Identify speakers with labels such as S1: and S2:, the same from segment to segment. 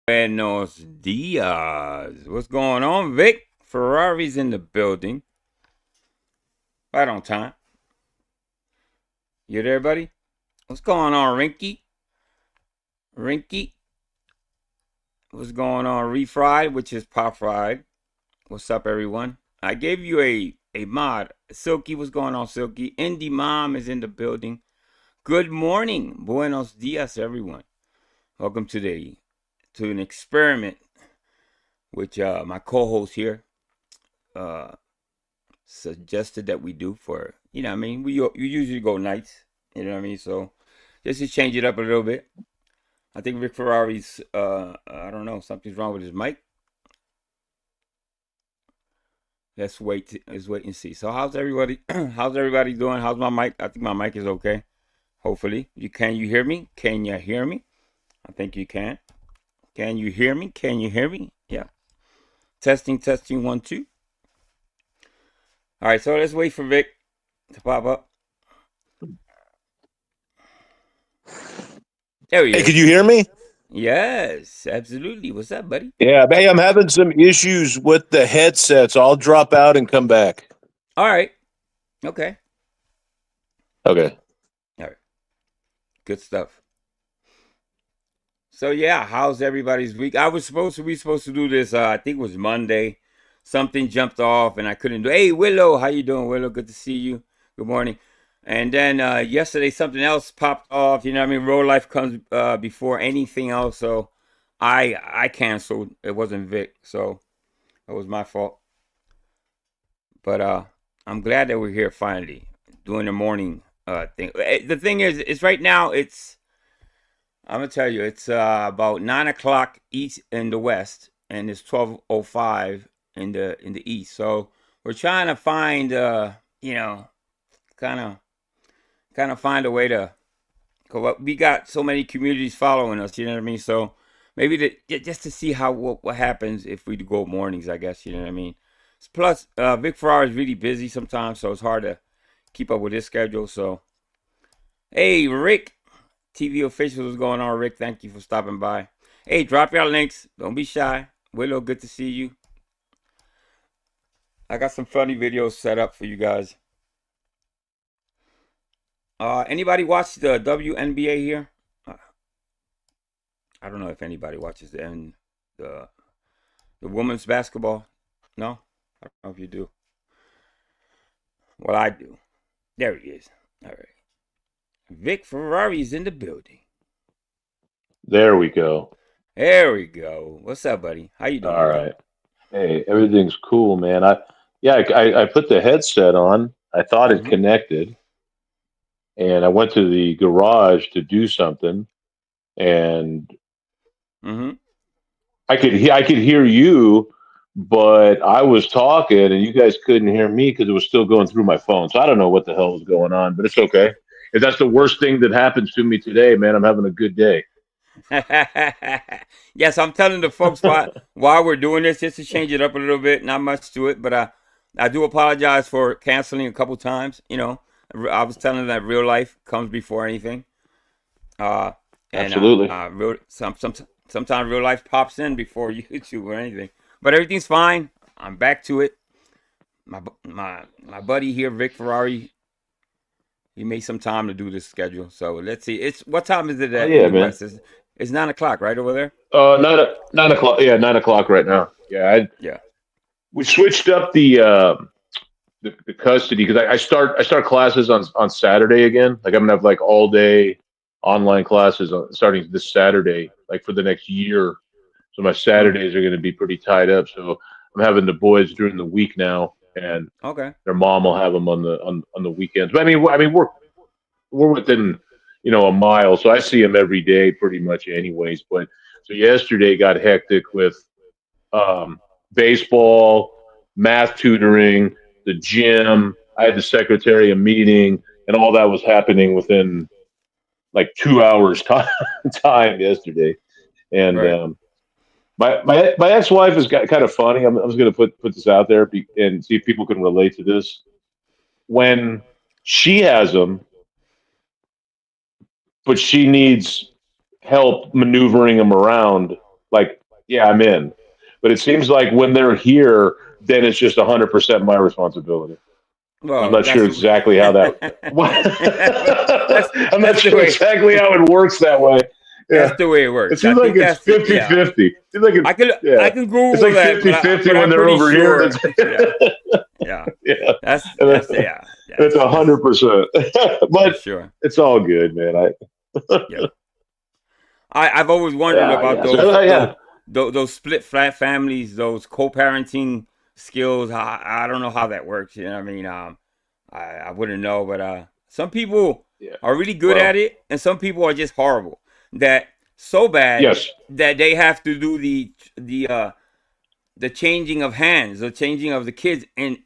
S1: Buenos dias. What's going on, Vic? Ferrari's in the building. Right on time. You there, buddy? What's going on, Rinky? Rinky? What's going on, Refried, which is Pop Fried? What's up, everyone? I gave you a mod. Silky, what's going on, Silky? Indie Mom is in the building. Good morning. Buenos dias, everyone. Welcome to an experiment which my co-host here uh, suggested that we do for, I mean, we usually go nights, you know what I mean? So just to change it up a little bit. I think Vic Ferrari's, I don't know, something's wrong with his mic. Let's wait and see. So how's everybody? How's everybody doing? How's my mic? I think my mic is okay. Hopefully, you hear me? Can you hear me? I think you can. Can you hear me? Can you hear me? Yeah. Testing, 1, 2. All right, so let's wait for Vic to pop up. There he is.
S2: Hey, could you hear me?
S1: Yes, absolutely. What's up, buddy?
S2: Yeah, hey, I'm having some issues with the headsets. I'll drop out and come back.
S1: All right. Okay.
S2: Okay.
S1: All right. Good stuff. So yeah, how's everybody's week? We supposed to do this. I think it was Monday. Something jumped off, and I couldn't do. Hey, Willow, how you doing, Willow? Good to see you. Good morning. And then yesterday, something else popped off. You know what I mean? Real life comes before anything else. So I canceled. It wasn't Vic, so it was my fault. But I'm glad that we're here finally doing the morning thing. The thing is, it's right now. I'm gonna tell you, it's about 9 o'clock east in the west, and it's 12:05 in the east. So we're trying to find, kind of find a way to. Cause we got so many communities following us. You know what I mean? So maybe just to see what happens if we go mornings. I guess you know what I mean. Plus, Vic Ferrari is really busy sometimes, so it's hard to keep up with his schedule. So, hey, Rick. TV officials, what's going on, Rick? Thank you for stopping by. Hey, drop your links. Don't be shy. Willow, good to see you. I got some funny videos set up for you guys. Anybody watch the WNBA here? I don't know if anybody watches the women's basketball. No, I don't know if you do. Well, I do. There he is. All right. Vic Ferrari's in the building.
S2: There we go.
S1: There we go. What's up, buddy? How you doing?
S2: All right. Hey, everything's cool, man. I put the headset on. I thought it connected, and I went to the garage to do something, and I could hear you, but I was talking, and you guys couldn't hear me because it was still going through my phone. So I don't know what the hell was going on, but it's okay. If that's the worst thing that happens to me today, man, I'm having a good day.
S1: Yes, I'm telling the folks why we're doing this, just to change it up a little bit. Not much to it, but I do apologize for canceling a couple times. You know, I was telling them that real life comes before anything. And
S2: Absolutely.
S1: Sometimes real life pops in before YouTube or anything. But everything's fine. I'm back to it. My buddy here, Vic Ferrari, he made some time to do this schedule. So let's see. What time is it at
S2: Yeah,
S1: in the
S2: man.
S1: West? It's 9 o'clock, right over there?
S2: 9 o'clock. Yeah, 9 o'clock right now. Yeah,
S1: Yeah.
S2: we switched up the custody because I start classes on Saturday again. Like I'm gonna have like all day online classes starting this Saturday, like for the next year. So my Saturdays are going to be pretty tied up. So I'm having the boys during the week now, and
S1: Okay.
S2: their mom will have them on the weekends. But I mean we're within a mile, so I see them every day pretty much, anyways. But so yesterday got hectic with um, baseball, math tutoring, the gym. I had the secretary a meeting, and all that was happening within like 2 hours time yesterday. And
S1: Right.
S2: my ex wife is kind of funny. I was going to put this out there and see if people can relate to this. When she has them, but she needs help maneuvering them around, like yeah, I'm in. But it seems like when they're here, then it's just 100% my responsibility. I'm
S1: Well,
S2: not sure
S1: that's
S2: exactly how that.
S1: that's
S2: I'm not
S1: that's the
S2: sure
S1: way
S2: exactly how it works that way.
S1: that's
S2: Yeah,
S1: the way it
S2: it
S1: works. I
S2: seems like
S1: think
S2: it's
S1: that's it. Yeah.
S2: 50-50. It seems like it's
S1: I
S2: yeah,
S1: can
S2: it's
S1: Google
S2: like
S1: that,
S2: 50-50
S1: but
S2: when
S1: I'm
S2: they're
S1: pretty
S2: over here.
S1: sure. Yeah, yeah.
S2: Yeah,
S1: That's yeah.
S2: it's
S1: That's
S2: 100%.
S1: for
S2: But
S1: sure.
S2: it's all good, man.
S1: Yeah. I've always wondered about
S2: Yeah. So yeah,
S1: those split flat families, those co-parenting skills. I don't know how that works. You know what I mean? I wouldn't know, but some people
S2: yeah.
S1: are really good at
S2: Well,
S1: it, and some people are just horrible. That so bad
S2: yes,
S1: that they have to do the changing of hands, the changing of the kids in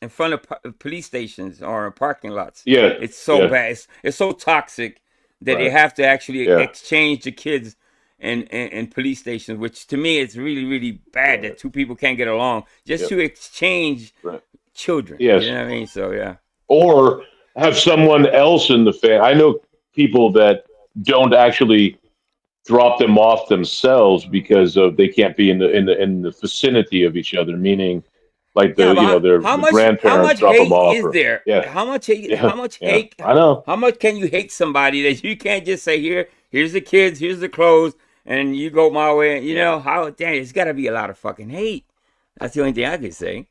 S1: front of police stations or in parking lots.
S2: yeah,
S1: It's so
S2: yeah.
S1: bad. It's so toxic that they
S2: Right,
S1: have to actually
S2: yeah,
S1: exchange the kids in police stations, which to me is really really bad
S2: right,
S1: that two people can't get along just
S2: yep,
S1: to exchange
S2: right.
S1: children. You
S2: Yes,
S1: know what I mean? So yeah,
S2: or have someone else in the family. I know people that don't actually drop them off themselves because of they can't be in the vicinity of each other. Meaning, like
S1: yeah.
S2: their
S1: How
S2: the
S1: much
S2: grandparents drop them
S1: hate
S2: off,
S1: is
S2: or
S1: there?
S2: yeah,
S1: How
S2: yeah,
S1: much
S2: yeah.
S1: hate?
S2: I know.
S1: How much can you hate somebody that you can't just say here's the kids, here's the clothes, and you go my way? You
S2: Yeah.
S1: know how? Damn, it's got to be a lot of fucking hate. That's the only thing I could say.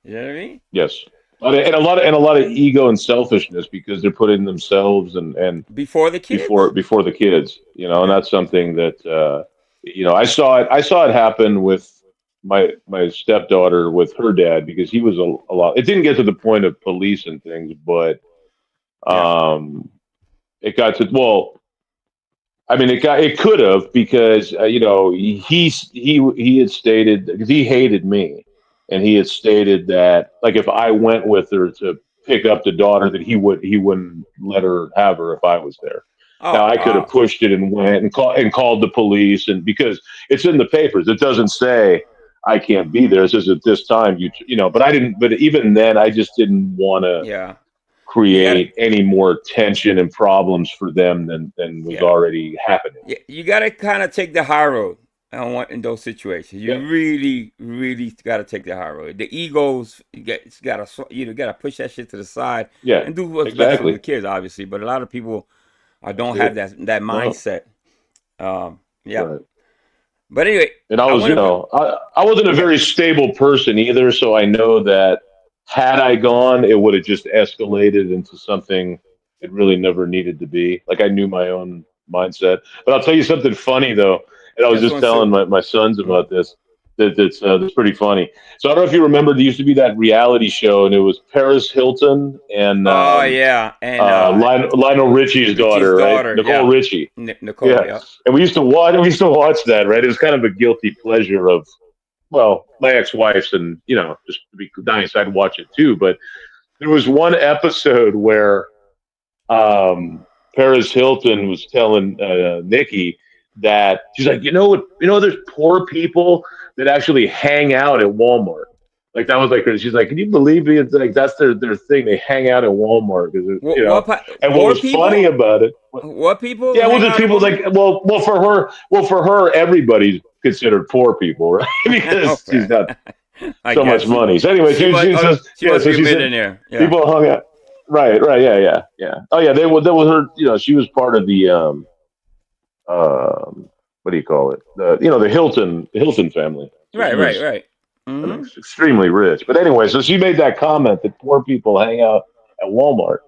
S1: You know what I mean?
S2: Yes. And a lot of ego and selfishness because they're putting themselves and
S1: Before the kids.
S2: before the kids, and
S1: Yeah.
S2: that's something that I saw it happen with my stepdaughter with her dad because he was a lot. It didn't get to the point of police and things, but
S1: Yeah.
S2: um, it got to I mean, it could have because he had stated because he hated me, and he had stated that like if I went with her to pick up the daughter, that he wouldn't let her have her if I was there. Now
S1: Oh
S2: I could have
S1: wow.
S2: pushed it and went and called the police, and because it's in the papers, it doesn't say I can't be there. It says at this time but I didn't. But even then, I just didn't want to
S1: Yeah. You got to
S2: create any more tension and problems for them than was
S1: Yeah.
S2: already happening.
S1: You got to kind of take the high road in those situations. You
S2: Yep.
S1: really, really got to take the high road. The egos, got to got to push that shit to the side
S2: Yeah,
S1: and do what's best for the
S2: exactly.
S1: kids, obviously. But a lot of people
S2: That's
S1: don't have
S2: it.
S1: that
S2: No,
S1: mindset. Yeah.
S2: right.
S1: But anyway,
S2: And I
S1: I
S2: was,
S1: want to.
S2: I wasn't a
S1: Go ahead.
S2: very stable person either, so I know that had I gone, it would have just escalated into something it really never needed to be. Like I knew my own mindset. But I'll tell you something funny though, and I
S1: Yeah,
S2: was
S1: I just
S2: just
S1: want to say.
S2: telling my sons
S1: Mhm.
S2: about this. That's pretty funny. So I don't know if you remember, there used to be that reality show, and it was Paris Hilton and
S1: Oh yeah, and
S2: Lionel Richie's
S1: Richie's
S2: daughter, right?
S1: daughter.
S2: Nicole
S1: Yeah,
S2: Richie.
S1: Nicole.
S2: Yeah,
S1: Yeah.
S2: and we used to watch that, right? It was kind of a guilty pleasure of my ex-wife's, and just to be nice, I'd watch it too. But there was one episode where Paris Hilton was telling Nikki that she's like, there's poor people that actually hang out at Walmart. Like that was like she's like, can you believe me? It's like that's their thing. They hang out at Walmart because And what
S1: Poor
S2: was funny
S1: people?
S2: about it,
S1: What people
S2: yeah, well,
S1: hang
S2: the
S1: out at
S2: people like
S1: Walmart?
S2: for her, everybody's considered poor people, right? Because she's
S1: Okay,
S2: got
S1: I
S2: so much
S1: guess
S2: money. So anyway, she says,
S1: she
S2: yeah.
S1: must
S2: So
S1: be a
S2: she said
S1: millionaire. Yeah.
S2: people hung out. Right. Yeah. Oh yeah, that was her. She was part of the what do you call it? The Hilton family. So
S1: Right.
S2: she
S1: Right.
S2: was
S1: Right. Hmm.
S2: extremely rich. But anyway, so she made that comment that poor people hang out at Walmart.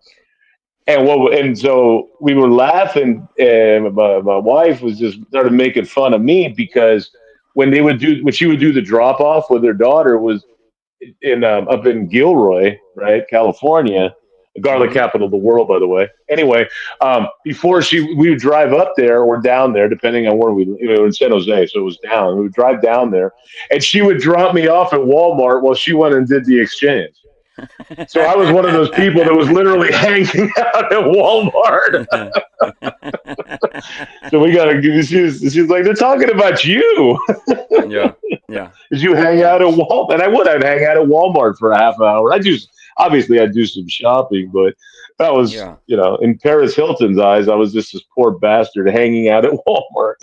S2: And so we were laughing, and my wife was just started making fun of me because when she would do the drop off with her daughter was in up in Gilroy, right, California, the garlic
S1: Hmm.
S2: capital of the world, by the way. Anyway, before we would drive up there or down there, depending on where we were in San Jose, so it was down. We would drive down there, and she would drop me off at Walmart while she went and did the exchange. So I was one of those people that was literally hanging out at Walmart. So we got to give. She's like, they're talking about you.
S1: Yeah. Yeah.
S2: Did you hang
S1: Yeah.
S2: out at Walmart? And I would. I'd hang out at Walmart for a half hour. I'd do some shopping, but That was,
S1: Yeah.
S2: in Paris Hilton's eyes, I was just this poor bastard hanging out at Walmart.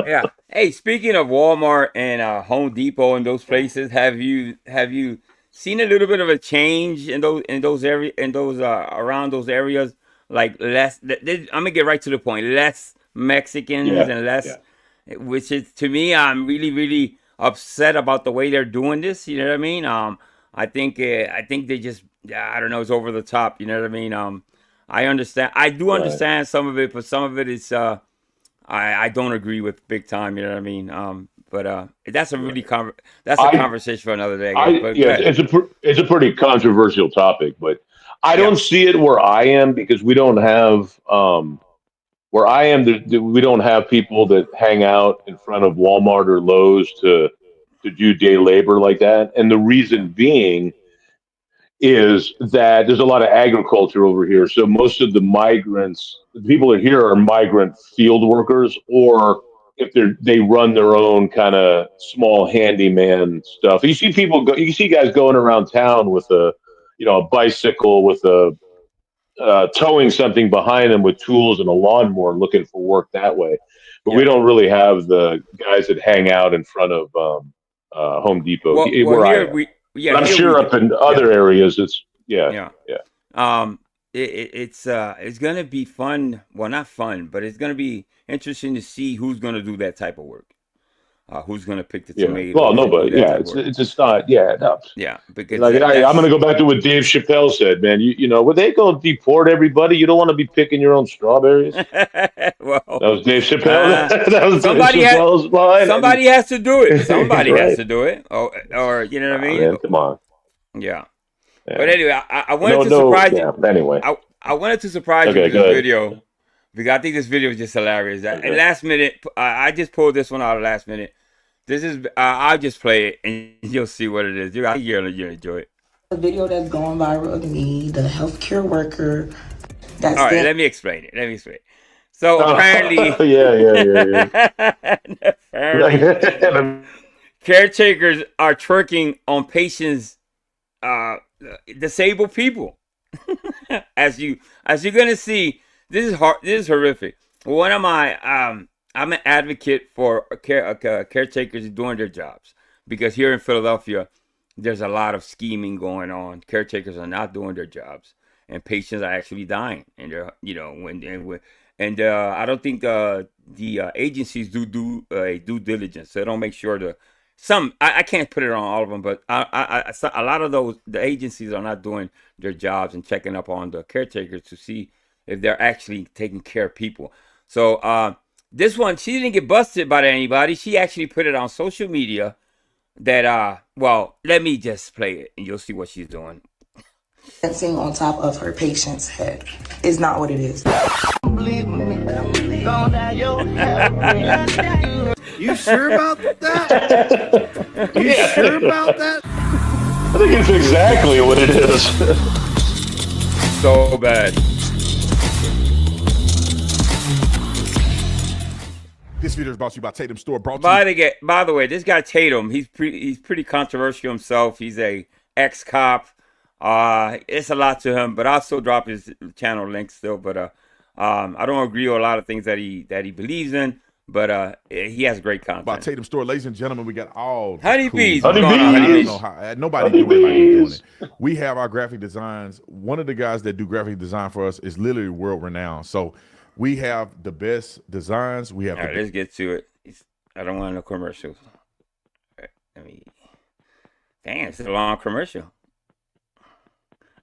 S1: Yeah. Hey, speaking of Walmart and Home Depot and those places, have you seen a little bit of a change in those area in those around those areas? Like less. I'm gonna get right to the point. Less Mexicans
S2: Yeah,
S1: and
S2: yeah,
S1: less, which is to me, I'm really upset about the way they're doing this. You know what I mean? I think they just, I don't know, it's over the top. You know what I mean? I understand. I do
S2: right.
S1: understand some of it, but some of it is I don't agree with big time. You know what I mean? But that's a really
S2: Right.
S1: that's a
S2: I
S1: conversation for another day, I guess.
S2: I
S1: But
S2: yeah,
S1: good.
S2: it's a pretty controversial topic, but I
S1: Yeah,
S2: don't see it where I am because we don't have where I am. We don't have people that hang out in front of Walmart or Lowe's to do day labor like that, and the
S1: yeah,
S2: reason being is that there's a lot of agriculture over here. So most of the migrants, the people that are here are migrant field workers, or if they run their own kind of small handyman stuff. You see people go, you see guys going around town with a bicycle with a towing something behind them with tools and a lawnmower, looking for work that way. But we
S1: yeah.
S2: don't really have the guys that hang out in front of Home Depot
S1: Well,
S2: where I
S1: here
S2: am.
S1: we, yeah,
S2: But I'm
S1: here we
S2: sure
S1: do.
S2: up in
S1: Yeah,
S2: other areas, it's yeah,
S1: yeah.
S2: yeah.
S1: It's gonna be fun. Well, not fun, but it's gonna be interesting to see who's gonna do that type of work. Who's gonna pick the
S2: Yeah. Well,
S1: tomatoes
S2: no,
S1: and do
S2: but
S1: that
S2: yeah,
S1: type of
S2: it's
S1: work?
S2: it's just not. Yeah, no.
S1: Yeah, because
S2: Like I'm going
S1: that's
S2: to go back to what Dave Chappelle said, man. Were they going to deport everybody? You don't want to be picking your own strawberries.
S1: well,
S2: That was Dave Chappelle.
S1: uh,
S2: That was Dave
S1: somebody had
S2: Chappelle's line.
S1: somebody has to do it. Somebody has
S2: Right?
S1: to do it, or you know what I
S2: Nah,
S1: mean?
S2: man, come on.
S1: Yeah. But
S2: Yeah.
S1: anyway, I wanted
S2: No,
S1: to
S2: no.
S1: surprise you.
S2: Yeah. Anyway.
S1: I wanted to surprise you
S2: Okay.
S1: with this
S2: Good.
S1: video because I think this video is just hilarious. At
S2: Okay.
S1: last minute, I just pulled this one out of last minute. This is I'll just play it and you'll see what it is. I think you'll enjoy it.
S3: The video that's going viral of me, the healthcare worker
S1: All
S3: that's
S1: right,
S3: standing.
S1: let me explain it. Let me explain. So
S2: Oh,
S1: apparently,
S2: yeah, yeah,
S1: apparently,
S2: yeah,
S1: caretakers are twerking on patients, uh, disabled people. As you're gonna see, this is hard. This is horrific. One of my I'm an advocate for caretakers doing their jobs because here in Philadelphia, there's a lot of scheming going on. Caretakers are not doing their jobs, and patients are actually dying. And they're I don't think the agencies do due diligence. So they don't make sure to some. I can't put it on all of them, but a lot of the agencies are not doing their jobs and checking up on the caretakers to see if they're actually taking care of people. So this one, she didn't get busted by anybody. She actually put it on social media that well, let me just play it and you'll see what she's doing.
S3: Dancing on top of her patient's head is not what it is.
S4: You sure about that? You sure about that?
S2: I think it's exactly what it is.
S1: So bad.
S4: This video is brought to you by Tatum Store.
S1: By the way, this guy Tatum, he's pretty controversial himself. He's a ex-cop. It's a lot to him, but I'll still drop his channel link still. But I don't agree with a lot of things that he believes in. But he has great
S4: By
S1: content.
S4: Tatum Store, ladies and gentlemen, we got all
S1: Honeybees,
S4: cool.
S1: what's going on,
S4: I don't
S1: honeybees?
S4: know how nobody doing it like we doing it. We have our graphic designs. One of the guys that do graphic design for us is literally world renowned. So we have the best designs. We have
S1: All right, let's get to it. I don't want no commercials. All right, damn, it's a long commercial.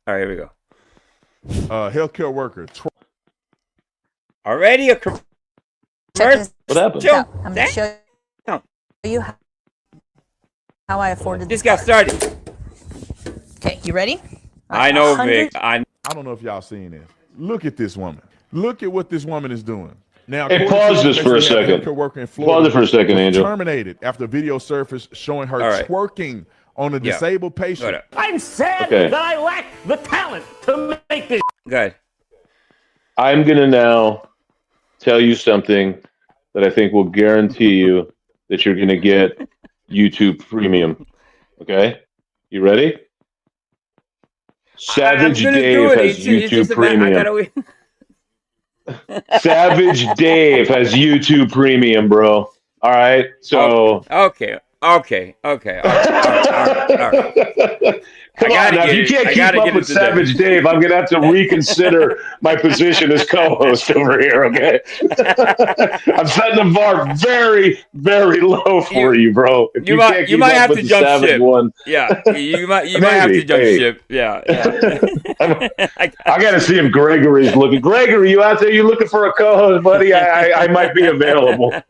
S1: All right, here we go.
S4: healthcare worker.
S1: Already a commercial.
S2: What happened?
S5: I'm going to show
S1: Damn.
S5: you how I afforded
S1: Just
S5: this
S1: got
S5: car.
S1: started.
S5: Okay, you ready?
S1: I know,
S5: 100
S1: Vic. I
S4: don't know if y'all seen this. Look at this woman. Look at what this woman is doing. Now,
S2: Hey,
S4: according to
S2: pause
S4: the
S2: this for a
S4: information, we have
S2: second.
S4: healthcare worker in
S2: Pause
S4: Florida
S2: it for a second,
S4: was
S2: Angel.
S4: terminated after video surfaced showing her
S1: All right.
S4: twerking on a
S1: Yeah.
S4: disabled
S1: Go
S4: patient.
S1: ahead.
S6: I'm sad
S2: Okay.
S6: that I lack the talent to make this.
S1: Go ahead.
S2: I'm going to now tell you something that I think will guarantee you that you're going to get YouTube Premium. Okay? You ready?
S1: I'm
S2: Savage
S1: gonna do
S2: Dave
S1: it.
S2: has
S1: It's
S2: YouTube
S1: just a matter. I
S2: Premium.
S1: gotta wait.
S2: Savage Dave has YouTube Premium, bro. All right,
S1: Okay,
S2: so
S1: okay, okay, okay. All right, all right, all right, all right. I
S2: come on
S1: gotta
S2: now. If
S1: get
S2: you
S1: it.
S2: can't
S1: I
S2: keep
S1: gotta
S2: up
S1: get it
S2: with
S1: today.
S2: Savage Dave, I'm gonna have to reconsider my position as co-host over here. Okay, I'm setting the bar very, very low
S1: you
S2: for you, bro. If
S1: you
S2: you
S1: might
S2: can't
S1: you
S2: keep
S1: might
S2: up
S1: have
S2: with
S1: to
S2: the
S1: jump
S2: Savage
S1: ship.
S2: one,
S1: Yeah, you might have to
S2: maybe.
S1: jump
S2: Hey,
S1: ship. Yeah, yeah.
S2: I
S1: I
S2: got
S1: got
S2: to see if Gregory's looking. Gregory, you out there? You looking for a co-host, buddy? I might be available.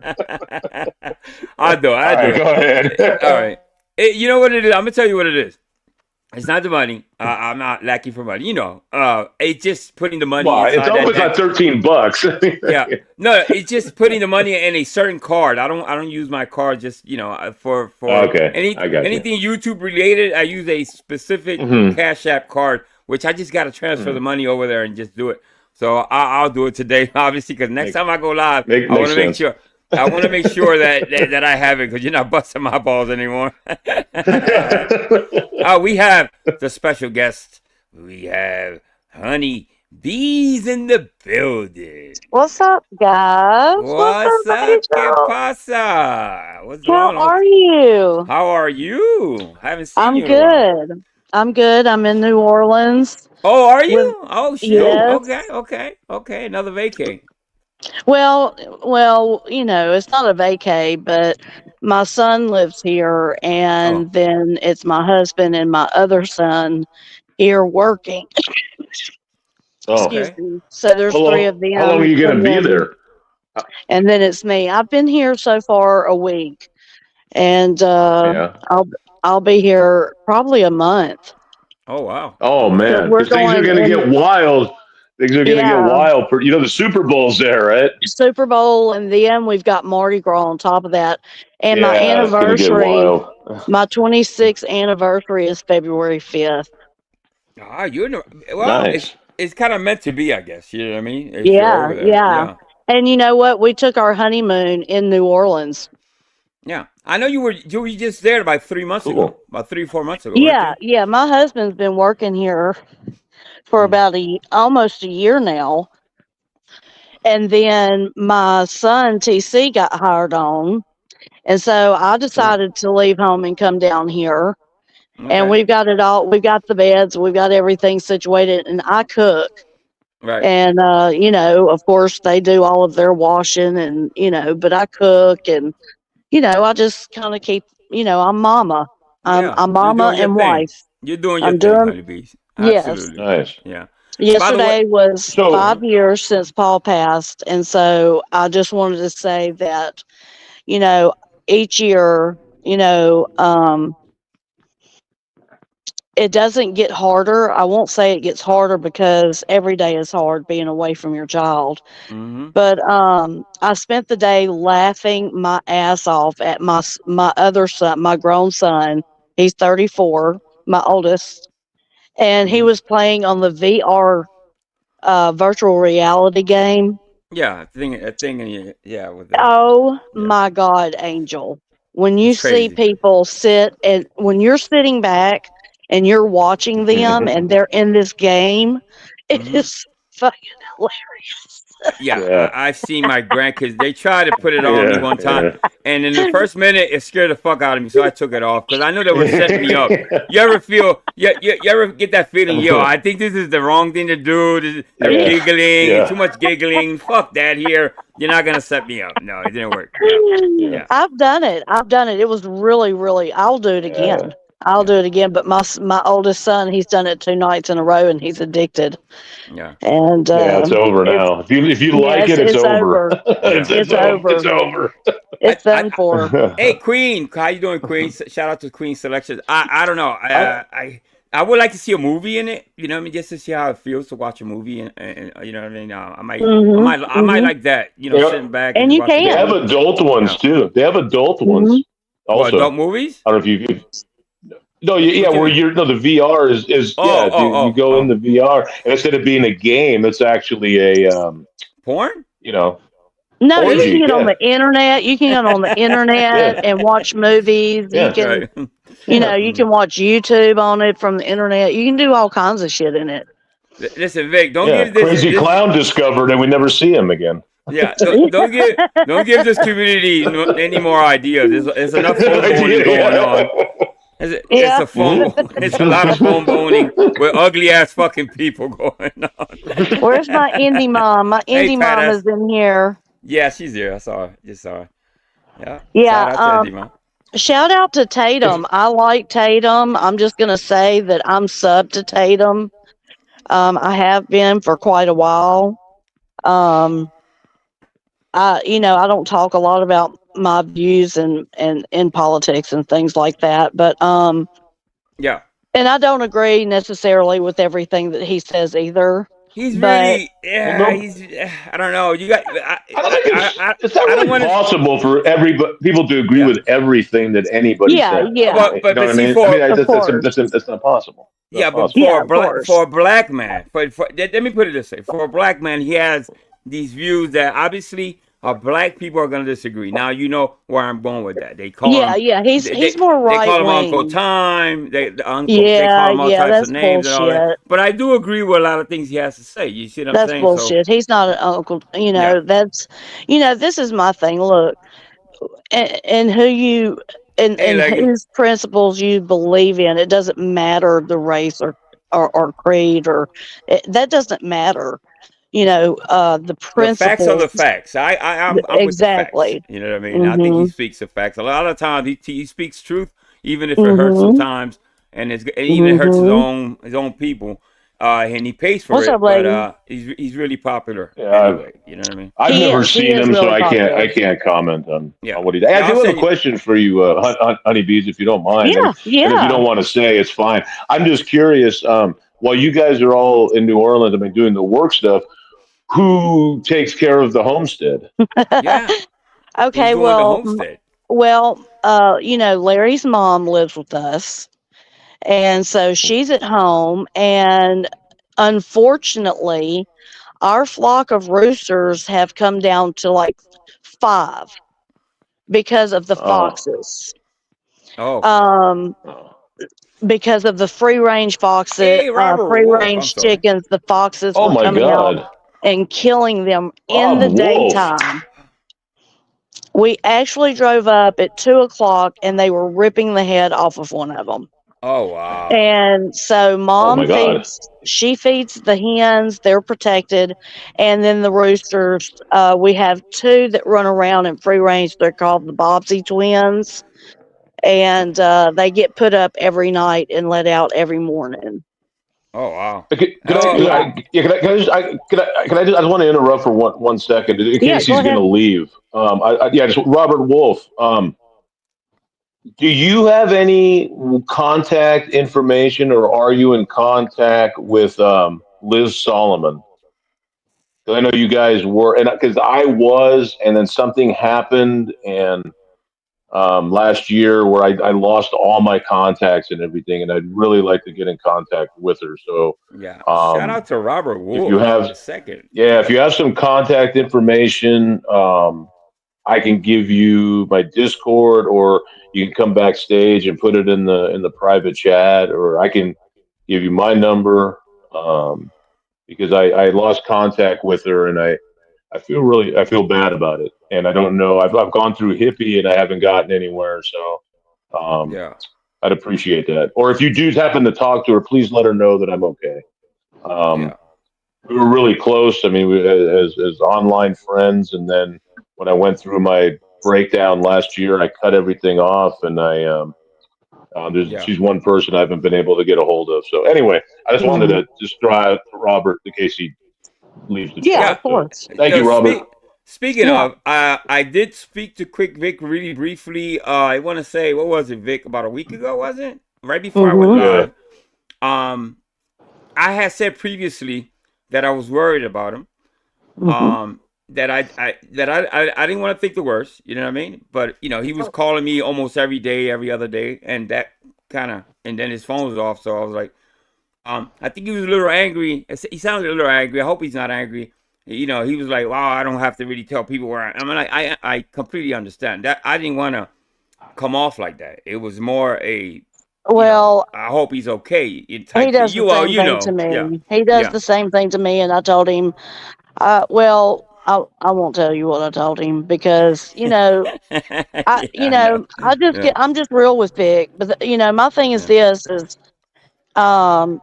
S1: I'll do it.
S2: All
S1: I'll do
S2: right, go
S1: it.
S2: ahead.
S1: All right. You know what it is? I'm gonna tell you what it is. It's not the money. I'm not lacking for money. It's just putting the money
S2: Well, it's
S1: inside that
S2: almost
S1: bank.
S2: not $13.
S1: Yeah. No, it's just putting the money in a certain card. I don't use my card just, for
S2: Okay, I got you.
S1: anything YouTube related. I use a specific
S2: Mm-hmm.
S1: Cash App card, which I just got to transfer the
S2: Mm.
S1: money over there and just do it. So I'll do it today, obviously, because next time I go live, I want
S2: Makes
S1: to make
S2: sense.
S1: sure. I want to make sure that I have it because you're not busting my balls anymore. We have the special guest. We have Honey Bees in the building.
S7: What's up, guys? What's
S1: What's
S7: up,
S1: up? ¿Qué
S7: Rachel?
S1: pasa? What's
S7: How
S1: going on?
S7: are you?
S1: How are you? I haven't seen
S7: I'm
S1: you in a while.
S7: good. I'm good. I'm in New Orleans
S1: Oh, are
S7: with,
S1: you? Oh, shit.
S2: Cool.
S1: Okay,
S7: yes.
S1: okay. Another vacay.
S7: Well, it's not a vacay, but my son lives here,
S1: Oh,
S7: and then it's my husband and my other son here working.
S2: Oh,
S7: Excuse
S1: okay.
S7: me. So there's three of
S2: how long are
S7: them,
S2: you going to be there?
S7: and then it's me. I've been here so far a week, and
S2: Yeah.
S7: I'll be here probably a month.
S1: Oh, wow.
S2: Oh
S7: Because
S2: man,
S7: we're
S2: because things are
S7: going
S2: going to
S7: in,
S2: get wild. Things are going to get
S7: yeah,
S2: wild. The Super Bowl's there, right?
S7: Super Bowl, and then we've got Mardi Gras on top of that. And
S2: Yeah, it's going to get wild.
S7: my 26th anniversary is February 5th.
S1: You know. Well,
S2: Nice.
S1: it's kind of meant to be, I guess. You know what I mean? If you're
S7: Yeah,
S1: over there,
S7: yeah.
S1: yeah.
S7: And you know what? We took our honeymoon in New Orleans.
S1: Yeah, I know you were just there about 3 months ago,
S2: Cool.
S1: about 4 months ago, weren't
S7: Yeah,
S1: you?
S7: yeah. My husband's been working here for
S1: Mm.
S7: about almost a year now. And then my son TC got hired on. And so I decided to leave home and come down here. And
S1: Okay,
S7: we've got it all. We've got the beds. We've got everything situated. And I cook.
S1: right.
S7: And, of course, they do all of their washing and, but I cook and, I just kind of keep, I'm mama.
S1: Yeah,
S7: I'm
S1: you're
S7: mama
S1: doing your
S7: and
S1: thing.
S7: wife.
S1: You're doing your
S7: I'm
S1: thing,
S7: doing,
S1: honeybees.
S7: yes.
S1: Absolutely.
S2: Nice.
S1: Yeah. By the way,
S7: Yesterday was
S2: So
S7: 5 years since Paul passed. And so I just wanted to say that, you know, each year, it doesn't get harder. I won't say it gets harder because every day is hard being away from your child.
S1: mm-hmm.
S7: But I spent the day laughing my ass off at my other son, my grown son. He's 34, my oldest, and he
S1: Mm-hmm.
S7: was playing on the VR virtual reality game.
S1: Yeah, a thing yeah, with the
S7: Oh
S1: yeah,
S7: my God, Angel. When you
S1: it's
S7: see
S1: crazy.
S7: people sit and when you're sitting back and you're watching them and they're in this game, it
S1: Mm-hmm.
S7: is fucking hilarious.
S1: Yeah,
S2: yeah,
S1: I've seen my grandkids. They tried to put it on me
S2: yeah,
S1: one time,
S2: yeah.
S1: and in the first minute, it scared the fuck out of me. So I took it off because I knew they were setting me up. You ever feel? You ever get that feeling? Yo, I think this is the wrong thing to do. They're
S2: Yeah,
S1: giggling and too
S2: yeah,
S1: much giggling. Fuck that here. You're not gonna set me up. No, it didn't work. Yeah,
S2: yeah,
S1: yeah,
S7: I've done it. I've done it. It was really, really. I'll do it
S2: yeah.
S7: again. I'll
S1: yeah,
S7: do it again. But my oldest son, he's done it 2 nights in a row, and he's addicted.
S1: yeah.
S7: And
S2: Yeah, it's over
S7: it's
S2: now. If you like
S7: yes,
S2: it, it's
S7: it's
S2: over.
S7: over.
S2: it's,
S1: Yeah.
S2: it's,
S7: It's
S2: o- it's
S7: over.
S2: over.
S1: I,
S7: It's
S1: I,
S7: done
S1: I,
S7: for.
S1: hey Queen, how you doing, Queen? Shout out to Queen Selections. I don't know.
S2: I,
S1: I would like to see a movie in it. You know what I mean? Just to see how it feels to watch a movie, and you know what I mean.
S7: Hmm.
S1: I might
S7: Hmm.
S1: like that.
S2: they,
S1: Sitting back and
S7: And
S1: just
S7: you
S1: watching a
S2: they have
S7: can.
S1: movie.
S2: adult ones
S1: Yeah.
S2: too. They have adult
S7: Hmm.
S2: ones
S1: What, adult
S2: also.
S1: movies?
S2: I don't know if no, yeah,
S1: What you
S2: where
S1: mean?
S2: you're no, the VR is
S1: Oh,
S2: yeah. You
S1: oh, oh,
S2: go in
S1: oh.
S2: the VR, and instead of being a game, it's actually a
S1: Porn?
S2: you know,
S7: No, you can
S2: Orgy,
S7: get on
S2: yeah.
S7: the internet. You can get on the internet
S2: Yeah.
S7: and watch movies. You
S2: Yeah.
S7: can,
S1: Right.
S7: you can watch YouTube on it from the internet. You can do all kinds of shit in it.
S1: Listen, Vic, don't
S2: Yeah.
S1: give this
S2: Crazy clown discovered and we never see him again.
S1: yeah, don't give this community any more ideas. There's enough phone boning
S2: Idea,
S1: going
S2: yeah.
S1: on. It's
S7: Yeah.
S1: a phone. It's a lot of phone boning with ugly ass fucking people going on.
S7: Where's my indie mom? My
S1: Hey,
S7: indie
S1: Pat
S7: mom
S1: S.
S7: is in here.
S1: Yeah, she's there. I saw her. Just saw her. Yeah.
S7: Yeah.
S1: Shout out to Eddie, man.
S7: Shout out to Tatum. I like Tatum. I'm just gonna say that I'm sub to Tatum. I have been for quite a while. Um, I don't talk a lot about my views and in politics and things like that, but
S1: Yeah.
S7: and I don't agree necessarily with everything that he says either.
S1: He's
S7: But
S1: really,
S2: Well,
S1: yeah.
S2: no,
S1: He's, I don't know. You got.
S2: I don't think it's not
S1: I don't
S2: really
S1: want to.
S2: possible for people to agree
S1: Yeah.
S2: with everything that anybody
S7: yeah,
S2: says.
S7: yeah,
S2: You know what I
S1: see,
S2: mean?
S1: for
S7: of course,
S2: That's not possible. It's
S1: yeah,
S2: not
S1: but
S2: possible.
S7: yeah, of course,
S1: for a black man, let me put it this way: for a black man, he has these views that obviously black people are going to disagree. Now you know where I'm going with that. They call
S7: yeah,
S1: him,
S7: yeah. He's more
S1: they
S7: right
S1: call him Uncle
S7: wing.
S1: Time. They call
S7: Yeah,
S1: him all
S7: yeah,
S1: types of
S7: that's
S1: names and all that.
S7: bullshit.
S1: But I do agree with a lot of things he has to say. You see what I'm
S7: That's
S1: saying? So
S7: bullshit. He's not an uncle.
S1: yeah.
S7: This is my thing. Look, and who you
S1: Hey,
S7: and
S1: Leggy.
S7: whose principles you believe in. It doesn't matter the race or creed that doesn't matter. The
S1: The facts are the
S7: principles
S1: facts. I'm with the facts.
S7: exactly.
S1: You know what I mean? I think he
S7: Mhm.
S1: speaks the facts. A lot of times he speaks truth, even if it hurts
S7: Mhm.
S1: sometimes, and it even hurts
S7: Mhm.
S1: his own people. And he pays for
S7: What's up,
S1: it, but
S7: lady?
S1: he's really popular
S2: Yeah,
S1: anyway. You know what I mean?
S2: I've
S7: He
S2: never
S7: is. He
S2: seen
S7: is
S2: him, so
S7: really
S2: I
S7: popular.
S2: can't comment on
S1: Yeah.
S2: what he does. Hey,
S1: Yeah,
S2: I
S1: I'll
S2: do have a
S1: send you.
S2: question for you, honeybees, if you don't mind,
S7: Yeah.
S2: and if you
S7: Yeah.
S2: don't want to say, it's fine. I'm just curious. While you guys are all in New Orleans, I mean, doing the work stuff, who takes care of the homestead?
S1: Yeah, who's
S7: Okay.
S1: doing the homestead?
S7: Larry's mom lives with us. And so she's at home. And unfortunately, our flock of roosters have come down to like 5 because of the
S2: Oh,
S7: foxes.
S1: Oh,
S7: Um,
S2: oh,
S7: because of the
S1: hey, Robert
S7: free
S1: Wolf. I'm
S7: range
S1: sorry.
S7: chickens, the foxes
S2: oh
S7: were
S2: my
S7: coming out
S2: God,
S7: and killing them in
S2: Bob
S7: the
S2: Wolf.
S7: daytime. We actually drove up at 2 o'clock and they were ripping the head off of one of them.
S1: Oh wow.
S7: And so
S2: Oh my God.
S7: she feeds the hens, they're protected. And then the roosters, we have 2 that run around in free range. They're called the Bobsy twins. And they get put up every night and let out every morning.
S1: Oh wow.
S2: Could I,
S1: Oh,
S2: could
S7: Yeah.
S2: I, yeah, can I just, I just want to interrupt for one second in
S7: Yeah,
S2: case
S7: go
S2: he's going
S7: ahead.
S2: to leave. Just Robert Wolf. Do you have any contact information, or are you in contact with Liz Solomon? Because I know you guys were, and because I was, and then something happened, and last year where I lost all my contacts and everything, and I'd really like to get in contact with her. So,
S1: yeah. Shout
S2: um,
S1: out to Robert
S2: if you
S1: Wolf
S2: have,
S1: the second.
S2: yeah, if
S1: Yeah.
S2: you have some contact information, I can give you my Discord, or you can come backstage and put it in the private chat, or I can give you my number, because I lost contact with her, and I feel bad about it, and I don't know. I've gone through Hippie and I haven't gotten anywhere, so
S1: Yeah.
S2: I'd appreciate that. Or if you do happen to talk to her, please let her know that I'm okay. Um,
S1: Yeah.
S2: we were really close. I mean, as online friends, and then when I went through my breakdown last year, I cut everything off, and
S1: Yeah.
S2: she's one person I haven't been able to get a hold of. So anyway, I just wanted
S7: Mhm.
S2: to just throw out Robert in case he leaves the
S7: Yeah,
S2: chat.
S7: of
S1: Yeah.
S2: So
S7: course.
S2: thank you, Robert.
S1: Speaking
S7: Yeah.
S1: of, I did speak to Quick Vic really briefly. I want to say, what was it, Vic? About a week ago, was it? Right before I went
S7: Mhm.
S2: Yeah.
S1: live. Um, I had said previously that I was worried about him.
S7: Mhm.
S1: That I didn't want to think the worst. You know what I mean? But he was calling me almost every day, every other day, and that and then his phone was off. So I was like, I think he was a little angry. He sounded a little angry. I hope he's not angry. You know, he was like, "Wow, I don't have to really tell people where I'm." Like, I completely understand that. I didn't want to come off like that. It was more a,
S7: Well,
S1: I hope he's okay.
S7: he
S1: Type thing.
S7: does the
S1: You all,
S7: same
S1: you
S7: thing to
S1: know, yeah,
S7: me. He does
S1: yeah.
S7: the same thing to me, and I told him, well, I won't tell you what I told him because
S1: Yeah,
S7: I just
S1: yeah,
S7: I'm just real with Vic. But my thing is
S1: yeah.
S7: this is, um,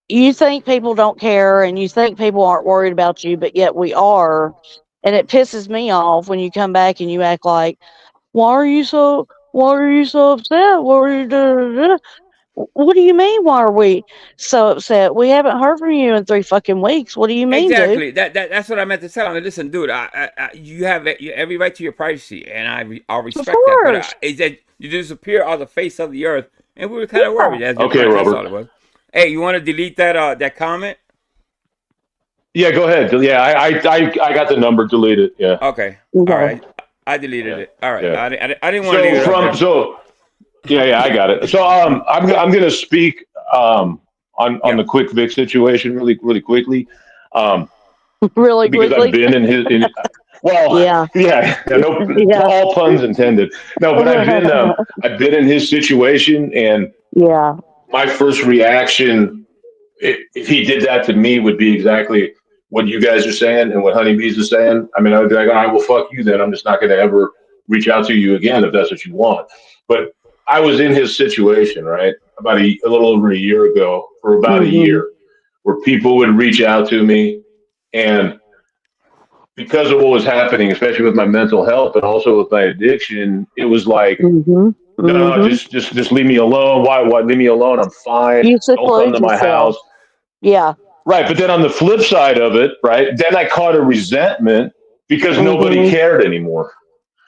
S7: you think people don't care and you think people aren't worried about you, but yet we are, and it pisses me off when you come back and you act like, why are you so upset? What are you doing? What do you mean? Why are we so upset? We haven't heard from you in 3 fucking weeks. What do you mean, dude?
S1: Exactly. That's what I meant to tell him. Listen, dude, you have every right to your privacy, and I'll
S7: Of
S1: respect that. But
S7: course.
S1: is that you disappear on the face of the earth, and we were kind of
S7: Yeah.
S1: worried. That's
S2: Okay,
S1: that's all
S2: Robert.
S1: it was. Hey, you want to delete that comment?
S2: Yeah, go ahead. Yeah, I got the number deleted. Yeah,
S1: Okay. All
S7: Okay.
S1: right. I deleted
S2: yeah,
S1: it. All right.
S2: yeah.
S1: I didn't want to leave it up there.
S2: Yeah, I got it. So I'm gonna speak on
S1: Yeah.
S2: the quick Vic situation really quickly. Um,
S7: Really
S2: because I've
S7: quickly.
S2: been well,
S7: Yeah.
S2: no,
S7: Yeah.
S2: all puns intended. No, but I've been in his situation, and
S7: Yeah.
S2: my first reaction, if he did that to me, would be exactly what you guys are saying and what Honeybees is saying. I mean, I would be like, all right, well, fuck you then. I'm just not going to ever reach out to you again if that's what you want. But I was in his situation, right, about a little over a year ago, for about a
S7: Hmm.
S2: year, where people would reach out to me, and because of what was happening, especially with my mental health and also with my addiction, it was like,
S7: Hmm.
S2: no,
S7: Hmm.
S2: just leave me alone. Why leave me alone? I'm fine.
S7: You
S2: Don't come
S7: seclude
S2: to my
S7: yourself.
S2: house.
S7: Yeah.
S2: Right. But then on the flip side of it, right, then I caught a resentment because nobody
S7: Hmm.
S2: cared anymore.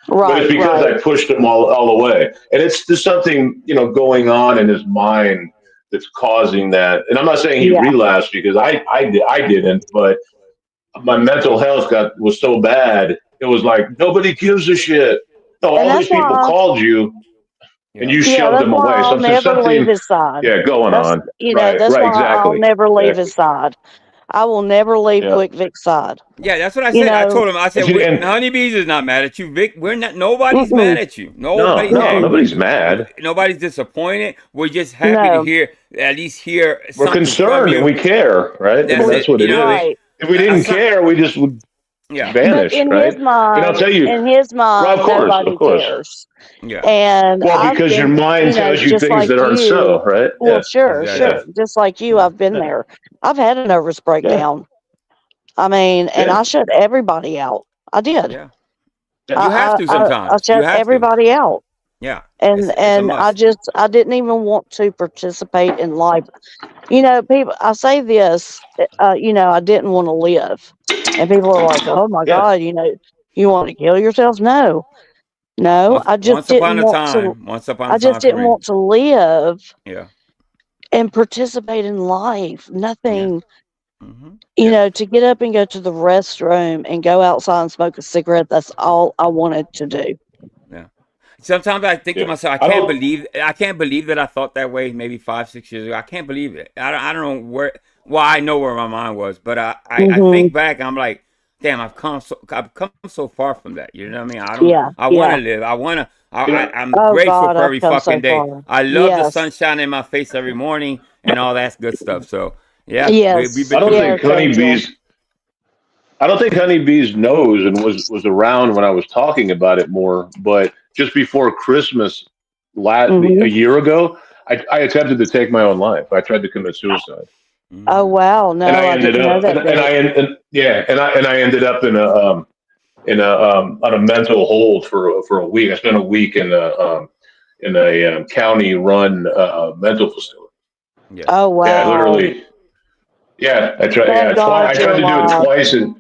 S2: But it's
S7: Right.
S2: because
S7: Right.
S2: I pushed them all away. And it's just something, going on in his mind that's causing that. And I'm not saying he
S7: Yeah.
S2: relapsed because I didn't, but my mental health was so bad. It was like, nobody gives a shit. No,
S7: And
S2: all these
S7: that's
S2: people
S7: why.
S2: called you and
S1: Yeah.
S2: you
S7: Yeah,
S2: shoved
S7: that's
S2: them
S7: why
S2: away.
S7: I'll
S2: So there's
S7: never leave
S2: something,
S7: his side.
S2: yeah, going
S7: That's
S2: on. Right,
S7: that's
S2: right,
S7: why I'll
S2: exactly.
S7: never leave his
S2: Exactly.
S7: side. I will never leave
S2: Yeah.
S7: Quick Vic's side.
S1: Yeah, that's what I
S7: You
S1: said. I
S7: know.
S1: told him. I
S2: And,
S1: said,
S2: see, and
S1: Honeybees is not mad at you, Vic. We're not. Nobody's mad
S7: Mm-mm.
S1: at you.
S2: no,
S1: Nobody's
S2: no,
S1: angry.
S2: nobody's mad.
S1: Nobody's disappointed. We're just happy to
S7: No.
S1: hear, at least hear
S2: We're
S1: something from
S2: concerned and
S1: you.
S2: we care, right? I mean,
S1: That's
S2: that's
S1: it.
S2: what
S1: You
S2: it
S1: know what I
S2: is.
S1: mean?
S7: Right.
S2: If we didn't
S1: Aside,
S2: care, we just would
S1: yeah,
S7: But
S2: vanish, right? And I'll tell you,
S7: in his
S2: well,
S7: mind,
S2: of
S7: nobody
S2: course.
S7: cares.
S1: yeah,
S7: And
S2: Well,
S7: I've
S2: because your
S7: been,
S2: mind tells you
S7: just
S2: things
S7: like
S2: that aren't
S7: you.
S2: so, right?
S7: Well,
S2: Yeah,
S7: sure,
S1: exactly.
S2: yeah,
S7: sure. Just like you,
S1: Yeah,
S7: I've been
S2: yeah,
S7: there. I've had a nervous
S2: yeah,
S7: breakdown. I mean, and
S2: yeah,
S7: I shut everybody out. I did.
S1: yeah.
S2: yeah.
S1: You have to
S7: I
S1: sometimes. You
S7: shut
S1: have to.
S7: everybody out.
S1: Yeah,
S7: And
S1: it's a must.
S7: I didn't even want to participate in life. People, I say this, I didn't want to live. And people are like, oh my
S2: Yeah.
S7: God, you want to kill yourself? No, no,
S1: Once upon a time. Once upon a
S7: I just
S1: time for
S7: didn't
S1: me.
S7: want to live
S1: Yeah,
S7: and participate in life.
S1: yeah.
S7: Nothing,
S1: Yeah.
S7: to get up and go to the restroom and go outside and smoke a cigarette. That's all I wanted to do.
S1: Yeah. Sometimes I think to
S2: Yeah.
S1: myself,
S2: I don't.
S1: I can't believe that I thought that way maybe 5, 6 years ago. I can't believe it. I don't know where. Well, I know where my mind was, but I
S7: Hmm.
S1: think back. I'm like, damn, I've come so far from that. You know what I mean?
S7: Yeah,
S1: I want
S7: yeah.
S1: to live. I want to.
S2: You know.
S1: I'm
S7: Oh
S1: grateful
S7: God,
S1: for
S7: I've
S1: every
S7: come so
S1: fucking day.
S7: far.
S1: I love the
S7: Yes,
S1: sunshine in my face every morning and all that good stuff. So yeah, we've
S7: yes,
S2: I
S1: been
S2: don't
S1: through it.
S2: think
S7: yes, Angel.
S2: honeybees. I don't think honeybees knows and was around when I was talking about it more. But just before Christmas, a
S7: Hmm.
S2: year ago, I attempted to take my own life. I tried to commit suicide.
S7: Oh
S1: Hmm.
S7: wow,
S2: And
S7: no,
S2: I
S7: I
S2: ended
S7: didn't know
S2: up
S7: that, Vic.
S2: and I ended up in a on a mental hold for a week. I spent a week in a county run mental facility.
S1: Yeah.
S7: Oh
S2: Yeah,
S7: wow.
S2: literally. Yeah, I tried. Yeah,
S7: Thank
S2: twice. I
S7: God you're
S2: tried to do it
S7: alive.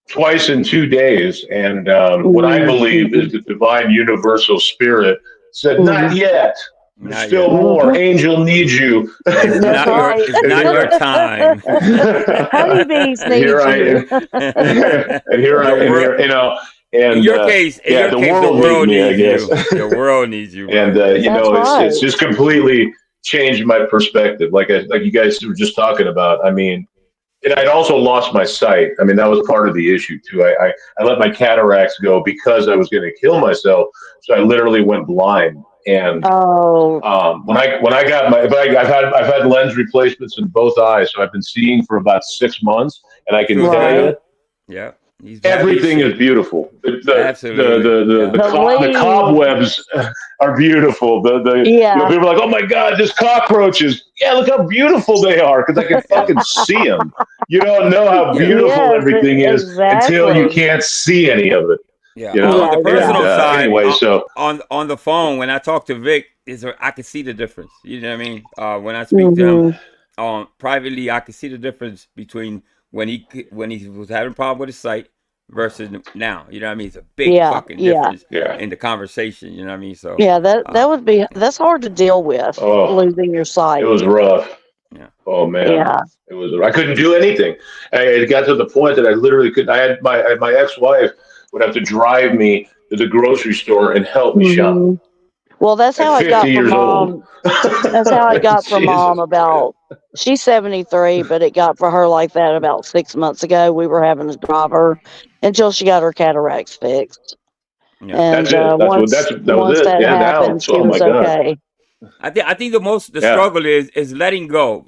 S2: twice in 2 days, and what I believe is
S7: Mm-hmm.
S2: the divine universal spirit said,
S7: Hmm.
S2: "Not yet. There's
S1: Not
S2: still
S1: yet.
S2: more.
S7: Hmm.
S2: Angel needs you."
S1: It's
S7: That's
S1: not your.
S7: right.
S1: It's
S2: And
S1: not
S2: here
S1: your time.
S7: Honeybees
S2: and here
S7: need
S2: I
S7: you.
S2: and, and here I
S1: The
S2: and
S1: world.
S2: here and
S1: In
S2: yeah,
S1: your
S2: the
S1: case, the
S2: world needs
S1: world
S2: me, I
S1: needs
S2: guess.
S1: you. The world needs you,
S2: And
S1: brother.
S7: That's
S2: it's
S7: right.
S2: just completely changed my perspective. Like you guys were just talking about. I mean, And I'd also lost my sight. I mean, that was part of the issue too. I let my cataracts go because I was going to kill myself. So I literally went blind. And
S7: Oh,
S2: when I got my, but I've had lens replacements in both eyes. So I've been seeing for about 6 months, and I
S1: It
S2: can
S1: feels
S2: tell
S7: right.
S2: you
S1: good. Yeah. He's happy as
S2: everything is
S1: shit.
S2: beautiful.
S1: Absolutely. Yeah.
S2: The
S7: Believe,
S2: cobwebs are beautiful.
S7: yeah,
S2: People are like, oh my god, there's cockroaches. Yeah, look how beautiful they are because I can
S1: Yeah.
S2: fucking see them. You don't know how
S1: Yeah.
S2: beautiful
S7: yes,
S2: everything is until you
S7: exactly.
S2: can't see any of it.
S1: Yeah.
S2: You
S1: On
S2: know.
S1: the
S7: Yeah, yeah.
S2: And
S1: personal side,
S2: anyway, so
S1: on the phone, when I talk to Vic, I can see the difference. You know what I mean? When I speak to him
S7: Hmm.
S1: privately, I can see the difference between when he was having a problem with his sight versus now. You know what I mean? It's a big
S7: Yeah,
S1: fucking
S7: yeah,
S1: difference
S2: yeah,
S1: in the conversation. You know what I mean? So,
S7: yeah. That
S1: uh,
S7: would be that's hard to deal with,
S2: oh,
S7: losing your
S2: it was
S7: sight.
S2: rough.
S1: yeah,
S2: Oh man,
S7: Yeah.
S2: it was. I couldn't do anything. It got to the point that I literally couldn't. I had my ex-wife would have to drive me to the grocery store and help me shop
S7: Hmm. Well, that's
S2: at
S7: how it got
S2: 50
S7: for
S2: years old.
S7: mom. That's how it got for mom
S2: Jesus Christ.
S7: about, she's 73, but it got for her like that about 6 months ago. We were having to drive her until she got her cataracts fixed.
S1: yeah.
S7: And
S2: That's it. That was
S7: once
S2: it.
S7: that
S2: Yeah, now.
S7: happened, she
S2: Oh my
S7: was
S2: God.
S7: okay.
S1: I think the
S2: Yeah.
S1: struggle is letting go.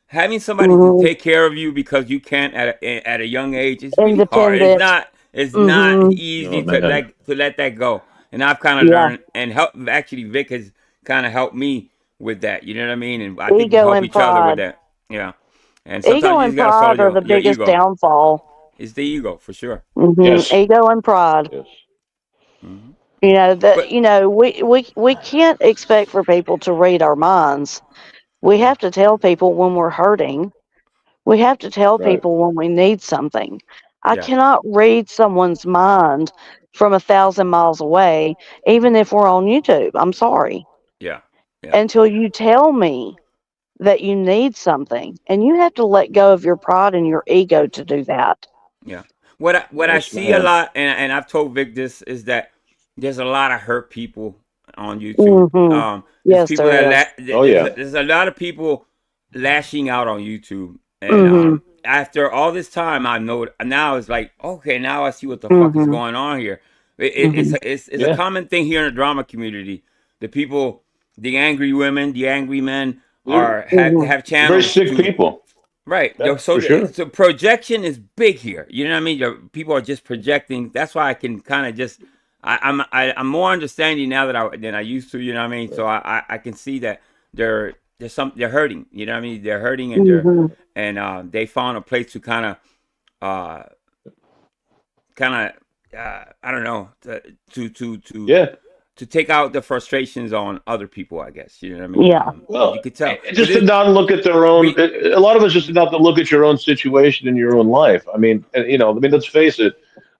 S1: Having somebody to
S7: Hmm.
S1: take care of you because you can't at a young age is really hard.
S7: Independent.
S1: It's not
S7: Hmm.
S1: easy
S2: Oh man.
S1: to let that go. And I've kind of
S7: Yeah.
S1: learned and help. Actually, Vic has kind of helped me with that. You know what I mean? And I think we
S7: Ego
S1: help
S7: and
S1: each other with
S7: pride.
S1: that. Yeah. And
S7: Ego
S1: sometimes you
S7: and
S1: just gotta follow
S7: pride are the
S1: your
S7: biggest
S1: ego.
S7: downfall.
S1: It's the ego for sure.
S2: Yes.
S7: Ego and pride.
S2: Yes.
S1: Hmm.
S7: That
S1: But
S7: we can't expect for people to read our minds. We
S1: yeah,
S7: have to tell people when we're hurting. We have to tell
S2: Right.
S7: people when we need something. I
S1: yeah,
S7: cannot read someone's mind from 1,000 miles away, even if we're on YouTube. I'm sorry.
S1: yeah, yeah,
S7: Until you tell me that you need something, and you have to let go of your pride and your ego to do that.
S1: yeah. What I
S2: Yes,
S1: see a
S2: ma'am.
S1: lot, and I've told Vic this, is that there's a lot of hurt people on YouTube.
S7: Hmm.
S1: There's
S7: Yes,
S1: people that
S7: there is.
S2: Oh yeah.
S1: there's a lot of people lashing out on YouTube, and
S7: Hmm.
S1: after all this time, I know now it's like, okay, now I see what the fuck is
S7: Hmm.
S1: going on here.
S7: Hmm.
S1: It's a
S2: Yeah.
S1: common thing here in the drama community. The people, the angry women, the angry men
S2: They're
S7: Hmm.
S1: have
S2: very
S1: channels
S2: sick
S1: to
S2: people.
S1: right.
S2: Yeah,
S1: So
S2: for sure.
S1: so projection is big here. You know what I mean? People are just projecting. That's why I can kind of just I'm more understanding now than I used to. You know what I mean? So I can see that they're hurting. You know what I mean? They're hurting
S7: Hmm.
S1: they found a place to uh kind of I don't know to
S2: Yeah.
S1: to take out the frustrations on other people. I guess you know what I mean.
S7: Yeah.
S1: You
S2: Well,
S1: could tell because
S2: just to not look at their own.
S1: we
S2: A lot of us just not to look at your own situation in your own life. I mean, I mean, let's face it.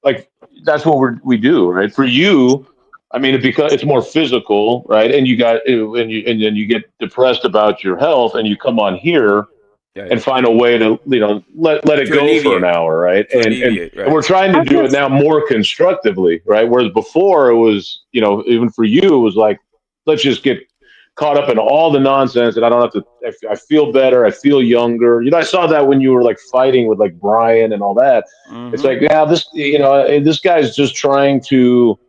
S2: Like that's what we do, right? For you, I mean, it's more physical, right? And you got and then you get depressed about your health, and you come on here
S1: yeah, yeah,
S2: and find a way to let it
S1: to
S2: go for an
S1: alleviate
S2: hour, right?
S1: alleviate
S2: And
S1: right.
S2: we're trying to
S7: I
S2: do it
S7: just
S2: now more constructively, right? Whereas before it was, even for you, it was like, let's just get caught up in all the nonsense, and I don't have to. I feel better. I feel younger. I saw that when you were like fighting with like Brian and all that. It's
S1: Mm-hmm.
S2: like, yeah, this guy's just trying to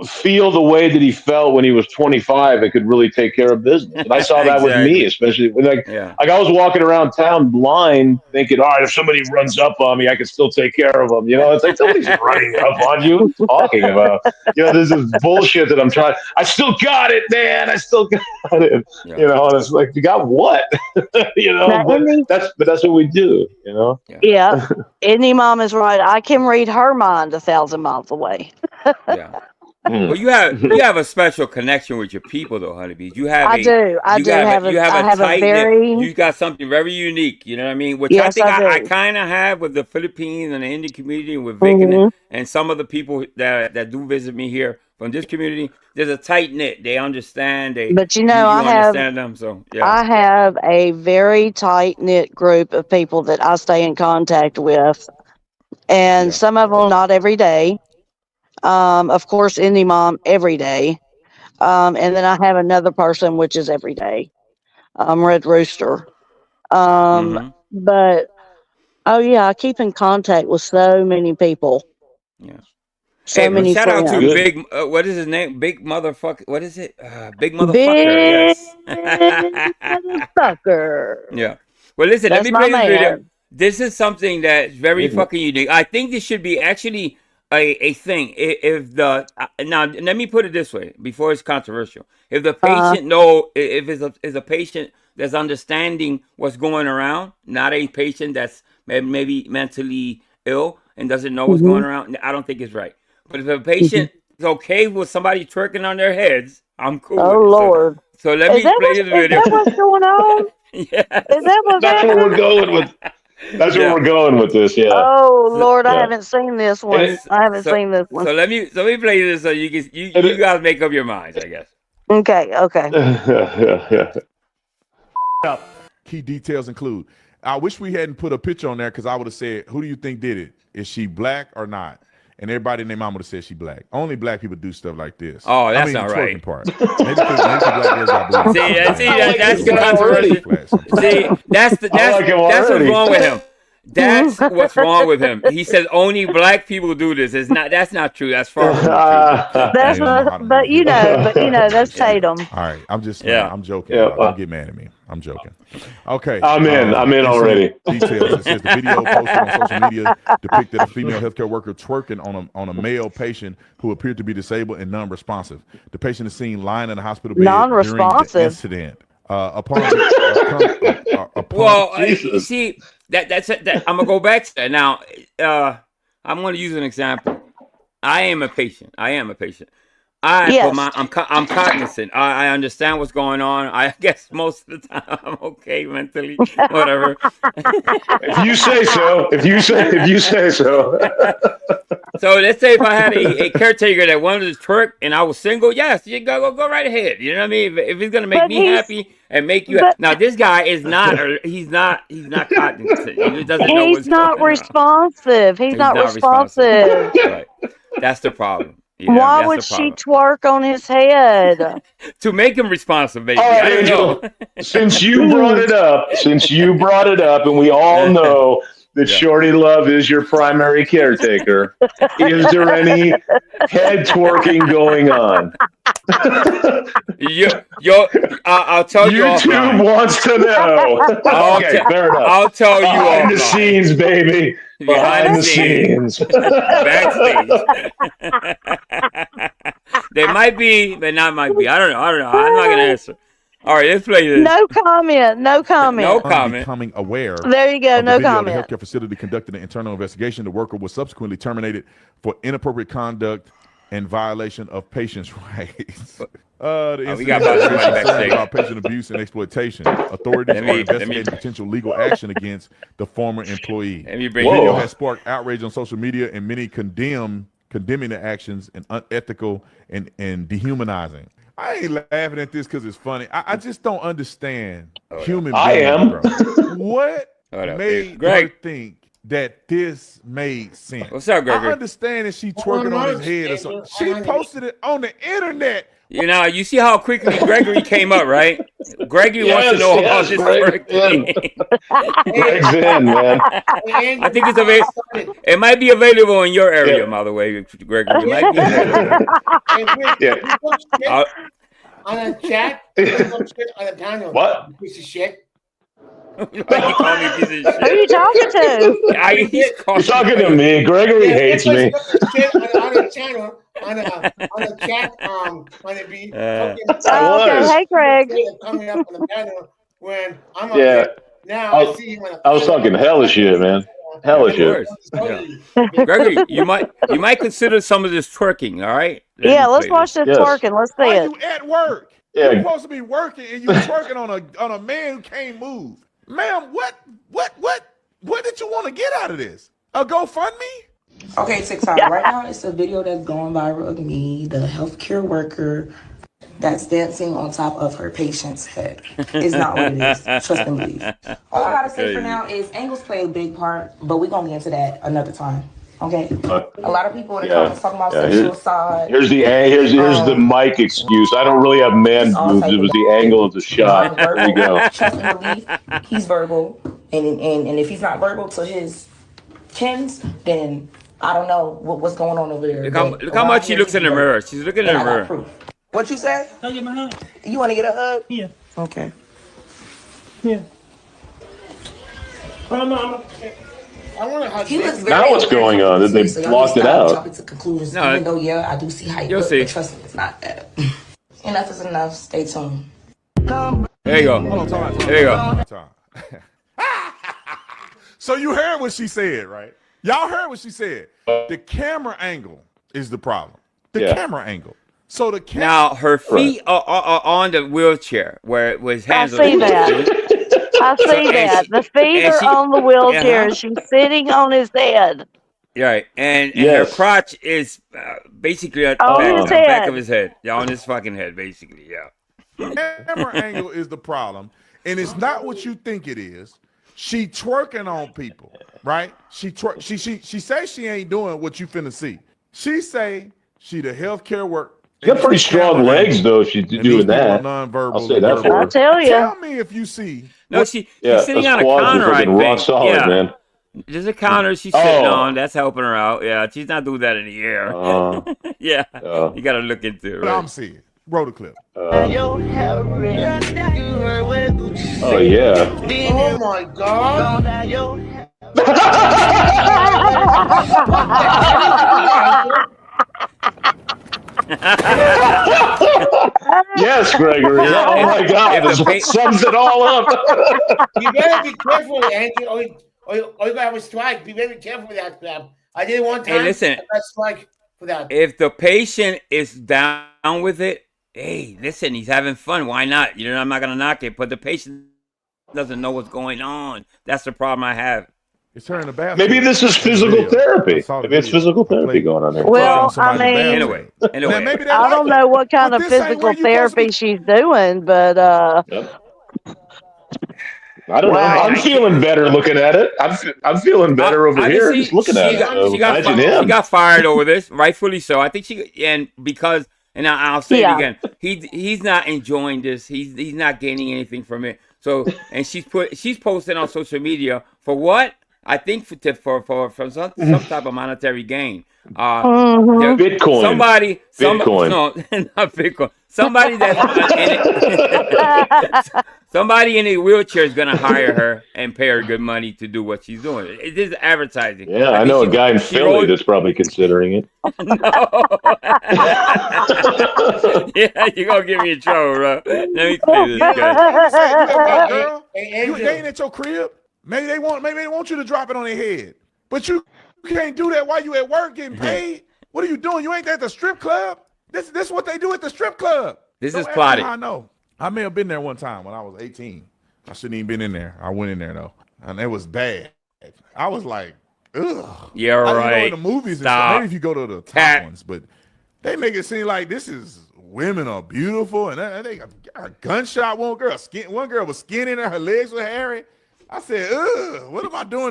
S2: feel the way that he felt when he was 25 and could really take care of business. And I saw that with me,
S1: Exactly.
S2: especially when
S1: Yeah.
S2: like I was walking around town blind thinking, all right, if somebody runs up on me, I can still take care of them. It's like nobody's running up on you. What are you talking about? This is bullshit that I'm trying. I still got it, man. I still got it.
S1: Yeah.
S2: And it's like, you got what?
S7: now
S2: But
S7: any
S2: that's what we do.
S1: Yeah.
S7: yeah, any mom is right. I can read her mind 1,000 miles away.
S1: Yeah.
S2: Hmm.
S1: Well, you have a special connection with your people, though, honeybees.
S7: I do. I do have
S1: You have
S7: I
S1: a
S7: have a
S1: tight knit.
S7: very,
S1: You got something very unique. You know what I mean? Which I
S7: yes,
S1: think
S7: I
S1: I
S7: do.
S1: kind of have with the Philippines and the Indian community, and with Vic
S7: Hmm.
S1: and some of the people that do visit me here from this community. There's a tight knit. They understand.
S7: But
S1: You understand them. So yeah,
S7: I have a very tight knit group of people that I stay in contact with, and
S1: yeah,
S7: some of them not every day. Of course, Indie Mom every day. And then I have another person which is every day. Red Rooster. But oh yeah, I keep in contact with so many people,
S1: Yeah.
S7: so
S1: Hey, but
S7: many
S1: shout out to
S7: friends.
S2: Good.
S1: Big. What is his name? Big motherfucker. What is it? Big motherfucker.
S7: Big
S1: Yes.
S7: motherfucker.
S1: Yeah. Well, listen. Let
S7: That's
S1: me
S7: my
S1: play this video.
S7: man.
S1: This is something that's very
S2: Big one.
S1: fucking unique. I think this should be actually a thing. If the now, let me put it this way before it's controversial. If the patient if it's a patient that's understanding what's going around, not a patient that's maybe mentally ill and doesn't know what's going around, I don't think it's right. But if a patient is okay with somebody twerking on their heads, I'm cool
S7: Oh
S1: with it.
S7: Lord,
S1: So let
S7: is
S1: me play this video.
S7: that what's going on?
S1: Yes.
S7: Is that what's
S2: That's where
S7: happening?
S2: we're going with. That's
S1: Yeah.
S2: where we're going with this. Yeah.
S7: Oh Lord, I
S2: Yeah.
S7: haven't seen this
S2: And
S7: one.
S2: it,
S7: I haven't
S1: So
S7: seen this one.
S1: so let me play this so you can
S2: and
S1: you guys make up your minds, I guess.
S7: Okay, okay.
S4: Key details include. I wish we hadn't put a picture on there because I would have said, "Who do you think did it? Is she black or not?" And everybody and their mom would have said she black. Only black people do stuff like this.
S1: Oh, that's
S4: I mean,
S1: not
S4: the
S1: right.
S4: twerking part. Maybe black girls got boobs.
S1: That's the
S2: guy already.
S1: controversy. See, that's
S2: like him
S1: what's
S2: already.
S1: wrong with him. That's what's wrong with him. He says only black people do this. That's not true. That's far from the truth.
S7: That's
S4: They don't know how
S7: not,
S4: to
S7: but you
S4: manipulate.
S7: know, that's Tatum.
S4: All right, I'm just
S1: Yeah.
S4: I'm joking.
S2: Yeah,
S4: Don't get mad at me. I'm joking. Okay,
S2: I'm in
S4: and some
S2: already.
S4: Details. It says the video posted on social media depicted a female healthcare worker twerking on a male patient who appeared to be disabled and non-responsive. The patient is seen lying in the hospital bed during the
S7: Non-responsive.
S4: incident. Upon
S1: Well, you see, that's I'm gonna go back to that now. I'm gonna use an example. I am a patient.
S7: Yes.
S1: I'm cognizant. I understand what's going on. I guess most of the time I'm okay mentally, whatever.
S2: If you say so. If you say so.
S1: So let's say if I had a caretaker that wanted to twerk and I was single, yes, you go right ahead. You know what I mean? If he's gonna make
S7: But
S1: me
S7: he's-
S1: happy and make you
S7: but-
S1: now, this guy is not. He's not cognizant. He doesn't know
S7: He's
S1: what's
S7: not
S1: going on.
S7: responsive. He's not
S1: responsive.
S7: responsive.
S1: Right. That's the problem. Yeah,
S7: Why
S1: that's
S7: would
S1: the
S7: she
S1: problem.
S7: twerk on his head?
S1: To make him responsive, baby.
S2: All right,
S1: I don't
S2: Angel.
S1: know.
S2: Since you brought it up, and we all know that
S1: Yeah.
S2: Shorty Love is your primary caretaker, is there any head twerking going on?
S1: I'll tell you
S2: YouTube
S1: offline.
S2: wants to know. Okay, fair enough.
S1: I'll tell you
S2: Behind the
S1: offline.
S2: scenes, baby. Behind the scenes.
S1: Backstage. There might be, but not might be. I don't know. I'm not gonna answer. All right, let's play this.
S7: No comment. No comment.
S1: No comment.
S4: becoming aware.
S7: There you go.
S4: Of the
S7: No
S4: video,
S7: comment.
S4: The healthcare facility conducted an internal investigation. The worker was subsequently terminated for inappropriate conduct and violation of patients' rights. The
S1: we got about somebody
S4: incident
S1: backstage.
S4: about patient abuse and exploitation. Authorities
S1: Let
S4: are
S1: me-
S4: investigating potential legal action against the former employee.
S1: Let me bring
S4: The
S1: it
S4: video
S2: Whoa.
S4: has sparked outrage on social media, and many condemning the actions and unethical and dehumanizing. I ain't laughing at this because it's funny. I just don't understand human
S2: I
S4: beings,
S2: am.
S4: bro. What
S1: Hold up.
S4: made
S1: Greg.
S4: her think that this made sense?
S1: What's up, Gregory?
S4: I understand that she twerking on his head or something. She posted it on the internet.
S1: You know, you see how quickly Gregory came up, right? Gregory wants to know about this
S2: Greg,
S1: twerking.
S2: Greg's in, man.
S1: I think it's available. It might be available in your area, by the way, Gregory. It might be available.
S2: Yeah.
S8: On a chat, on a panel.
S2: What?
S8: You piece of shit.
S1: Like you call me a piece of
S7: Who
S1: shit.
S7: you talking to?
S1: He's
S2: You're talking to me. Gregory hates me.
S8: Shit on a channel, on a chat, on it be
S1: Uh,
S7: Oh, okay.
S2: was.
S7: Hey, Greg.
S8: coming up on the panel when I'm up
S2: Yeah.
S8: there. Now I
S2: I-
S8: see him on
S2: I was talking hella shit, man. Hella
S1: Of
S2: shit.
S1: course. Yeah. Gregory, you might consider some of this twerking, all right? Let
S7: Yeah,
S1: me
S7: let's
S1: play
S7: watch this
S2: Yes.
S7: twerking. Let's see
S4: Why
S7: it.
S4: you at work?
S2: Yeah.
S4: You're supposed to be working and you twerking on a man who can't move. Ma'am, what did you want to get out of this? A GoFundMe?
S3: Okay, TikTok. Right now, it's a video that's going viral of me, the healthcare worker that's dancing on top of her patient's head. It's not what it is. Trust and believe. All I gotta say for now is angles play a big part, but we're gonna get into that another time. Okay. A lot of people in the
S2: Yeah.
S3: comments talking about
S2: Yeah.
S3: sexual side.
S2: Here's the mic excuse. I don't really have man
S3: Just all
S2: boobs.
S3: type
S2: It
S3: of
S2: was the angle of the shot. There we go.
S3: non-verbal. Trust and believe he's verbal, and if he's not verbal to his kins, then I don't know what's going on over there.
S1: Look how much she looks in the mirror. She's looking in the mirror.
S3: Proof. What you say?
S6: Can I get my hug?
S3: You want to get a hug?
S6: Yeah.
S3: Okay.
S6: Yeah. Oh, mama.
S8: I want to hug
S3: He
S8: Vic.
S3: looks very
S2: Now what's going on? Did they
S3: so y'all
S2: block
S3: need to
S2: it
S3: stop
S2: out?
S3: jumping to conclusions,
S1: No.
S3: even though I do see height.
S1: You'll
S3: but,
S1: see.
S3: but trust me, it's not that. Enough is enough. Stay tuned.
S1: There you go.
S4: Hold on, time.
S1: There you go.
S4: Time. So you heard what she said, right? Y'all heard what she said. The camera angle is the problem. The camera angle. So the camera.
S1: Now her feet are on the wheelchair where it was
S7: I
S1: hands.
S7: see that. I see
S1: and
S7: that.
S1: she-
S7: The feet
S1: and
S7: are
S1: she-
S7: on the wheelchair.
S1: Uh-huh.
S7: She's sitting on his head.
S1: Right, and
S2: Yes.
S1: her crotch is basically at
S7: On
S1: the
S7: his
S1: back
S7: head.
S1: of his head. Yeah, on his fucking head, basically. Yeah.
S4: Camera angle is the problem, and it's not what you think it is. She twerking on people, right? She says she ain't doing what you finna see. She say she the healthcare worker.
S2: She got pretty strong legs, though. She's doing that.
S4: Non-verbal.
S2: I'll say that for
S7: I
S2: her.
S7: tell you.
S4: Tell me if you see.
S1: No, she's
S2: Yeah,
S1: sitting
S2: those
S1: on a
S2: quads are
S1: counter. I
S2: fucking rock
S1: think.
S2: solid,
S1: Yeah,
S2: man.
S1: there's a counter she's sitting
S2: Oh.
S1: on. That's helping her out. Yeah, she's not doing that in the air. Yeah, you gotta look into it.
S4: What I'm
S1: Right?
S4: seeing. Roll the clip.
S2: Oh yeah.
S8: Oh my God.
S2: Yes, Gregory. Oh my God,
S1: If the
S2: this
S1: pa-
S2: sums it all up.
S8: You better be careful, Angel, or you gotta have a strike. Be very careful with that crap. I did it one time.
S1: Hey, listen.
S8: I got a strike for that.
S1: If the patient is down with it, hey, listen, he's having fun. Why not? You know, I'm not gonna knock it, but the patient doesn't know what's going on. That's the problem I have.
S4: It's her in the bathroom.
S2: Maybe this is physical therapy. Maybe it's physical therapy going on there.
S7: Well, I mean,
S1: Anyway,
S4: maybe they
S7: I
S4: like
S7: don't
S4: it.
S7: know what kind
S4: But
S7: of
S4: this ain't
S7: physical
S4: where you supposed to
S7: therapy
S4: be.
S7: she's doing, but
S2: Yep. I don't know.
S7: Wow.
S2: I'm feeling better looking at it. I'm feeling better over here
S1: Honestly,
S2: just looking at it. Imagine
S1: She
S2: him.
S1: got fired over this, rightfully so. I think and I'll say
S7: Yeah.
S1: it again. He's not enjoying this. He's not gaining anything from it. So, and she's posting on social media for what? I think for some type of monetary gain.
S2: Bitcoin.
S1: Somebody,
S2: Bitcoin.
S1: no, not Bitcoin. Somebody somebody in a wheelchair is gonna hire her and pay her good money to do what she's doing. It is advertising.
S2: Yeah, I know a guy in Philly that's probably considering it.
S1: Yeah, you're gonna get me in trouble, bro. Let me tell you this guy.
S4: Girl,
S8: Hey,
S4: you
S8: Angel.
S4: ain't at your crib. Maybe they want you to drop it on their head, but you can't do that while you at work getting paid. What are you doing? You ain't at the strip club. This is what they do at the strip club.
S1: This
S4: Don't
S1: is
S4: ask me
S1: plotted.
S4: how I know. I may have been there one time when I was 18. I shouldn't even been in there. I went in there though, and it was bad. I was like, ugh.
S1: Yeah,
S4: I
S1: right.
S4: know in the movies, and
S1: Stop.
S4: stuff, maybe if you go to the top
S1: Cat.
S4: ones, but they make it seem like this is women are beautiful, and they got a gunshot. One girl was skinny, and her legs were hairy. I said, ugh, what am I doing?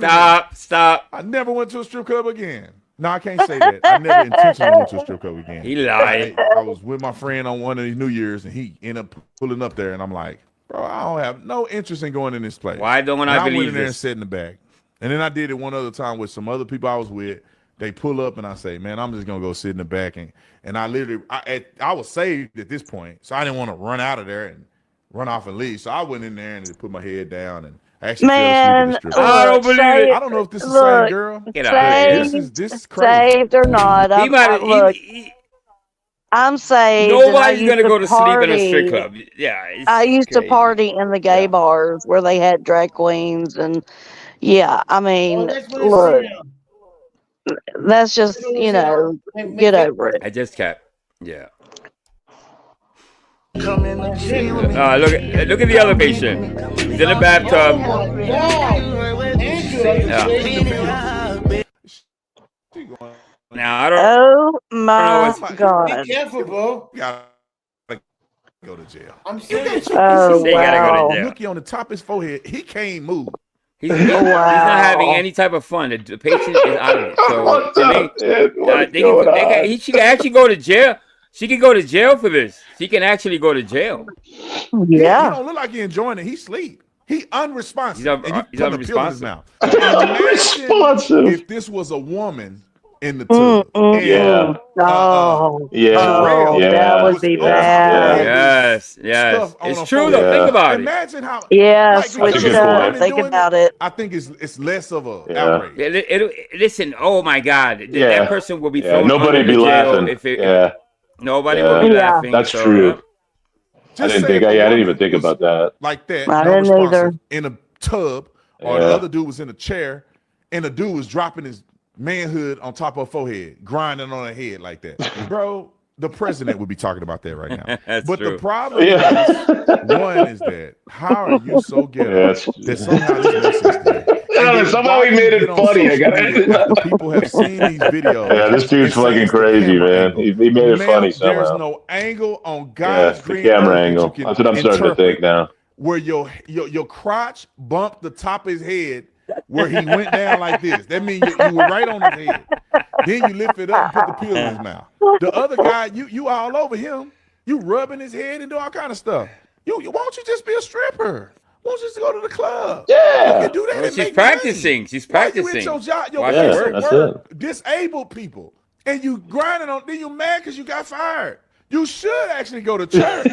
S1: Stop.
S4: I never went to a strip club again. No, I can't say that. I never intentionally went to a strip club again.
S1: He lied.
S4: I was with my friend on one of these New Year's, and he ended up pulling up there, and I'm like, bro, I don't have no interest in going in this place.
S1: Why don't
S4: And
S1: I
S4: went
S1: believe
S4: in there and
S1: this?
S4: sat in the back. And then I did it one other time with some other people I was with. They pull up, and I say, man, I'm just gonna go sit in the back, and I literally, I was saved at this point, so I didn't want to run out of there and run off and leave. So I went in there and just put my head down and actually fell asleep at the strip club.
S1: I don't believe it.
S4: I don't know if this is the same girl.
S1: Get out of here.
S4: This is crazy.
S7: saved or not.
S1: He might.
S7: Look, I'm saved. and I
S1: Nobody's
S7: used
S1: gonna go to sleep in a strip
S7: party.
S1: club. Yeah, it's
S7: I used to
S1: crazy.
S7: party in the gay bars where they had drag queens, and yeah, I mean,
S8: that's what
S7: look,
S8: it's
S7: that's just, you know, get over it.
S1: I just kept. Yeah.
S8: Come in the gym with me.
S1: Look at the other patient. He's in the bathtub. Now I don't.
S7: Oh my
S1: what's-
S7: God.
S8: Be careful, bro.
S4: You gotta go to jail.
S8: I'm serious.
S7: Oh,
S1: They gotta go to
S7: wow.
S1: jail.
S4: Nookie on the top of his forehead, he can't move.
S1: He's not having any type of fun. The patient is out of it. So
S2: What's
S1: to
S2: up,
S1: me,
S2: man? What's
S1: they
S2: going
S1: can,
S2: on?
S1: she can actually go to jail. She can go to jail for this. She can actually go to jail.
S4: He
S7: Yeah.
S4: don't look like he enjoying it. He sleep. He unresponsive. And you
S1: He's
S4: putting a pill in his
S1: unresponsive.
S4: mouth.
S2: Unresponsive.
S4: Imagine if this was a woman in the tub. And,
S2: Yeah.
S7: Oh,
S2: Yeah.
S7: oh,
S2: Yeah.
S7: that would
S4: was
S7: be
S4: over her
S7: bad.
S4: head.
S1: Yes,
S4: Stuff on
S1: it's
S4: her
S1: true
S4: forehead.
S1: though. Think about it.
S4: Imagine how.
S7: Yeah,
S4: like,
S7: switch
S4: because
S2: it
S4: it's a
S2: up.
S4: woman
S7: Think
S4: doing
S7: about it.
S4: I think it's less of a
S2: Yeah.
S4: outrage.
S1: Listen, oh my God,
S2: Yeah.
S1: that person will be
S2: Yeah.
S1: thrown
S2: Nobody
S1: under
S2: be
S1: the jail
S2: laughing.
S1: if
S2: Yeah.
S1: nobody
S2: Yeah.
S1: will be
S7: Yeah.
S1: laughing.
S2: That's
S1: so,
S2: true. I
S4: Just
S2: didn't
S4: say
S2: think.
S4: if a
S2: I didn't
S4: woman
S2: even think
S4: was
S2: about that.
S4: like that,
S7: I didn't
S4: unresponsive,
S7: either.
S4: in a tub, or the
S2: Yeah.
S4: other dude was in a chair, and the dude was dropping his manhood on top of her forehead, grinding on her head like that. Bro, the president would be talking about that right now.
S1: That's
S4: But
S1: true.
S4: the problem
S2: Yeah.
S4: is, one is that how are you so ghetto
S2: Yes.
S4: that somehow this makes sense to you?
S2: I don't know,
S4: And then
S2: somehow
S4: why
S2: he
S4: do you
S2: made it
S4: get on
S2: funny. I
S4: social
S2: gotta-
S4: media after people have seen these videos.
S2: Yeah, this dude's
S4: and say
S2: fucking
S4: it's the
S2: crazy,
S4: camera
S2: man.
S4: angle?
S2: He made it
S4: Ma'am,
S2: funny
S4: there's
S2: somehow.
S4: no angle on
S2: Yeah,
S4: God's
S2: the
S4: green
S2: camera
S4: earth
S2: angle.
S4: that you can
S2: That's what I'm starting to think now.
S4: where your crotch bumped the top of his head where he went down like this. That means you were right on his head. Then you lift it up and put the pill in his mouth. The other guy, you all over him. You rubbing his head and do all kind of stuff. Why don't you just be a stripper? Why don't you just go to the club?
S2: Yeah.
S4: You can do that
S1: Well,
S4: and
S1: she's
S4: make
S1: practicing.
S4: money.
S1: She's
S4: Why you
S1: practicing.
S4: at your job, your
S1: Why
S4: place
S1: she
S4: at
S2: works?
S4: work, disabled people, and you grinding on, then you mad because you got fired. You should actually go to church.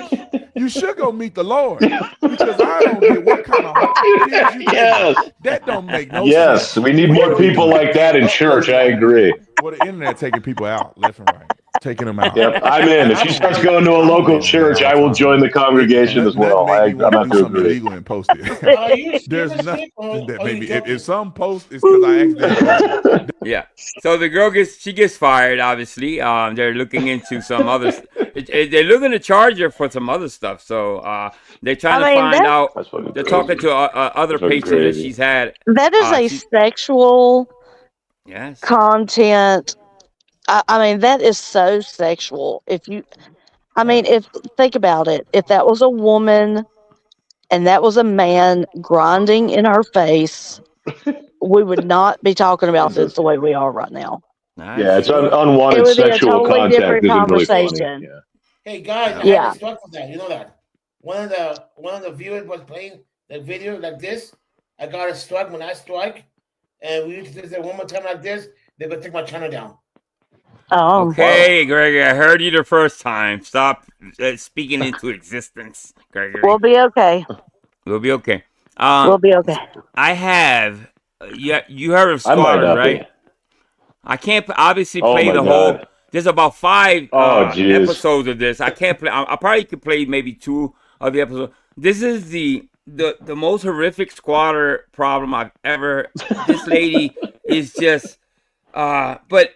S4: You should go meet the Lord, because I don't get what kind of pills you take.
S2: Yes.
S4: That don't make no
S2: Yes,
S4: sense.
S2: we need more people like that in church. I agree.
S4: Well, the internet taking people out left and right, taking them out.
S2: Yep, I'm in. If she starts going to a local church, I will join the congregation as well.
S4: Nothing make me
S2: I'm
S4: want to
S2: not
S4: do
S2: to
S4: something
S2: agree.
S4: illegal and post it.
S8: Are you
S4: There's
S8: serious,
S4: nothing
S8: or
S4: that
S8: are
S4: maybe
S8: you joking?
S4: if some post it's because I accidentally posted.
S1: Yeah. So the girl gets fired. Obviously, they're looking into some other. They're looking to charge her for some other stuff. So they're trying
S7: I
S1: to
S7: mean,
S1: find out.
S2: That's fucking
S1: They're
S2: crazy.
S1: talking to other
S2: That's fucking
S1: patients that
S2: crazy.
S1: she's had.
S7: That is a
S1: She-
S7: sexual
S1: Yes.
S7: content. I mean, that is so sexual. If think about it, if that was a woman and that was a man grinding in her face, we would not be talking about this the way we are right now.
S2: Yeah, it's
S1: True.
S7: It
S2: unwanted
S7: would be a
S2: sexual
S7: totally
S2: contact
S7: different
S2: isn't really funny.
S7: conversation.
S2: Yeah.
S8: Hey guys, I
S7: Yeah.
S8: had a stock for that. You know that one of the viewers was playing the video like this. I got a strike when I strike, and we used to do it one more time like this. They're gonna take my channel down.
S7: Oh,
S1: Okay, Gregory, I heard you the first time. Stop speaking into existence, Gregory.
S7: we'll be okay.
S1: We'll be okay.
S7: We'll be okay.
S1: I have. You heard of
S2: I might
S1: squatters,
S2: not
S1: right?
S2: be.
S1: I can't obviously
S2: Oh
S1: play
S2: my
S1: the
S2: God.
S1: whole. There's about 5
S2: Oh, jeez.
S1: episodes of this. I can't play. I probably could play maybe 2 of the episodes. This is the most horrific squatter problem I've ever. This lady is just. But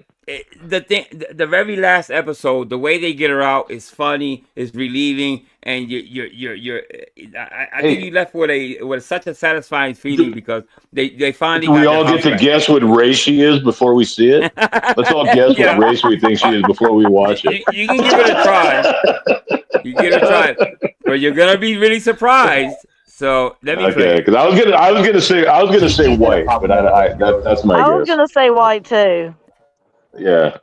S1: the very last episode, the way they get her out is funny, is relieving, and I think you left with such a satisfying feeling because they finally.
S2: Do we
S1: got
S2: all
S1: their
S2: get to
S1: house
S2: guess what race she is before we see it? Let's all guess
S1: Yeah.
S2: what race we think she is before we watch it.
S1: You can give it a try. You give it a try, but you're gonna be really surprised. So let me
S2: Okay,
S1: play.
S2: because I was gonna say white, but that's my
S7: I was
S2: guess.
S7: gonna say white too.
S2: Yeah.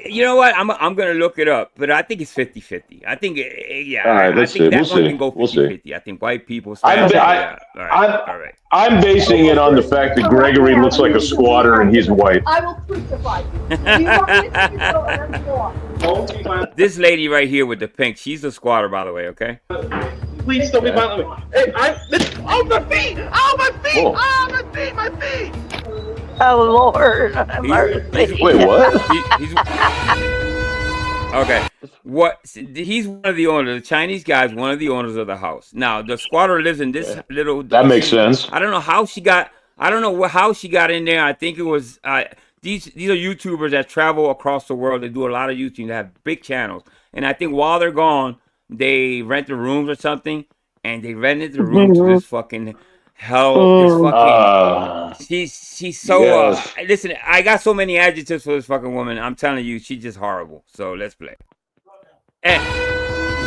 S1: You know what? I'm gonna look it up, but I think it's 50-50. I think yeah.
S2: All right,
S1: I
S2: let's
S1: think
S2: see.
S1: that
S2: We'll
S1: one
S2: see.
S1: can go
S2: We'll see.
S1: 50-50. I think white people.
S2: I'm-
S1: Spanish,
S2: I-
S1: yeah. All right. All right.
S2: I'm basing it on the fact that Gregory looks like a squatter and he's white.
S9: I will crucify you. Do you want me to take it or whatever you want?
S1: This lady right here with the pink, she's a squatter, by the way. Okay.
S6: Please stop me violently. Hey, oh my feet! Oh my feet!
S2: Whoa.
S6: Oh my feet! My feet!
S7: Oh Lord, have mercy.
S2: Wait, what?
S1: He's okay. What? He's one of the owners. The Chinese guy's one of the owners of the house. Now the squatter lives in this little.
S2: That makes sense.
S1: I don't know how she got. I don't know how she got in there. I think it was these are YouTubers that travel across the world. They do a lot of YouTube. They have big channels, and I think while they're gone, they rent the rooms or something, and they rented the room to this fucking hell. This fucking. She's so.
S2: Yes.
S1: Listen, I got so many adjectives for this fucking woman. I'm telling you, she's just horrible. So let's play. And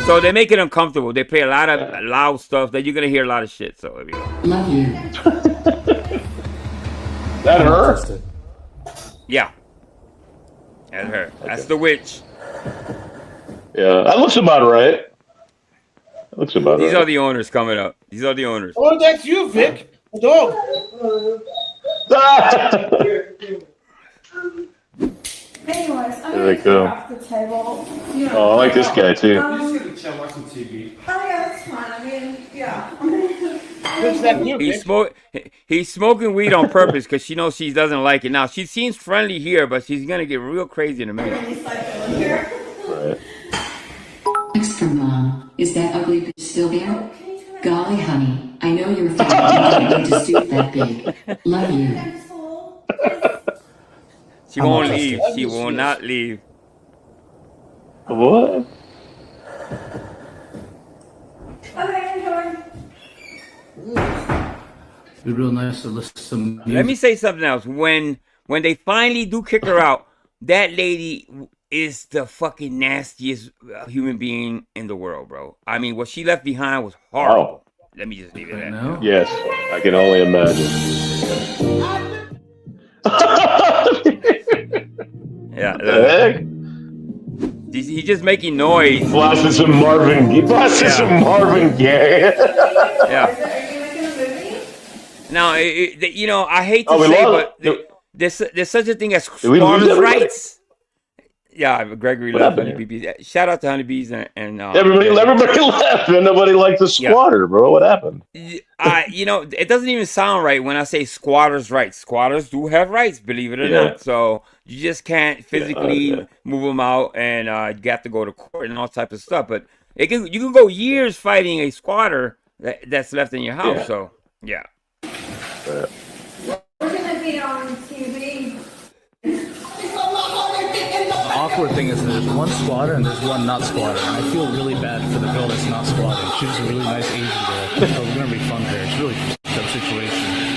S1: So they make it uncomfortable. They play a lot of loud stuff that you're gonna hear a lot of shit. So there we go.
S3: Love you.
S2: That her?
S1: Yeah, that's her. That's the witch.
S2: Yeah, that looks about right. That looks about
S1: These
S2: right.
S1: are the owners coming up. These are the owners.
S8: Oh, that's you, Vic. The dog.
S9: Anyways, I'm
S2: There they
S9: gonna
S2: go.
S9: clear off the table. You know,
S2: Oh, I like this guy too.
S9: oh yeah, that's fine. I mean, yeah.
S8: Looks like you, Vic.
S1: He's smoking weed on purpose because she knows she doesn't like it. Now she seems friendly here, but she's gonna get real crazy in a minute.
S2: Right.
S3: Extra mom, is that ugly bitch still there? Golly, honey, I know you're fat and you need to stoop that big. Love you.
S1: She won't leave. She will not leave.
S2: What?
S9: Okay, enjoy.
S10: It'd be real nice to listen to some music.
S1: Let me say something else. When they finally do kick her out, that lady is the fucking nastiest human being in the world, bro. I mean, what she left behind was horrible. Let me just leave it at that.
S2: Yes, I can only imagine.
S1: Yeah.
S2: Heck?
S1: He's just making noise.
S2: Blasting some Marvin Gaye.
S1: Yeah. Now, you know, I hate to
S2: Oh, we
S1: say,
S2: lost
S1: but there's such a thing as
S2: Did we lose
S1: squatters'
S2: everybody?
S1: rights. Yeah, Gregory
S2: What
S1: left
S2: happened
S1: honeybees. Shout out to honeybees and
S2: Everybody left, and nobody liked the squatter, bro. What happened?
S1: you know, it doesn't even sound right when I say squatters' rights. Squatters do have rights, believe it or not. So you just can't physically move them out, and you have to go to court and all type of stuff. But you can go years fighting a squatter that's left in your house.
S2: Yeah.
S1: So yeah.
S9: We're gonna be on TV.
S10: The awkward thing is there's one squatter and there's one not squatter. And I feel really bad for the girl that's not squatting. She was a really nice Asian girl. So we're gonna refund her. It's really a tough situation.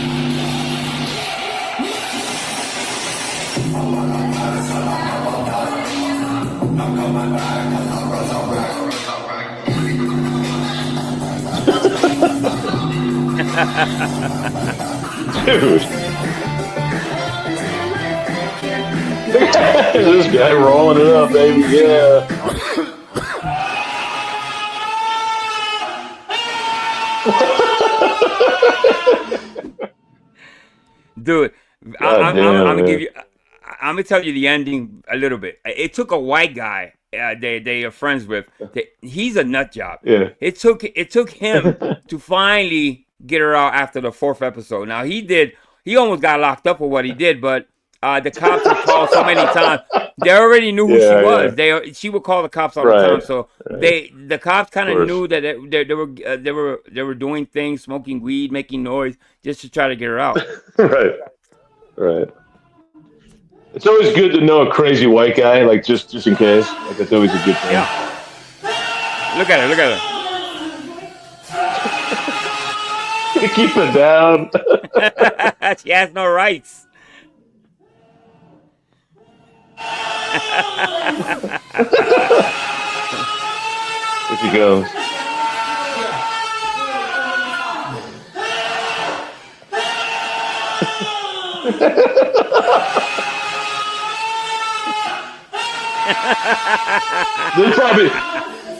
S2: Dude. This guy rolling it up, baby. Yeah.
S1: Dude,
S2: God damn,
S1: I'm gonna
S2: man.
S1: give you. I'm gonna tell you the ending a little bit. It took a white guy they are friends with. He's a nut job.
S2: Yeah.
S1: It took him to finally get her out after the 4th episode. Now he almost got locked up for what he did, but the cops were called so many times. They already knew who she was. She would call the cops all the time. So the cops kind of knew that they were doing things, smoking weed, making noise, just to try to get her out.
S2: Right. It's always good to know a crazy white guy, like just in case. Like that's always a good thing.
S1: Yeah. Look at her.
S2: Keep it down.
S1: She has no rights.
S2: There she goes.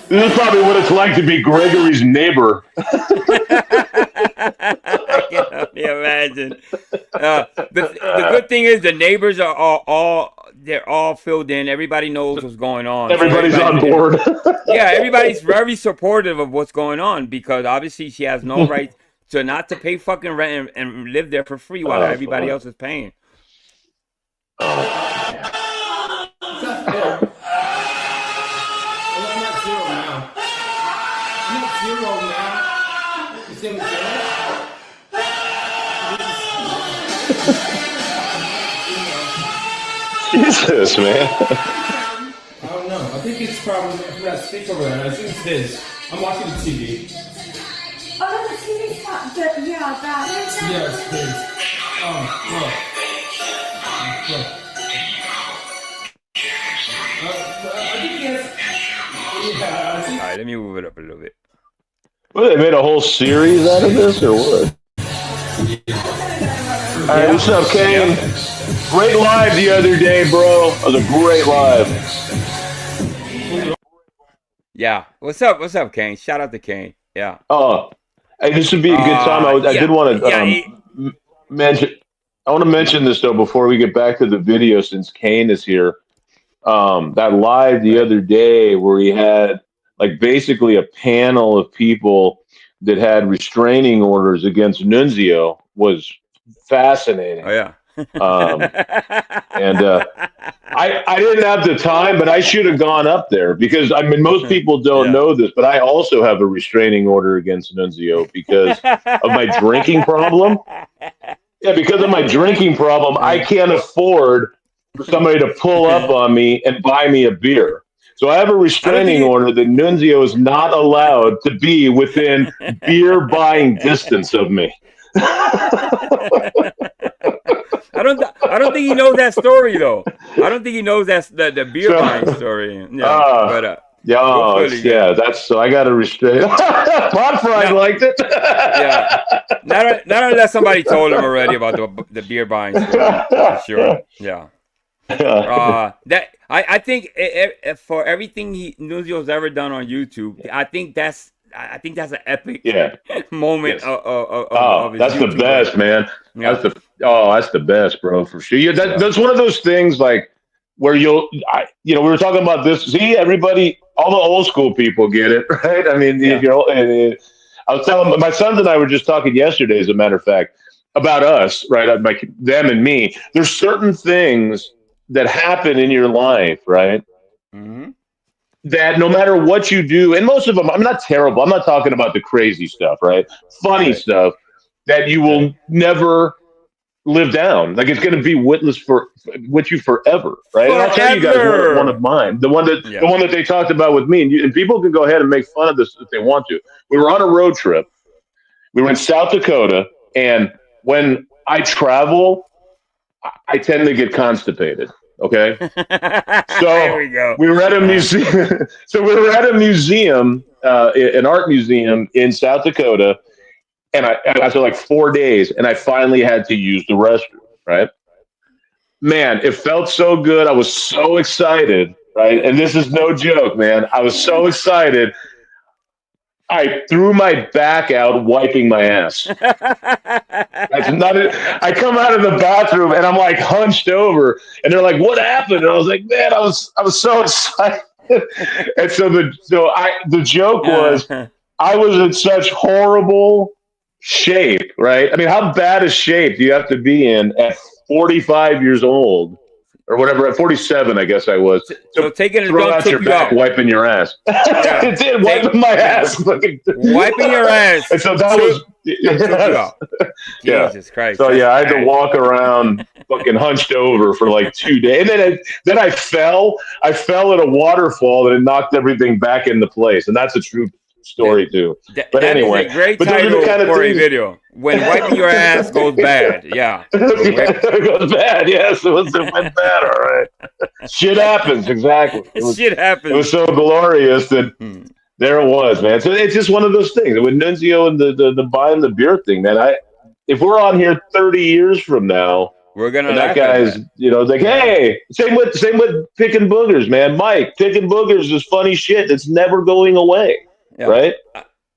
S2: This is probably what it's like to be Gregory's neighbor.
S1: I can only imagine. The good thing is the neighbors are all filled in. Everybody knows what's going on.
S2: Everybody's on board.
S1: Yeah, everybody's very supportive of what's going on because obviously she has no right to not to pay fucking rent and live there for free while everybody else is paying.
S2: Jesus, man.
S6: I don't know. I think it's probably that stick over there. I think it's his. I'm watching the TV.
S9: Oh, the TV's not. Yeah, that.
S6: Yeah, it's his. Look. I think he has. Yeah, I think.
S1: All right, let me move it up a little bit.
S2: Well, they made a whole series out of this, or what? All right, what's up, Kane? Great live the other day, bro. It was a great live.
S1: Yeah. What's up? What's up, Kane? Shout out to Kane. Yeah.
S2: Oh, hey, this would be a good time. I did want to mention. I want to mention this though before we get back to the video, since Kane is here. That live the other day where he had like basically a panel of people that had restraining orders against Nunzio was fascinating.
S1: Oh yeah.
S2: And I didn't have the time, but I should have gone up there because I mean most people don't know this, but I also have a restraining order against Nunzio because of my drinking problem. Yeah, because of my drinking problem, I can't afford for somebody to pull up on me and buy me a beer. So I have a restraining order that Nunzio is not allowed to be within beer buying distance of me.
S1: I don't think he knows that story though. I don't think he knows that's the beer buying story. Yeah,
S2: that's so I got to restrain. Pot Fry liked it.
S1: Yeah, not unless somebody told him already about the beer buying story. For sure. Yeah. That I think for everything Nunzio's ever done on YouTube, I think that's an epic moment of his
S2: that's
S1: YouTube
S2: the best, man.
S1: Yeah.
S2: That's the best, bro, for sure. Yeah, that's one of those things like where we were talking about this. See, everybody, all the old school people get it, right? I mean, I was telling my sons and I were just talking yesterday, as a matter of fact, about us, right? Like them and me. There's certain things that happen in your life, right?
S1: Mm-hmm.
S2: That no matter what you do, and most of them, I'm not terrible. I'm not talking about the crazy stuff, right? Funny stuff that you will never live down. Like it's going to be with you forever, right? And I'll tell you guys one of mine, the one that they talked about with me, and people can go ahead and make fun of this if they want to. We were on a road trip. We were in South Dakota, and when I travel, I tend to get constipated. Okay, so we were at a museum. An art museum in South Dakota, and after like 4 days, and I finally had to use the restroom. Right, man, it felt so good. I was so excited. Right, and this is no joke, man. I was so excited. I threw my back out wiping my ass. That's not it. I come out of the bathroom and I'm like hunched over, and they're like, "What happened?" And I was like, "Man, I was so excited." And so the joke was, I was in such horrible shape, right? I mean, how bad a shape do you have to be in at 45 years old? Or whatever, at 47, I guess I was.
S1: So taking a
S2: throw out your back, wiping your ass.
S1: Yeah.
S2: It did, wiping my ass.
S1: Wiping your ass.
S2: And so that was...
S1: Jesus Christ.
S2: So I had to walk around fucking hunched over for like 2 days. And then I fell. I fell at a waterfall and it knocked everything back into place. And that's a true story too. But anyway,
S1: is a great title for a video. When wiping your ass goes bad, yeah.
S2: It goes bad, yes. It went bad, all right. Shit happens, exactly.
S1: Shit happens.
S2: It was so glorious that there it was, man. So it's just one of those things. With Nunzio and the buying the beer thing, man. If we're on here 30 years from now,
S1: we're gonna.
S2: And that guy's, like, hey, same with picking boogers, man. Mike, picking boogers is funny shit. It's never going away. Yeah. Right?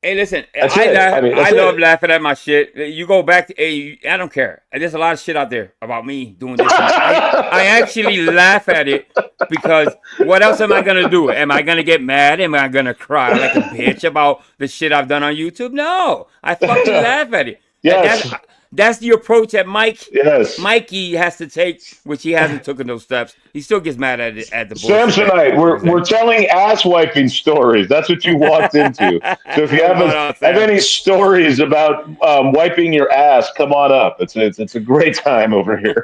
S1: Hey, listen, I love laughing at my shit. You go back to, I don't care. There's a lot of shit out there about me doing this. I actually laugh at it because what else am I going to do? Am I going to get mad? Am I going to cry like a bitch about the shit I've done on YouTube? No, I fucking laugh at it.
S2: Yes.
S1: That's the approach that Mikey has to take, which he hasn't taken those steps. He still gets mad at it at the bullshit.
S2: Samsonite, we're telling ass wiping stories. That's what you walked into. So if you have any stories about wiping your ass, come on up. It's a great time over here.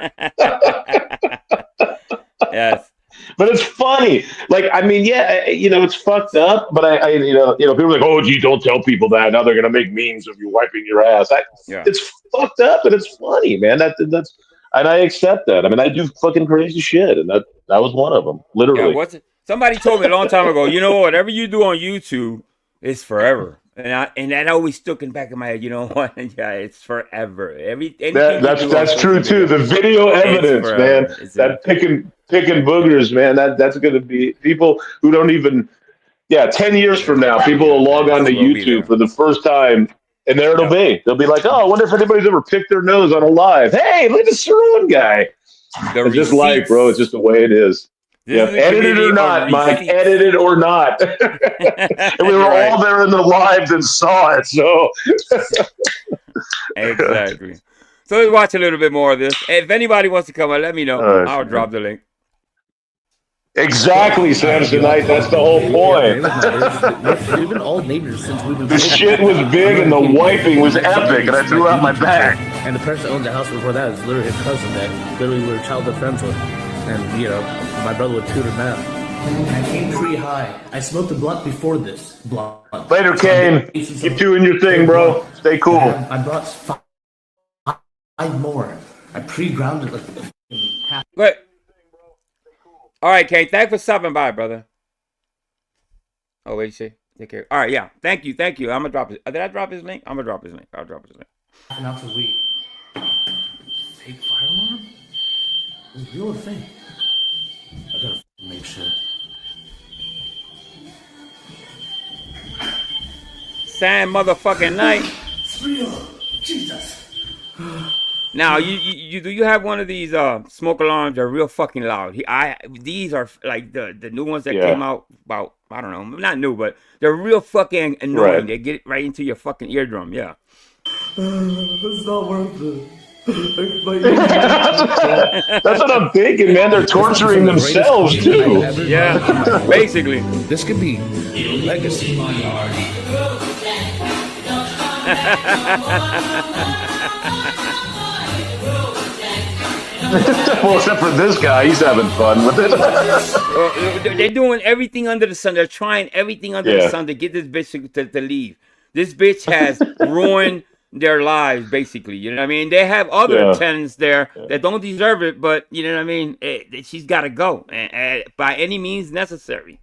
S1: Yes.
S2: But it's funny. Like, I mean, it's fucked up. But people are like, oh, gee, don't tell people that. Now they're gonna make memes of you wiping your ass. It's fucked up, and it's funny, man. That's and I accept that. I mean, I do fucking crazy shit, and that was one of them, literally.
S1: Yeah, somebody told me a long time ago. Whatever you do on YouTube, It's forever. And that always stuck in the back of my head. You know what? Yeah, it's forever. Anything you do on
S2: That's
S1: social
S2: true too.
S1: media,
S2: The video
S1: it's
S2: evidence, man.
S1: forever. It's
S2: That picking boogers, man. That's going to be people who don't even. Yeah, 10 years from now, people will log on to
S1: will be
S2: YouTube
S1: there.
S2: for the first time, and there it'll
S1: Yep.
S2: be. They'll be like, "Oh, I wonder if anybody's ever picked their nose on a live." Hey, look at this Saran guy.
S1: The
S2: It's just life, bro. It's
S1: receipts.
S2: just the way it is.
S1: This
S2: Yeah,
S1: is a
S2: edited or
S1: community of
S2: not, Mike.
S1: receipts.
S2: Edited or not, and we were
S1: You're right.
S2: all there in the lives and saw it. So
S1: Exactly. So let's watch a little bit more of this. If anybody wants to come on, let me know. I'll drop the link.
S2: Exactly, Samsonite. That's the whole point.
S10: We've been all neighbors since we've been.
S2: The shit was big and the wiping was epic, and I threw out my bag.
S10: And the person that owned the house before that is literally his cousin that literally we were childhood friends with. And, you know, my brother would tutor math. I came tree high. I smoked a blunt before this blunt.
S2: Later, Kane. Keep doing your thing, bro. Stay cool.
S10: I brought five more. I pre-grounded like half.
S1: Good. All right, Kane. Thanks for stopping by, brother. Oh, wait, see. Take care. All right, yeah. Thank you. I'm gonna drop it. Did I drop his link? I'm gonna drop his link. I'll drop his link.
S10: An ounce of weed. Fake fire alarm? It's a real thing. I gotta make sure.
S1: Sam motherfucking night.
S10: It's real. Jesus.
S1: Now, do you have one of these smoke alarms? They're real fucking loud. These are like the new ones that came out about, I don't know, not new, but they're real fucking annoying.
S2: Right.
S1: They get right into your fucking eardrum. Yeah.
S10: It's not worth it.
S2: That's what I'm thinking, man. They're torturing themselves too.
S1: Yeah, basically.
S10: This could be legacy.
S2: Well, except for this guy, he's having fun with it.
S1: They're doing everything under the sun. They're trying everything under the sun to get this bitch to leave. This bitch has ruined their lives, basically. You know what I mean? They have other tenants there that don't deserve it, but you know what I mean? She's got to go by any means necessary.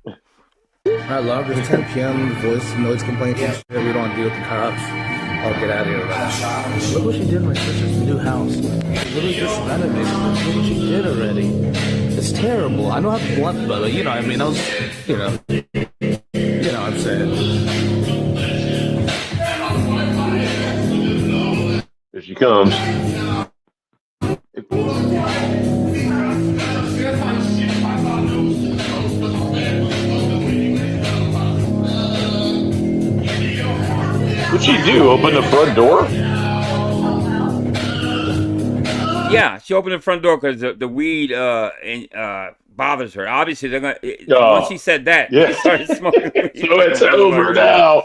S10: I love this 10 p.m. voice noise complaints. Yeah. We don't deal with the cops. I'll get out of here. Right? Look what she did in my sister's new house. Literally just renovated. Look what she did already. It's terrible. I know how blunt, but you know what I mean? I was, you know what I'm saying.
S2: Here she comes. What'd she do? Open the front door?
S1: Yeah, she opened the front door because the weed bothers her. Obviously, they're gonna. Once she said that, she started smoking weed.
S2: So it's over now.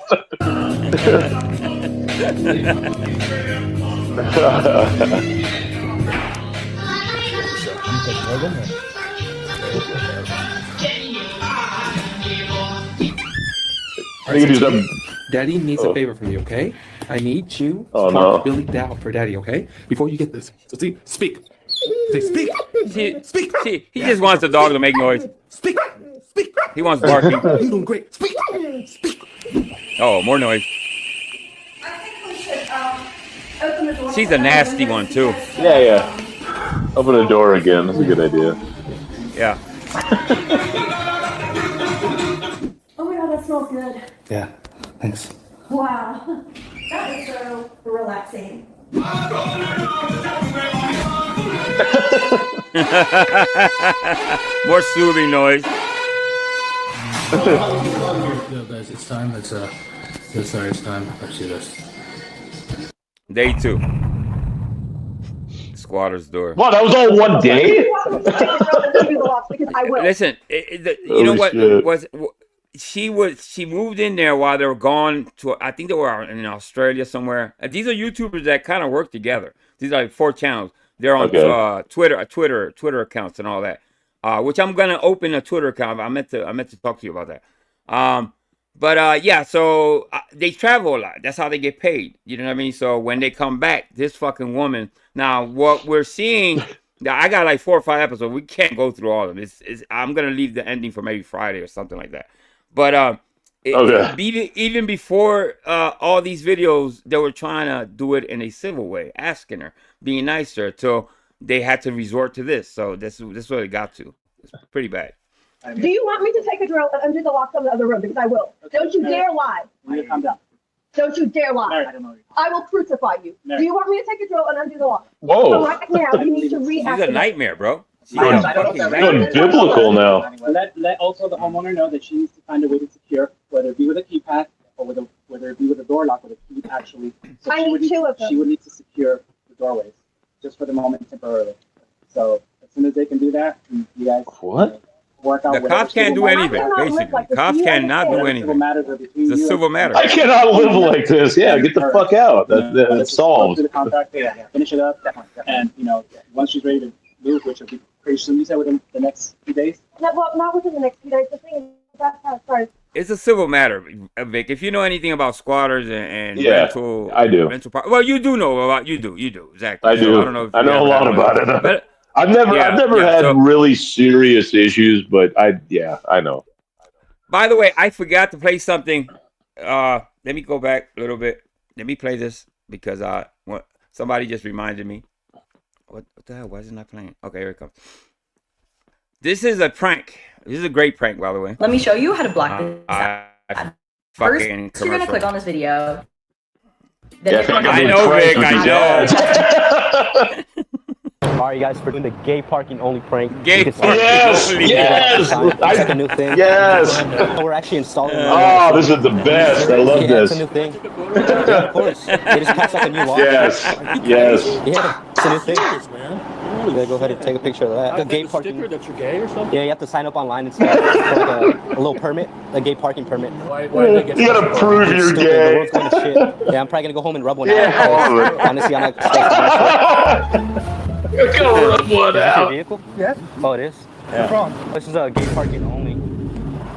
S11: Daddy needs a favor from you, okay? I need you to
S2: no.
S11: talk Billy down for Daddy, okay? Before you get this. So see, speak. Say speak. Speak.
S1: He just wants the dog to make noise.
S11: Speak. Speak.
S1: He wants barking.
S11: You're doing great. Speak. Speak.
S1: Oh, more noise. She's a nasty one too.
S2: Yeah. Open the door again. That's a good idea.
S1: Yeah.
S9: Oh my god, that smells good.
S10: Yeah, thanks.
S9: Wow. That is so relaxing.
S1: More soothing noise.
S10: Yo, guys, it's time. It's time. Let's do this.
S1: Day 2. Squatter's door.
S2: Wow, that was all one day?
S9: Listen,
S1: you know what she moved in there while they were gone to, I think they were in Australia somewhere. These are YouTubers that kind of work together. These are like 4 channels. They're on Twitter accounts and all that. Which I'm gonna open a Twitter account. I meant to talk to you about that. Yeah, so they travel a lot. That's how they get paid. You know what I mean? So when they come back, this fucking woman. Now, what we're seeing, I got like 4 or 5 episodes. We can't go through all of them. I'm going to leave the ending for maybe Friday or something like that. But Even before all these videos, they were trying to do it in a civil way, asking her, being nice to her, so they had to resort to this. So this is what it got to. It's pretty bad.
S9: Do you want me to take a drill and undo the locks on the other room? Because I will. Don't you dare lie.
S12: Calm down.
S9: Don't you dare lie.
S12: Mary, I don't know you.
S9: I will crucify you. Do you want me to take a drill and undo the lock?
S2: Whoa.
S9: So right now, you need to reactivate.
S1: She's a nightmare, bro. She's
S2: Going biblical now.
S12: Let also the homeowner know that she needs to find a way to secure, whether it be with a keypad or whether it be with a door lock with a key actually. So
S9: I need two of them.
S12: She would need to secure the doorways just for the moment temporarily. So as soon as they can do that, you guys work out.
S1: The cops can't do anything, basically. Cops cannot do anything. It's a civil matter.
S2: I cannot live like this. Yeah, get the fuck out. That's solved.
S12: The contract, finish it up, and once she's ready to move, which will be pretty soon. You said within the next few days.
S9: No, well, not within the next few days. The thing is, that's how it starts.
S1: It's a civil matter, Vic. If you know anything about squatters and rental,
S2: I do.
S1: Well, you do know about you do exactly.
S2: I do.
S1: So I don't know. If
S2: I know a lot about it.
S1: But,
S2: I've never had really serious issues, but I know.
S1: By the way, I forgot to play something. Let me go back a little bit. Let me play this because somebody just reminded me. What the hell? Why is it not playing? Okay, here it comes. This is a prank. This is a great prank, by the way.
S13: Let me show you how to block this. First,
S1: Fucking
S13: you're gonna click on this video.
S1: I know, Vic. I know.
S14: Sorry, guys, for doing the gay parking only prank.
S1: Gay parking only.
S14: Yes. It's like a new thing.
S2: Yes.
S14: We're actually installing.
S2: Oh, this is the best. I love this.
S14: It's a new thing. Yeah, of course. It just passed like a new law.
S2: Yes. Yes.
S14: Yeah, it's a new thing. You gotta go ahead and take a picture of that. A gay parking.
S11: Sticker that you're gay or something?
S14: Yeah, you have to sign up online and stuff for like a little permit, a gay parking permit.
S11: Why did they get
S2: You gotta prove you're
S14: Stupid. The
S2: gay.
S14: world's going to shit. Yeah, I'm probably gonna go home and rub one
S2: Yeah.
S14: out. Honestly, I'm not.
S2: You're gonna rub one
S14: Is this your
S2: out.
S14: vehicle?
S12: Yes.
S14: Oh, it is?
S12: What's wrong?
S14: This is a gay parking only.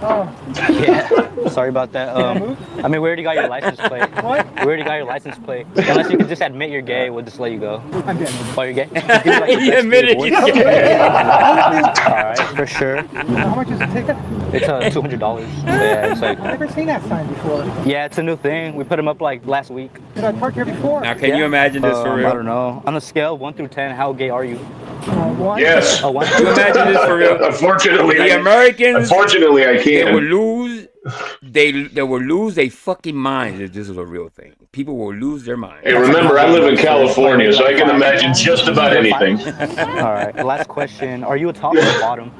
S12: Oh.
S14: Yeah. Sorry about that. I mean, we already got your license plate.
S12: What?
S14: We already got your license plate. Unless you can just admit you're gay, we'll just let you go.
S12: I'm gay.
S14: Oh, you're gay? Just give me, like, your
S1: He
S14: best
S1: admitted
S14: gay
S1: he's
S14: voice.
S1: gay.
S14: Alright, for sure.
S12: How much is the ticket?
S14: It's $200. Yeah, it's like.
S12: I've never seen that sign before.
S14: Yeah, it's a new thing. We put them up like last week.
S12: Did I park here before?
S1: Now, can you imagine this for real?
S14: I don't know. On a scale of 1 through 10, how gay are you?
S12: One?
S2: Yes.
S14: Oh, 1.
S1: Can you imagine this for real?
S2: Unfortunately,
S1: The Americans,
S2: Unfortunately, I
S1: they will
S2: can't.
S1: lose. They will lose their fucking minds if this is a real thing. People will lose their minds.
S2: Hey, remember, I live in California, so I can imagine just about anything.
S14: All right. Last question. Are you a top or a bottom?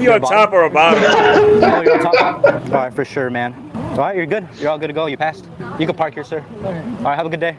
S1: You're a top or a bottom?
S14: Oh, you're a top? All right, for sure, man. All right, you're good. You're all good to go. You passed. You can park here, sir. All right, have a good day.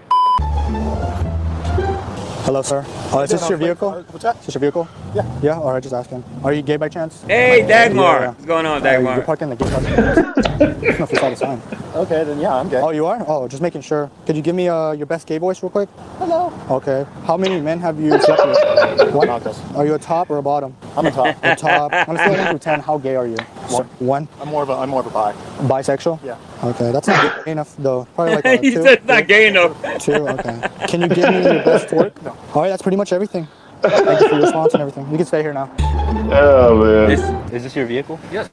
S15: Hello, sir. Is this your vehicle?
S12: What's that?
S15: Is this your vehicle?
S12: Yeah.
S15: Yeah? All right, just asking. Are you gay by chance?
S1: Hey, Dagmar.
S15: Yeah.
S1: What's going on,
S15: You're
S1: Dagmar?
S15: parking in the gay parking. I don't know if you saw the sign.
S12: Okay, then yeah, I'm gay.
S15: Oh, you are? Oh, just making sure. Could you give me your best gay voice real quick?
S12: Hello.
S15: Okay. How many men have you slept with? What? Are you a top or a bottom?
S12: I'm a top.
S15: A top. On a scale of 1 through 10, how gay are you? 1?
S12: I'm more of a bi.
S15: Bisexual?
S12: Yeah.
S15: Okay, that's not gay enough though. Probably like a
S1: He
S15: 2.
S1: said it's not gay enough.
S15: 2, okay. Can you give me your best twerk?
S12: No.
S15: All right, that's pretty much everything. Thank you for your response and everything. You can stay here now.
S2: Oh, man.
S14: Is this your vehicle?
S11: Yes.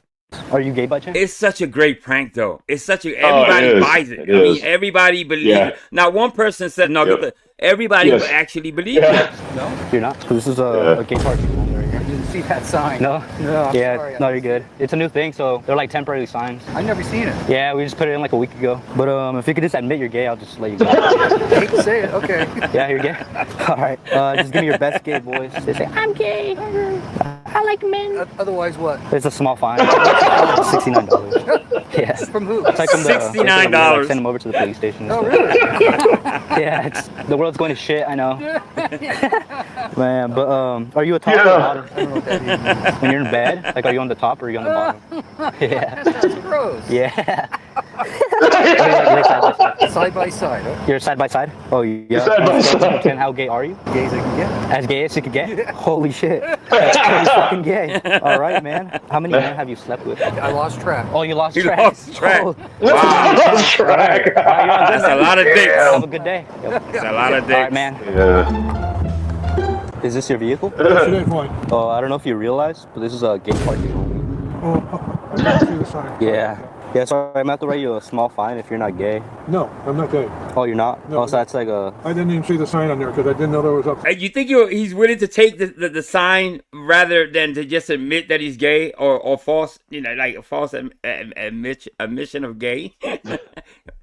S14: Are you gay by chance?
S1: It's such a great prank, though. It's such a everybody
S2: is.
S1: buys it.
S2: It
S1: I mean,
S2: is.
S1: everybody believes
S2: Yeah.
S1: it. Not one person said no.
S2: Yep.
S1: Everybody
S2: Yes.
S1: will actually believe
S2: Yeah.
S1: it.
S11: No?
S14: You're not? This is a gay parking only right here.
S12: I didn't see that sign.
S14: No?
S12: No, I'm
S14: Yeah,
S12: sorry.
S14: no, you're good. It's a new thing, so they're like temporary signs.
S12: I've never seen it.
S14: Yeah, we just put it in like a week ago. But if you could just admit you're gay, I'll just let you go.
S12: I hate to say it. Okay.
S14: Yeah, you're gay? All right. Just give me your best gay voice. They say, I'm gay. I like men.
S12: Otherwise, what?
S14: It's a small fine. $69. Yeah.
S12: From who?
S14: It's like from the
S1: $69.
S14: Send them over to the police station.
S12: Oh, really?
S14: Yeah, the world's going to shit, I know. Man, but are you a top or a bottom?
S12: I don't know what that means.
S14: When you're in bed, like are you on the top or are you on the bottom? Yeah.
S12: That's gross.
S14: Yeah. You're side by side.
S12: Side by side, huh?
S14: You're side by side? Oh, yeah.
S2: Side by side.
S14: And how gay are you?
S12: Gay as I can get.
S14: As gay as you could get? Holy shit. That's pretty fucking gay. All right, man. How many men have you slept with?
S12: I lost track.
S14: Oh, you lost
S1: You
S14: track?
S1: lost track.
S14: Oh.
S1: Wow.
S2: Lost track.
S1: That's a lot of dicks.
S14: Have a good day.
S1: That's a lot of
S14: All right,
S1: dicks.
S14: man.
S2: Yeah.
S14: Is this your vehicle? Oh, I don't know if you realize, but this is a gay parking only.
S12: Oh, I didn't see the sign.
S14: Yeah. Yeah, so I'm about to write you a small fine if you're not gay.
S15: No, I'm not gay.
S14: Oh, you're not?
S15: No,
S14: oh, so that's like a...
S15: I didn't even see the sign on there because I didn't know there was a...
S1: Hey, you think he's willing to take the sign rather than to just admit that he's gay or false, you know, like a false admission of gay?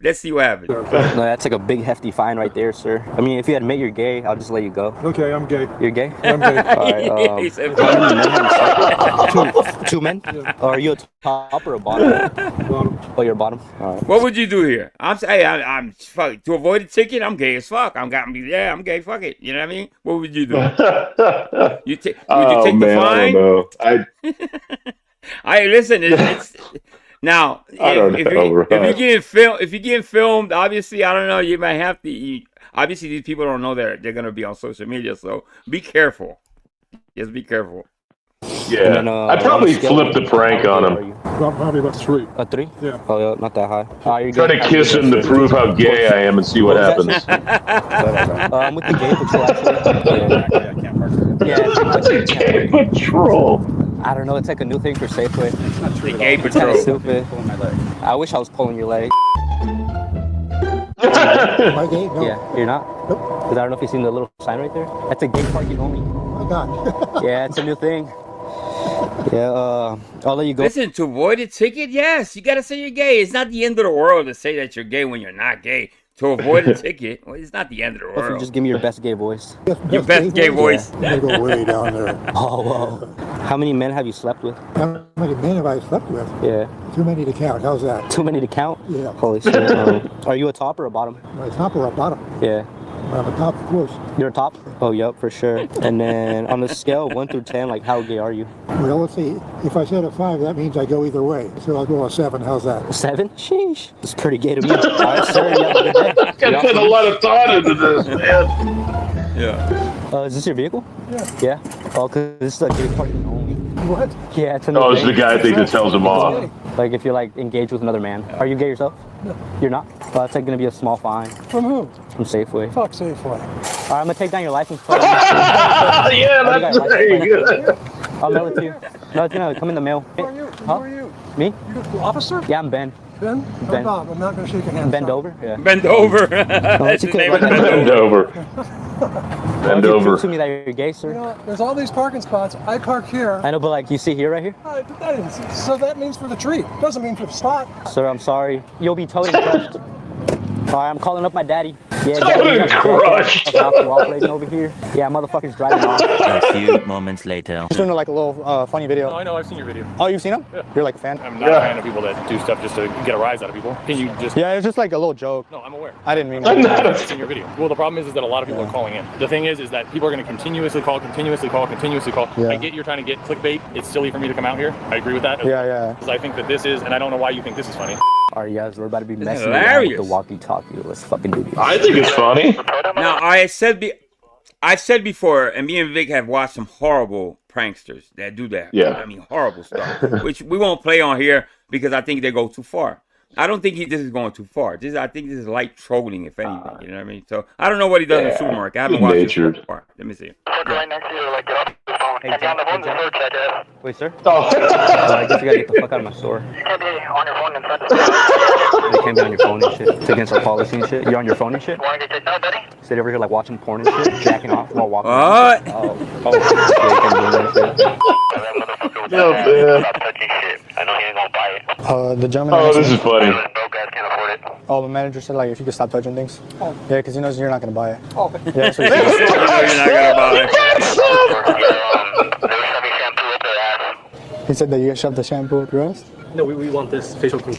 S1: Let's see what happens.
S14: No, that's like a big hefty fine right there, sir. I mean, if you admit you're gay, I'll just let you go.
S15: Okay, I'm gay.
S14: You're gay?
S15: I'm gay.
S14: All right.
S1: He said,
S14: how many men have you slept with? Two men?
S15: Yeah.
S14: Or are you a top or a bottom?
S15: Bottom.
S14: Oh, you're a bottom? All right.
S1: what would you do here? I'm fuck to avoid a ticket. I'm gay as fuck. I'm gay. Fuck it. You know what I mean? What would you do? Would you take the fine?
S2: I don't know.
S1: Listen. It's now if you're getting filmed, obviously I don't know. You might have to. Obviously, these people don't know they're gonna be on social media, so be careful. Just be careful.
S2: Yeah, then, I'd probably flip the prank on him.
S15: Probably about 3.
S14: A 3?
S15: Yeah.
S14: Oh, yeah, not that high.
S2: Try to kiss him to prove how gay I am and see what happens.
S14: I'm with the gay patrol, actually.
S11: Yeah, I can't park.
S14: Yeah,
S2: Gay patrol.
S14: I don't know. It's like a new thing for Safeway.
S11: It's not true.
S1: The gay
S14: It's kind
S1: patrol.
S14: of stupid.
S11: Pulling my leg.
S14: I wish I was pulling your leg.
S15: Am I gay? No.
S14: Yeah, you're not?
S15: Nope.
S14: Because I don't know if you've seen the little sign right there. That's a gay parking only.
S15: Oh, God.
S14: Yeah, it's a new thing. Yeah, I'll let you go.
S1: Listen, to avoid a ticket, yes, you gotta say you're gay. It's not the end of the world to say that you're gay when you're not gay. To avoid a ticket, well, it's not the end of the
S14: If you
S1: world.
S14: just give me your best gay voice.
S1: Your best gay voice.
S15: I'm going to go way down there.
S14: Oh, wow. How many men have you slept with?
S15: How many men have I slept with?
S14: Yeah.
S15: Too many to count. How's that?
S14: Too many to count?
S15: Yeah.
S14: Holy shit. Are you a top or a bottom?
S15: Am I a top or a bottom?
S14: Yeah.
S15: I'm a top, of course.
S14: You're a top? Oh, yep, for sure. And then on the scale of 1 through 10, like how gay are you?
S15: Well, let's see. If I said a 5, that means I go either way. So I'll go a 7. How's that?
S14: 7? Sheesh. It's pretty gay to me. All right, sir. You have a good day.
S2: I put a lot of thought into this, man.
S1: Yeah.
S14: Is this your vehicle?
S15: Yeah.
S14: Yeah? Oh, because this is a gay parking only.
S15: What?
S14: Yeah, it's a
S2: Oh, it's the guy I think that tells him off.
S14: Like if you're like engaged with another man. Are you gay yourself?
S15: No.
S14: You're not? Well, it's like going to be a small fine.
S15: From who?
S14: From Safeway.
S15: Fuck Safeway.
S14: All right, I'm going to take down your license plate.
S2: Yeah, that's very good.
S14: I'll mail it to you. No, it's going to come in the mail.
S15: Who are you?
S14: Huh?
S15: Who are you?
S14: Me?
S15: You the officer?
S14: Yeah, I'm Ben.
S15: Ben?
S14: Ben.
S15: Bob. I'm not going to shake your hand.
S14: Bend
S15: Sorry.
S14: over? Yeah.
S1: Bend over. That's his name.
S2: Bend over. Bend over.
S14: Prove to me that you're gay, sir.
S15: You know, there's all these parking spots. I park here.
S14: I know, but like you see here, right here?
S15: So that means for the tree. Doesn't mean for the spot.
S14: Sir, I'm sorry. You'll be towed and crushed. All right, I'm calling up my daddy. Yeah,
S2: Towed
S14: daddy.
S2: and crushed.
S14: Cooperating over here. Yeah, motherfucker's driving off.
S16: A few moments later.
S15: Just doing like a little funny video.
S11: Oh, I know. I've seen your video.
S15: Oh, you've seen him?
S11: Yeah.
S15: You're like a fan?
S11: I'm not a fan of people that do stuff just to get a rise out of people. Can you just...
S15: Yeah, it's just like a little joke.
S11: No, I'm aware.
S15: I didn't mean
S11: I've
S15: that.
S11: seen your video. Well, the problem is that a lot of people are calling in. The thing is that people are going to continuously call.
S15: Yeah.
S11: I get you're trying to get clickbait. It's silly for me to come out here. I agree with that.
S15: Yeah.
S11: Because I think that this is, and I don't know why you think this is funny.
S14: All right, guys, we're about to be
S1: It's
S14: messing around
S1: hilarious.
S14: with the walkie-talkie. Let's fucking do this.
S2: I think it's funny.
S1: Now, I've said before, and me and Vic have watched some horrible pranksters that do that.
S2: Yeah.
S1: I mean, horrible stuff, which we won't play on here because I think they go too far. I don't think this is going too far. I think this is light trolling, if anything. You know what I mean? So I don't know what he does in the supermarket. I haven't watched it so far. Let me see.
S14: Hey, Jack. Wait, sir?
S2: Oh.
S14: I guess you gotta get the fuck out of my store. You can't be on your phone and shit. It's against our policy and shit. You're on your phone and shit? Sit over here like watching porn and shit, jacking off while walking.
S1: What?
S14: Oh, yeah, you can't do that shit.
S2: Yeah, man.
S15: The gentleman.
S2: Oh, this is funny.
S15: Oh, the manager said like if you could stop touching things. Oh. Yeah, because he knows you're not gonna buy it. Oh. Yeah, so
S1: You're not gonna buy it.
S15: he said that you shoved the shampoo up your ass.
S10: No, we want this facial clean.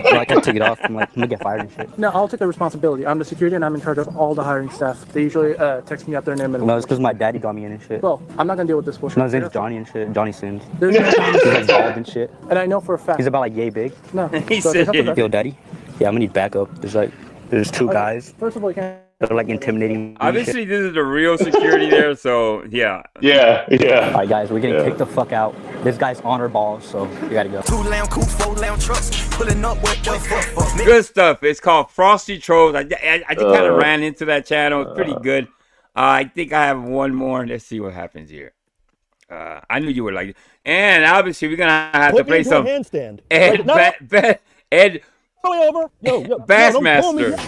S14: So I can't take it off. I'm gonna get fired and shit.
S17: No, I'll take the responsibility. I'm the security and I'm in charge of all the hiring staff. They usually text me up their name and...
S14: No, it's because my daddy got me in and shit.
S17: Well, I'm not gonna deal with this bullshit.
S14: No, his name's Johnny and shit. Johnny Sins.
S17: There's no
S14: He's like bald and shit.
S17: And I know for a fact.
S14: He's about like yay big.
S17: No.
S1: He
S17: So
S1: said,
S17: there's
S14: Yo, daddy. Yeah, I'm gonna need backup. There's two guys.
S17: First of all, you can't...
S14: They're like intimidating me and shit.
S1: Obviously, this is the real security there, so yeah.
S2: Yeah.
S14: All right, guys, we're getting kicked the fuck out. This guy's honor balls, so you gotta go.
S16: 2 lamb coops, 4 lamb trucks, pulling up with the fuck.
S1: Good stuff. It's called Frosty Trolls. I just kind of ran into that channel. It's pretty good. I think I have one more. Let's see what happens here. I knew you would like it. And obviously, we're gonna have
S18: Put
S1: to
S18: me
S1: play
S18: into
S1: some
S18: a handstand.
S1: Ed,
S18: No,
S1: Ed
S18: over. Yo, no,
S1: Bassmaster.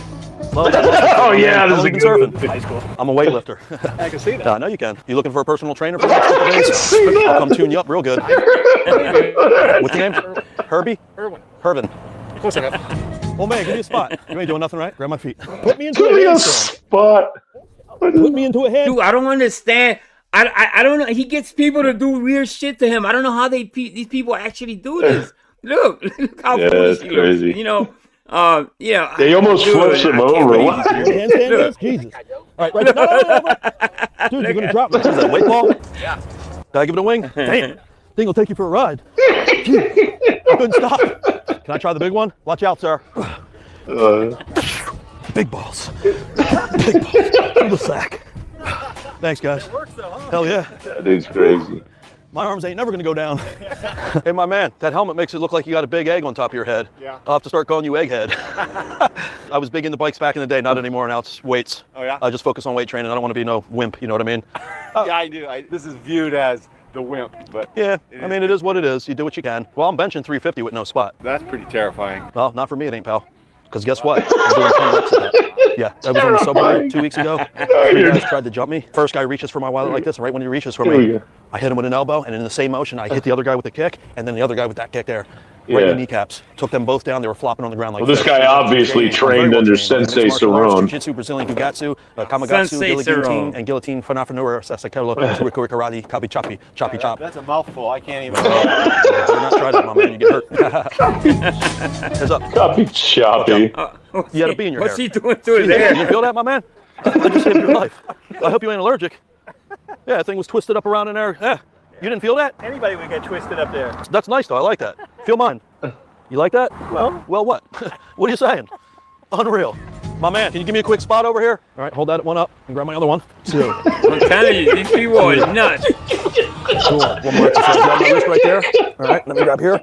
S2: Oh yeah, this is a good one.
S10: High school. I'm a weightlifter.
S18: I can see that.
S10: Yeah, I know you can. You looking for a personal trainer for the next couple days? I'll come tune you up real good. What's your name? Herbie?
S18: Irwin.
S10: Hervin.
S18: Close enough.
S10: Well, man, give me a spot. You ain't doing nothing right. Grab my feet.
S18: Put me into a
S2: Give me a
S18: handstand.
S2: spot.
S18: Put me into a handstand.
S1: Dude, I don't understand. I don't know. He gets people to do weird shit to him. I don't know how these people actually do this. Look how foolish he looks.
S2: crazy.
S1: You know, yeah.
S2: They almost flips him over. What?
S18: Handstand is? Jesus. All right, right. No. Dude, you're going to drop me.
S10: Is that a weight ball?
S18: Yeah.
S10: Did I give it a wing?
S18: Damn. Thing will take you for a ride. Dude, I couldn't stop.
S10: Can I try the big one? Watch out, sir.
S18: Big balls. Big balls. Through the sack.
S10: Thanks, guys.
S18: It works though, huh?
S10: Hell yeah.
S2: That dude's crazy.
S10: My arms ain't never gonna go down. Hey, my man, that helmet makes it look like you got a big egg on top of your head.
S18: Yeah.
S10: I'll have to start calling you Egghead. I was big into bikes back in the day, not anymore. Now it's weights.
S18: Oh, yeah?
S10: I just focus on weight training. I don't want to be no wimp, you know what I mean?
S18: Yeah, I do. This is viewed as the wimp, but
S10: Yeah, I mean, it is what it is. You do what you can. Well, I'm benching 350 with no spot.
S18: that's pretty terrifying.
S10: Well, not for me, it ain't, pal. Because guess what? I'm doing 10 reps of that. Yeah, I was on the subway 2 weeks ago. 3 guys tried to jump me. First guy reaches for my wallet like this, and right when he reaches for me, I hit him with an elbow, and in the same motion, I hit the other guy with a kick, and then the other guy with that kick there. Right in the kneecaps. Took them both down. They were flopping on the ground like
S2: Well, this
S10: fish.
S2: guy obviously trained under Sensei Cerrone.
S10: Jiu-jitsu, Brazilian Jiu-Jitsu, Kamagatsu,
S1: Sensei
S10: guillotine,
S1: Cerrone.
S10: and guillotine, Fanafenura, Sasekelo, Turikuri Karate, Kabi Choppy, Choppy Chop.
S18: That's a mouthful. I can't even.
S10: Do not try that, my man. You get hurt. Heads up.
S2: Copy choppy.
S10: You had a bee in your
S1: What's
S10: hair.
S1: he doing to his hair?
S10: You feel that, my man? I just saved your life. I hope you ain't allergic. Yeah, that thing was twisted up around in there. Yeah. You didn't feel that?
S18: Anybody would get twisted up there.
S10: That's nice, though. I like that. Feel mine. You like that? Well, what? What are you saying? Unreal. My man, can you give me a quick spot over here? All right, hold that one up and grab my other one. Two.
S1: I'm telling you, these people are nuts.
S10: Cool. One more exercise. Grab my wrist right there. All right, let me grab here.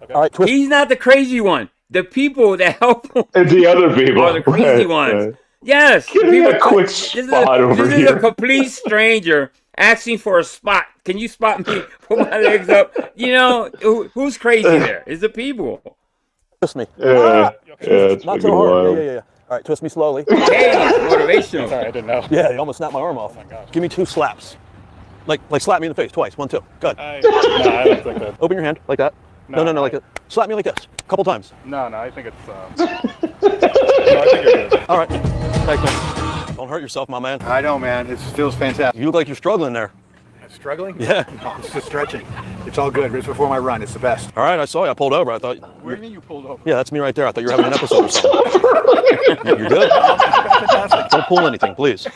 S10: Okay. All right, twist.
S1: He's not the crazy one. The people that help him
S2: And the other people
S1: are the crazy ones.
S2: Right.
S1: Yes.
S2: Give me a quick
S1: This is
S2: spot over
S1: this is
S2: here.
S1: a complete stranger asking for a spot. Can you spot me? Put my legs up. You know, who's crazy there? It's the people.
S10: Twist me.
S2: Yeah, it's
S10: Not
S2: fucking
S10: so hard.
S2: wild.
S10: Yeah. All right, twist me slowly.
S1: Hey, motivational.
S18: Sorry, I didn't know.
S10: Yeah, you almost snapped my arm off.
S18: Oh my gosh.
S10: Give me 2 slaps. Like slap me in the face twice. 1, 2. Good.
S18: No, I don't think that.
S10: Open your hand like that. No, like that. Slap me like this. A couple times.
S18: No, I think it's. No, I think you're good.
S10: All right. Thanks, man. Don't hurt yourself, my man.
S18: I know, man. It feels fantastic.
S10: You look like you're struggling there.
S18: Struggling?
S10: Yeah.
S18: No, it's just stretching. It's all good. It's before my run. It's the best.
S10: All right, I saw you. I pulled over. I thought.
S18: Where do you mean you pulled over?
S10: Yeah, that's me right there. I thought you were having an episode or something. You're good. Don't pull anything, please.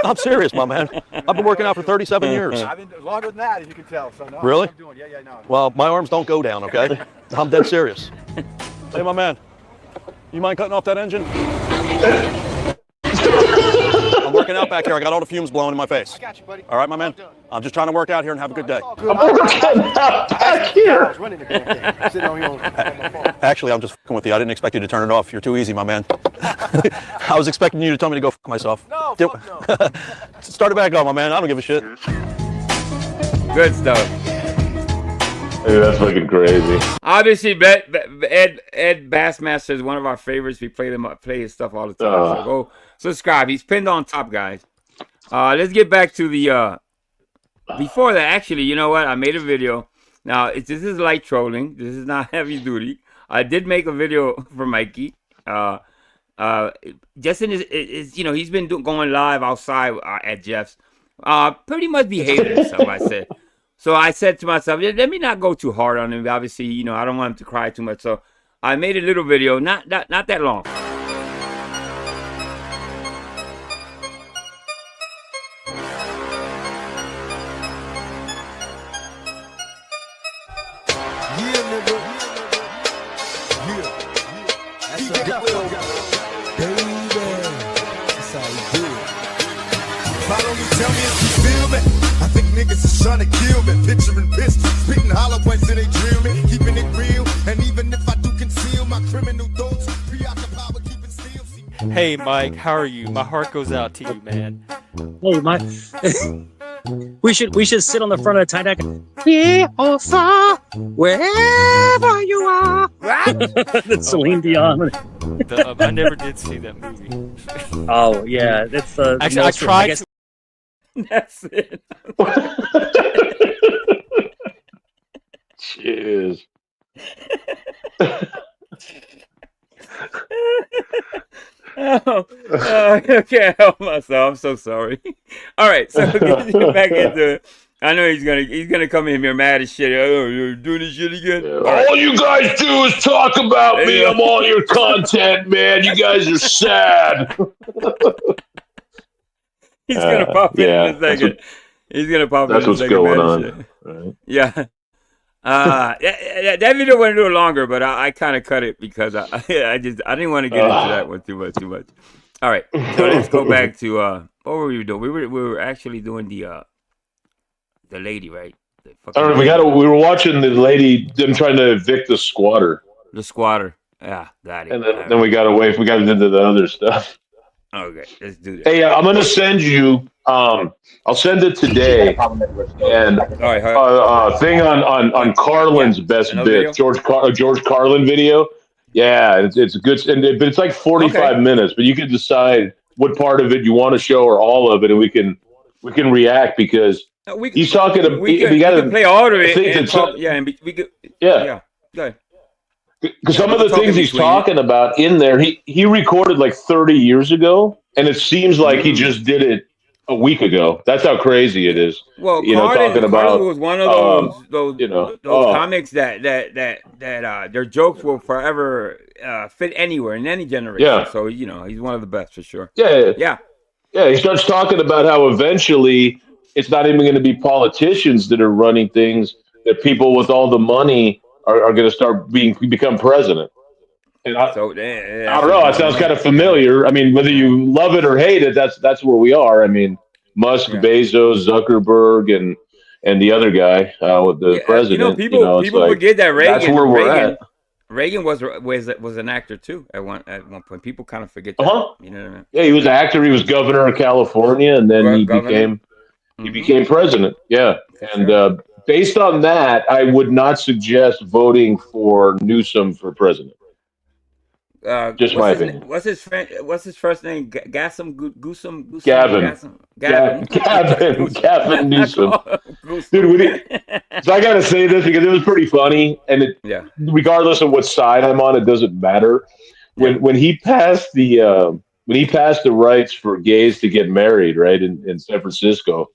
S10: I'm serious, my man. I've been working out for 37 years.
S18: I've been longer than that, as you can tell. So no.
S10: Really?
S18: I'm doing. Yeah, no.
S10: Well, my arms don't go down, okay? I'm dead serious. Hey, my man. You mind cutting off that engine? I'm working out back here. I got all the fumes blowing in my face.
S18: I got you, buddy.
S10: All right, my man? I'm just trying to work out here and have a good day.
S2: I'm working out back here.
S18: I was running the damn thing. Sitting on here on my phone.
S10: Actually, I'm just fucking with you. I didn't expect you to turn it off. You're too easy, my man. I was expecting you to tell me to go fuck myself.
S18: No, fuck no.
S10: Start it back on, my man. I don't give a shit.
S1: Good stuff.
S2: Hey, that's fucking crazy.
S1: Obviously, Ed Bassmaster is one of our favorites. We play his stuff all the time. So go subscribe. He's pinned on top, guys. Let's get back to the before that. Actually, you know what? I made a video. Now this is light trolling. This is not heavy duty. I did make a video for Mikey. Justin is you know, he's been going live outside at Jeff's. Pretty much behaving himself, I said. So I said to myself, let me not go too hard on him. Obviously, you know, I don't want him to cry too much. So I made a little video, not that long.
S16: Yeah, nigga. Yeah. That's a good baby. That's how we do it. Follow me, tell me if you feel me. I think niggas is trying to kill me. Picturing pistols, spitting hollow points till they drill me. Keeping it real, and even if I do conceal my criminal thoughts, preoccupied with keeping still.
S19: Hey Mike, how are you? My heart goes out to you, man.
S20: Hey Mike.
S19: We should sit on the front of the Titanic. Yeah, also, wherever you are. That's Celine Dion.
S1: I never did see that movie.
S19: Oh yeah, that's
S20: Actually, I tried.
S1: That's it.
S2: Cheers.
S1: I can't help myself. I'm so sorry. All right, so get back into it. I know he's gonna come in here mad as shit. Oh, you're doing this shit again.
S2: All you guys do is talk about me. I'm all your content, man. You guys are sad.
S1: He's gonna pop in a second. He's gonna pop in a second.
S2: That's what's going on. Right?
S1: Yeah. That video went a little longer, but I kind of cut it because I didn't want to get into that one too much. All right, so let's go back to what were we doing? We were actually doing the lady, right?
S2: All right, we were watching the lady them trying to evict the squatter.
S1: The squatter, yeah, got it.
S2: And then we got away. We got into the other stuff.
S1: Okay, let's do that.
S2: Hey, I'm gonna send you. I'll send it today. And thing on Carlin's best bit, George Carlin video. Yeah, it's good, but it's like 45 minutes. But you can decide what part of it you want to show or all of it, and we can react because he's talking.
S1: We can play all of it and talk. Yeah, and we could. Yeah. Go ahead.
S2: Because some of the things he's talking about in there, he recorded like 30 years ago, and it seems like he just did it a week ago. That's how crazy it is.
S1: Well, Carlin was one of those comics that their jokes will forever fit anywhere in any generation.
S2: Yeah.
S1: So he's one of the best for sure.
S2: Yeah. He starts talking about how eventually it's not even going to be politicians that are running things; that people with all the money are going to start become president. And I don't know. It sounds kind of familiar. I mean, whether you love it or hate it, that's where we are. I mean, Musk, Bezos, Zuckerberg, and the other guy with the president.
S1: People forget that Reagan.
S2: That's where we're at.
S1: Reagan was an actor too at one point. People kind of forget that. You know what I mean?
S2: Yeah, he was an actor. He was governor of California, and then he became president. Yeah, and based on that, I would not suggest voting for Newsom for president. Just my opinion.
S1: What's his first name? Gavin
S2: Newsom. Dude, so I gotta say this because it was pretty funny, and regardless of what side I'm on, it doesn't matter. When he passed the rights for gays to get married, right in San Francisco,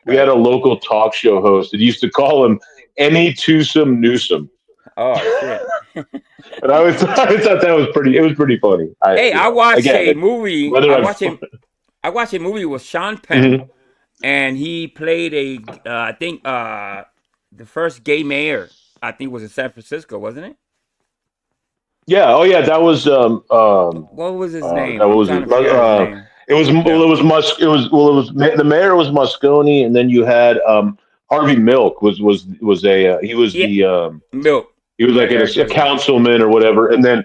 S2: we had a local talk show host that used to call him any twosome Newsom.
S1: Oh shit.
S2: And I thought that was pretty funny.
S1: I watched a movie. I watched a movie with Sean Penn, and he played I think the first gay mayor. I think was in San Francisco, wasn't it?
S2: Yeah. Oh yeah, that was.
S1: What was his name?
S2: That was. It was the mayor was Moscone, and then you had Harvey Milk was the
S1: Milk.
S2: He was like a councilman or whatever, and then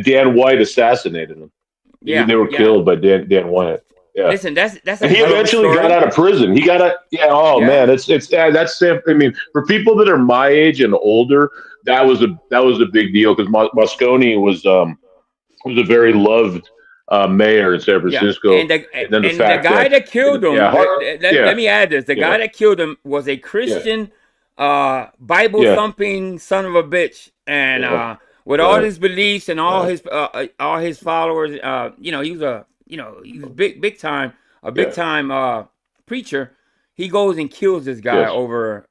S2: Dan White assassinated him.
S1: Yeah,
S2: they were killed by Dan White. Yeah.
S1: Listen, that's.
S2: And he eventually got out of prison. He got out. Yeah. Oh man, that's. I mean, for people that are my age and older, that was a big deal because Moscone was a very loved mayor in San Francisco.
S1: And the guy that killed him. Let me add this: the guy that killed him was a Christian. Bible thumping son of a bitch, and with all his beliefs and all his followers, he was he was big time preacher. He goes and kills this guy over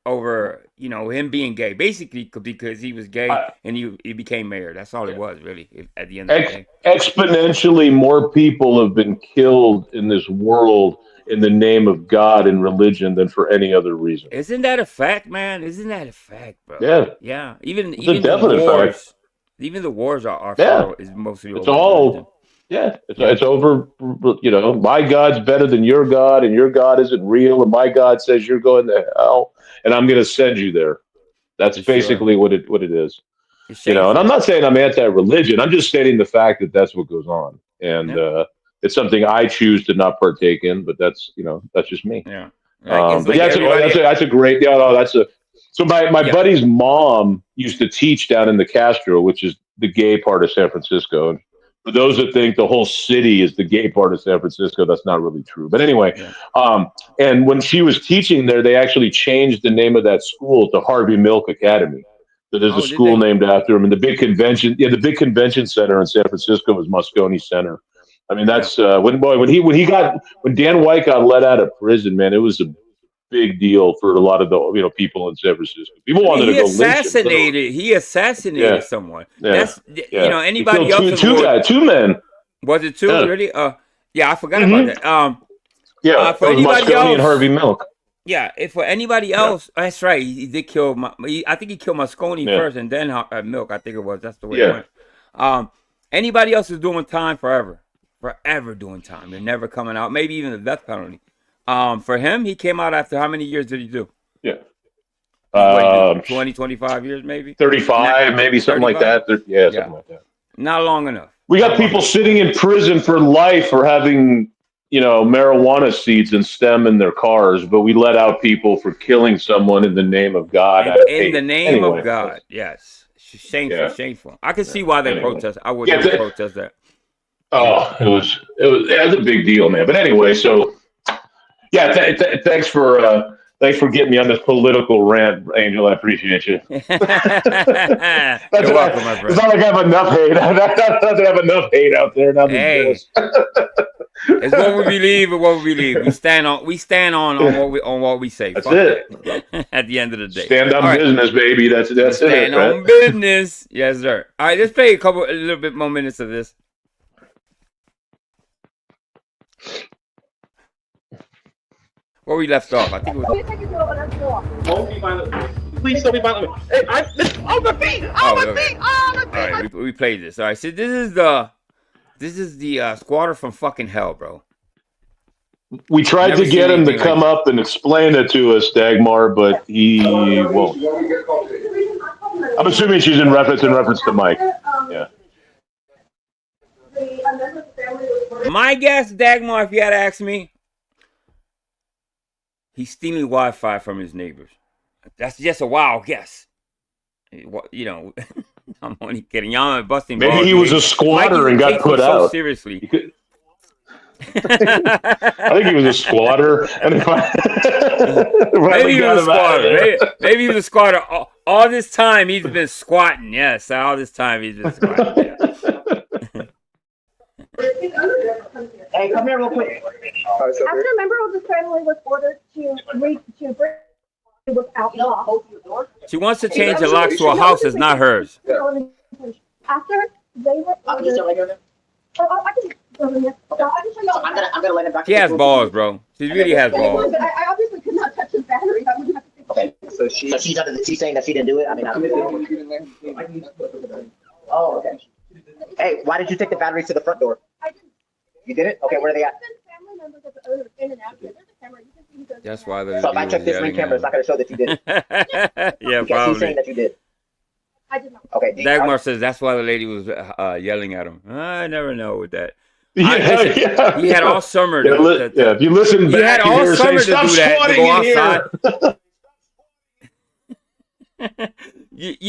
S1: him being gay, basically because he was gay and he became mayor. That's all it was really at the end of the day.
S2: Exponentially more people have been killed in this world in the name of God and religion than for any other reason.
S1: Isn't that a fact, man? Isn't that a fact, bro?
S2: Yeah.
S1: Even
S2: the
S1: wars.
S2: Fact.
S1: Even the wars are is mostly.
S2: It's all. Yeah, it's over. My God's better than your God, and your God isn't real, and my God says you're going to hell, and I'm going to send you there. That's basically what it is. And I'm not saying I'm anti-religion. I'm just stating the fact that that's what goes on, and it's something I choose to not partake in. But that's just me.
S1: Yeah. Like,
S2: But yeah, that's a great. Yeah, no, that's a. So my buddy's mom used to teach down in the Castro, which is the gay part of San Francisco. And for those that think the whole city is the gay part of San Francisco, that's not really true. But anyway, and when she was teaching there, they actually changed the name of that school to Harvey Milk Academy. So there's a school named after him. And the big convention center in San Francisco was Moscone Center. I mean, that's when Dan White got let out of prison, man, it was a big deal for a lot of the people in San Francisco. People wanted to go lynch him.
S1: He assassinated someone. That's anybody else.
S2: Two men.
S1: Was it two? Really? Yeah, I forgot about that.
S2: For anybody else, and Harvey Milk.
S1: Yeah, if for anybody else, that's right. He did kill. I think he killed Moscone first, and then Milk. I think it was. That's the way it went. Anybody else is doing time forever doing time. They're never coming out. Maybe even the death penalty. For him, he came out after how many years did he do? 20, 25 years maybe?
S2: 35, maybe something 35? Like that. Something like that.
S1: Not long enough.
S2: We got people sitting in prison for life for having, marijuana seeds and stem in their cars, but we let out people for killing someone in the name of God.
S1: In the name of God, yes. Shameful, shameful. I can see why they protest. I would protest that.
S2: Oh, it was a big deal, man. But anyway, so thanks for getting me on this political rant, Angel. I appreciate you.
S1: You're welcome, my friend.
S2: It's not like I have enough hate. I don't have enough hate out there.
S1: It's what we believe and what we believe. We stand on what we say.
S2: That's it.
S1: At the end of the day.
S2: Stand on business, baby. That's it.
S1: Stand on business. Yes, sir. All right, let's play a little bit more minutes of this. Where we left off, I think it was.
S11: Please don't be violent. Hey, on the feet. All
S1: right, we played this. All right, so this is the squatter from fucking hell, bro.
S2: We tried to get him to come up and explain it to us, Dagmar, but he won't. I'm assuming she's in reference to Mike. Yeah.
S1: My guess, Dagmar, if you had to ask me, he's stealing Wi-Fi from his neighbors. That's just a wild guess. I'm only kidding. Y'all busting balls.
S2: Maybe he was a squatter and got put out.
S1: So seriously.
S2: I think he was a squatter.
S1: Maybe he was a squatter. Maybe he was a squatter. All this time he's been squatting. Yes, all this time he's been squatting. Yeah.
S9: Hey, come here real quick. After a member of the family was ordered to bring was outlawed.
S1: She wants to change the locks to a house that's not hers.
S9: After they were ordered, I'm gonna let him back.
S1: She has balls, bro. She really has balls.
S9: I obviously could not touch his battery. I wouldn't have to. Okay, so she's saying that she didn't do it. I mean, oh, okay. Hey, why did you take the batteries to the front door? I didn't. You did it? Okay, where are they at? Family members of the owners in and out. There's a camera. You can see who
S1: that's why they're.
S9: So if I check this ring camera, it's not going to show that you did.
S1: Yeah, probably.
S9: He's saying that you did. I did not. Okay.
S1: Dagmar says that's why the lady was yelling at him. I never know with that. He had all summer.
S2: If you listen back,
S1: he had all summer to do that. To go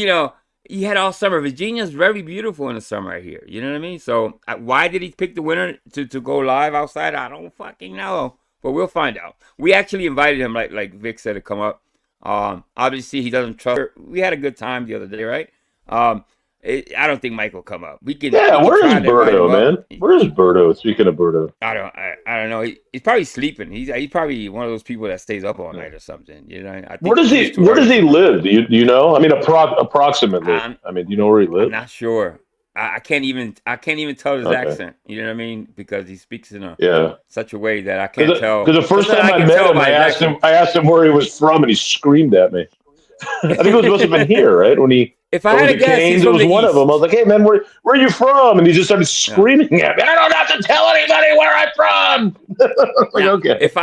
S1: outside. He had all summer. Virginia's very beautiful in the summer right here. You know what I mean? So why did he pick the winter to go live outside? I don't fucking know. But we'll find out. We actually invited him, like Vic said, to come up. Obviously, he doesn't trust her. We had a good time the other day, right? I don't think Mike will come up. We can.
S2: Yeah, where is Berto, man? Where is Berto? Speaking of Berto,
S1: I don't know. He's probably sleeping. He's probably one of those people that stays up all night or something. You know. I think
S2: where does he live? Do you know? I mean, approximately. I mean, do you know where he lives?
S1: I'm not sure. I can't even tell his accent. You know what I mean? Because he speaks in such a way that I can't tell.
S2: Because the first time I met him, I asked him where he was from, and he screamed at me. I think it was supposed to have been here, right? When he.
S1: If I had a guess,
S2: Canes, it was one of them. I was like, "Hey, man, where are you from?" And he just started screaming at me. I don't have to tell anybody where I'm from. Like, okay.
S1: If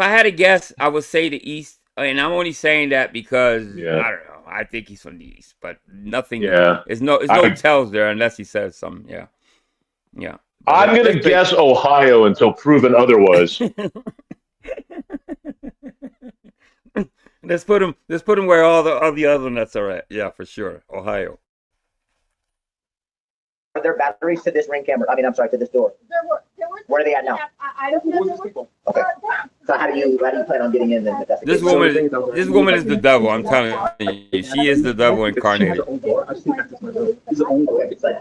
S1: I had a guess, I would say the East, and I'm only saying that because I don't know. I think he's from the East, but nothing.
S2: Yeah.
S1: There's no tells there unless he says something. Yeah. Yeah.
S2: I'm gonna guess Ohio until proven otherwise.
S1: Let's put them where all the other nuts are at. Yeah, for sure. Ohio.
S9: Are there batteries to this ring camera? I mean, I'm sorry, to this door. Where are they at now?
S12: I don't know.
S9: Okay. So how do you plan on getting in then? If that's the
S1: This
S9: case?
S1: woman is the devil. I'm telling you, she is the devil incarnated.
S9: Okay. So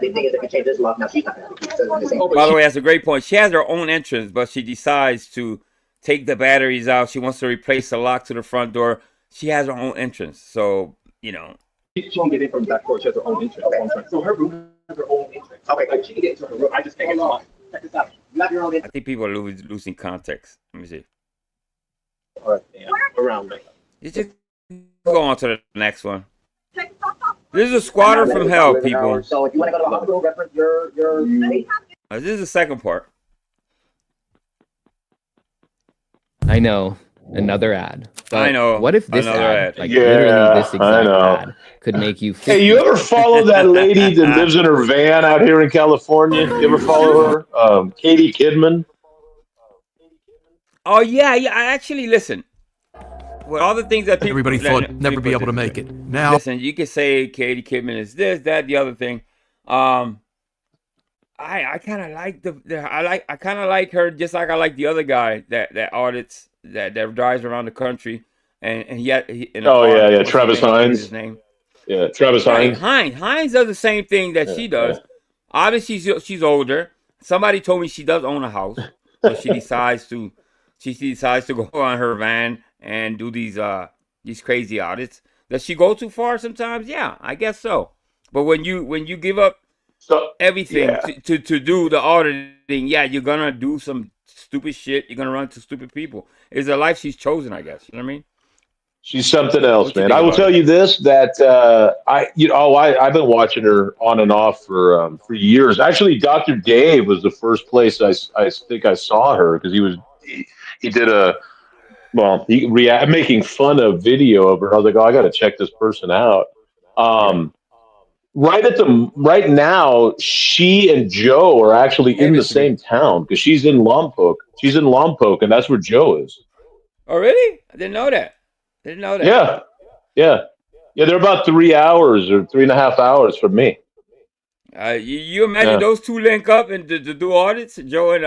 S9: the thing is, if you change this lock, now she's not going to.
S1: By the way, that's a great point. She has her own entrance, but she decides to take the batteries out. She wants to replace the lock to the front door. She has her own entrance, so you know.
S11: She won't get in from the back door. She has her own entrance. Okay. So her room has her own entrance.
S9: Okay.
S11: Like she can get into her room. I just can't get in. Check this out.
S9: You have your own
S1: I think people are losing context. Let me see.
S11: All right. Yeah. Around me.
S1: You just go on to the next one. This is a squatter from hell, people.
S9: So if you want to go to a hospital, reference your.
S1: This is the second part.
S20: I know. Another ad. But
S1: I know.
S20: What if this
S1: Another
S20: ad,
S1: ad.
S20: like
S2: Yeah,
S20: literally this
S2: I
S20: exact
S2: know.
S20: ad, could make you
S2: Hey, you ever follow that lady that lives in her van out here in California? You ever follow her? Katie Kidman.
S1: Oh yeah. I actually listen. Well, all the things that people,
S21: Everybody thought never be able to make it. Now,
S1: listen, you can say Katie Kidman is this, that, the other thing. I kind of like I kind of like her just like I like the other guy that audits that drives around the country and
S2: Travis Hines.
S1: His name.
S2: Yeah, Travis Hines.
S1: Hines does the same thing that she does. Obviously, she's older. Somebody told me she does own a house, so she decides to go on her van and do these crazy audits. Does she go too far sometimes? Yeah, I guess so. But when you give up everything to do the auditing, yeah, you're gonna do some stupid shit. You're gonna run into stupid people. It's a life she's chosen, I guess. You know what I mean?
S2: She's something else,
S1: What you
S2: man.
S1: think
S2: I will
S1: about
S2: tell
S1: it?
S2: you this: that I've been watching her on and off for years. Actually, Dr. Dave was the first place I think I saw her because he did making fun of video of her. I was like, oh, I got to check this person out. Right now, she and Joe are actually in the same town because she's in Lompoc. She's in Lompoc, and that's where Joe is.
S1: Oh, really? I didn't know that.
S2: Yeah. They're about 3 hours or 3.5 hours from me.
S1: You imagine those two link up and to do audits, Joe and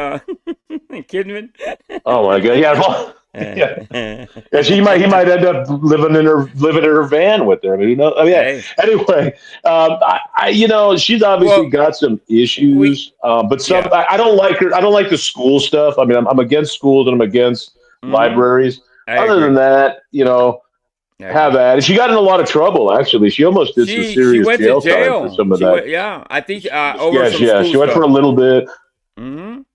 S1: and Kidman?
S2: Oh my God! Yeah, he might end up living in her van with her. I mean, you know. I mean, anyway, she's obviously got some issues, but some I don't like her. I don't like the school stuff. I mean, I'm against schools and I'm against libraries. Other than that, have at it. She got in a lot of trouble. Actually, she almost did some serious
S1: she went
S2: jail
S1: to jail
S2: time for some of that.
S1: I think over some school
S2: she went
S1: stuff.
S2: for a little bit.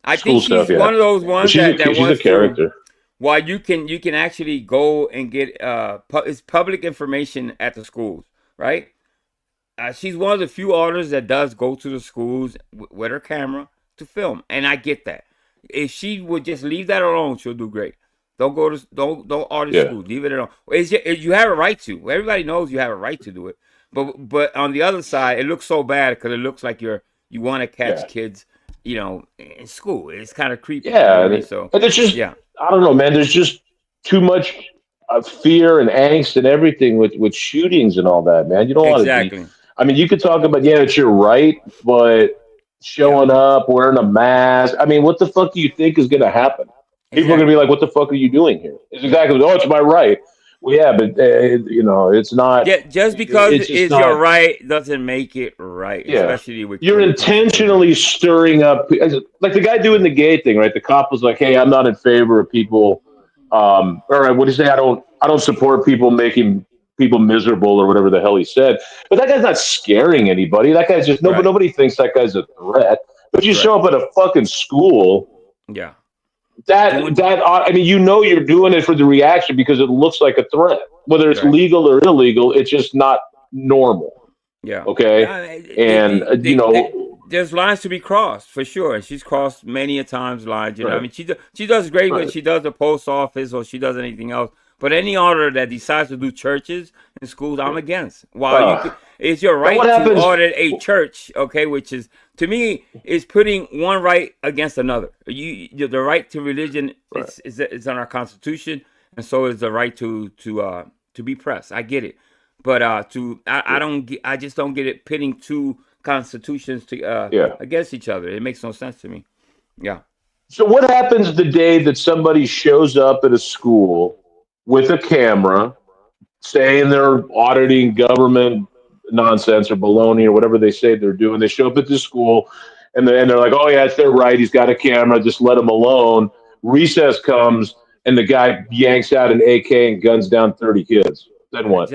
S1: I think she's one of those ones
S2: she's
S1: that
S2: a
S1: wants
S2: character.
S1: to. While you can actually go and get it's public information at the schools, right? She's one of the few auditors that does go to the schools with her camera to film, and I get that. If she would just leave that alone, she'll do great. Don't audit schools. Leave it alone. You have a right to. Everybody knows you have a right to do it. But on the other side, it looks so bad because it looks like you want to catch kids, in school. It's kind of creepy.
S2: Yeah,
S1: and
S2: it's just I don't know, man. There's just too much fear and angst and everything with shootings and all that, man. You don't want to be. I mean, you could talk about it's your right, but showing up wearing a mask. I mean, what the fuck do you think is going to happen? People are going to be like, "What the fuck are you doing here?" It's exactly. Oh, it's my right. Well, yeah, but it's not.
S1: Just because it's your right doesn't make it right.
S2: Yeah.
S1: Especially with
S2: you're intentionally stirring up, like the guy doing the gay thing, right? The cop was like, "Hey, I'm not in favor of people." All right, what do you say? I don't support people making people miserable or whatever the hell he said. But that guy's not scaring anybody. That guy's just nobody thinks that guy's a threat. But you show up at a fucking school.
S1: Yeah.
S2: I mean, you're doing it for the reaction because it looks like a threat. Whether it's legal or illegal, it's just not normal.
S1: Yeah.
S2: Okay.
S1: There's lines to be crossed for sure, and she's crossed many a times lines. I mean, she does great when she does the post office or she does anything else. But any auditor that decides to do churches and schools, I'm against. It's your right to audit a church, okay, which is, to me, is putting one right against another. The right to religion is in our Constitution, and so is the right to to be pressed. I get it, but I just don't get it pitting two constitutions against each other. It makes no sense to me. Yeah.
S2: So what happens the day that somebody shows up at a school with a camera, saying they're auditing government nonsense or baloney or whatever they say they're doing? They show up at the school and they're like, oh, yeah, they're right. He's got a camera. Just let him alone. Recess comes and the guy yanks out an AK and guns down 30 kids. Then what?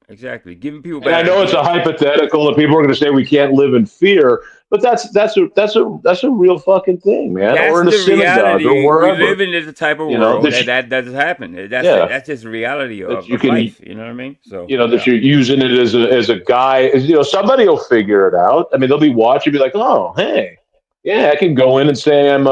S1: Exactly. Giving people
S2: And I know it's a hypothetical and people are going to say we can't live in fear, but that's a real fucking thing, man.
S1: That's
S2: or in a
S1: the
S2: synagogue
S1: reality.
S2: or wherever.
S1: We live in this type of world that does happen. That's just the reality of life. You know what I mean? So
S2: that you're using it as a guy. Somebody will figure it out. I mean, they'll be watching, be like, oh, hey, yeah, I can go in and say I'm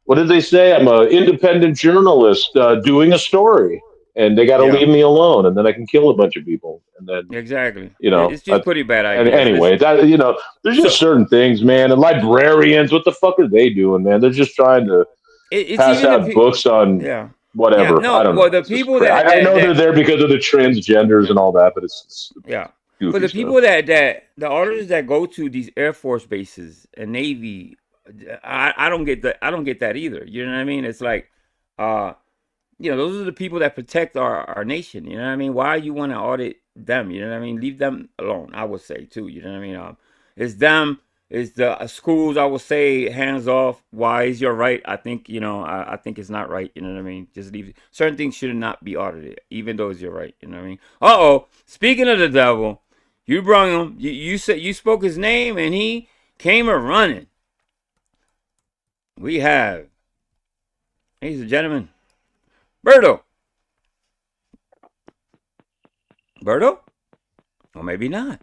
S2: what did they say? I'm an independent journalist doing a story, and they got to leave me alone, and then I can kill a bunch of people, and then
S1: exactly.
S2: It's
S1: just pretty bad idea.
S2: Anyway, there's just certain things, man. And librarians, what the fuck are they doing, man? They're just trying to pass out books on whatever.
S1: Yeah, no,
S2: I don't know.
S1: Well, the people that
S2: I know they're there because of the transgenders and all that, but it's
S1: But the people that the auditors that go to these Air Force bases and Navy, I don't get that. I don't get that either. You know what I mean? It's like, those are the people that protect our nation. You know what I mean? Why you want to audit them? You know what I mean? Leave them alone. I would say too. You know what I mean? It's them. It's the schools. I would say hands off. Why is your right? I think I think it's not right. You know what I mean? Just leave. Certain things should not be audited, even though it's your right. You know what I mean? Speaking of the devil, you brought him. You said you spoke his name, and he came a running. We have, ladies and gentlemen, Berto. Berto? Or maybe not.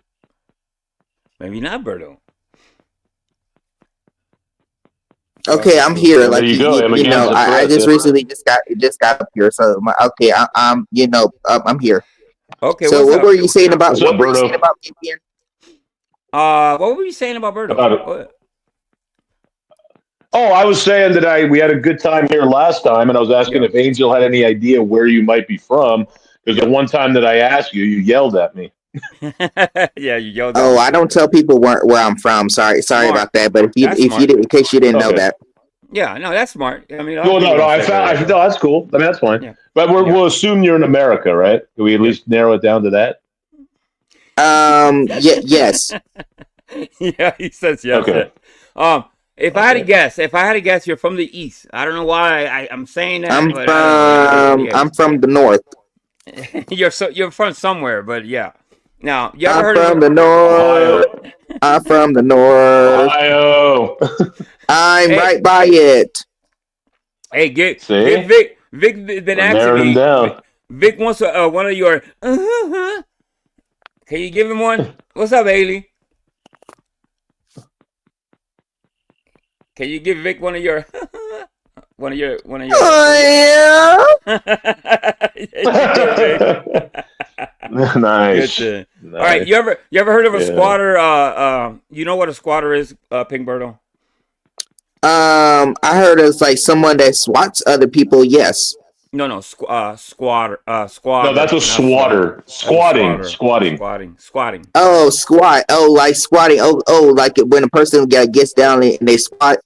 S1: Maybe not Berto.
S5: Okay, I'm here.
S2: There you go.
S5: I just recently just got up here, so I'm here.
S1: Okay.
S5: So what were you saying about
S2: VPN?
S1: What were you saying about Berto?
S2: Oh, I was saying that we had a good time here last time, and I was asking if Angel had any idea where you might be from, because the one time that I asked you, you yelled at me.
S1: Yeah, you yelled at
S5: me.
S1: me.
S5: I don't tell people where I'm from. Sorry about that. But if you didn't, in case you didn't know that.
S1: Yeah, no, that's smart. I mean,
S2: no, that's cool. I mean, that's fine. Yeah. But we'll assume you're in America, right? Can we at least narrow it down to that?
S5: Yes.
S1: Yeah, he says yes.
S2: Okay.
S1: If I had to guess, you're from the East. I don't know why I'm saying that.
S5: I'm from the North.
S1: You're from somewhere, but yeah. Now, you ever
S5: I'm
S1: heard
S5: from
S1: of
S5: the North. I'm from the North.
S2: Ohio.
S5: I'm right by it.
S1: Hey, get Vic. Vic been asking me. Vic wants one of your. Can you give him one? What's up, Haley? Can you give Vic one of your? One of your.
S5: Oh,
S1: yeah.
S2: Nice.
S1: All right. You ever heard of a squatter? You know what a squatter is, Pingberto?
S5: I heard it's like someone that swats other people. Yes.
S1: No, squatter.
S2: No, that's a swatter. Squatting.
S5: Oh, squat. Oh, like squatting. Oh, like when a person gets down and they squat.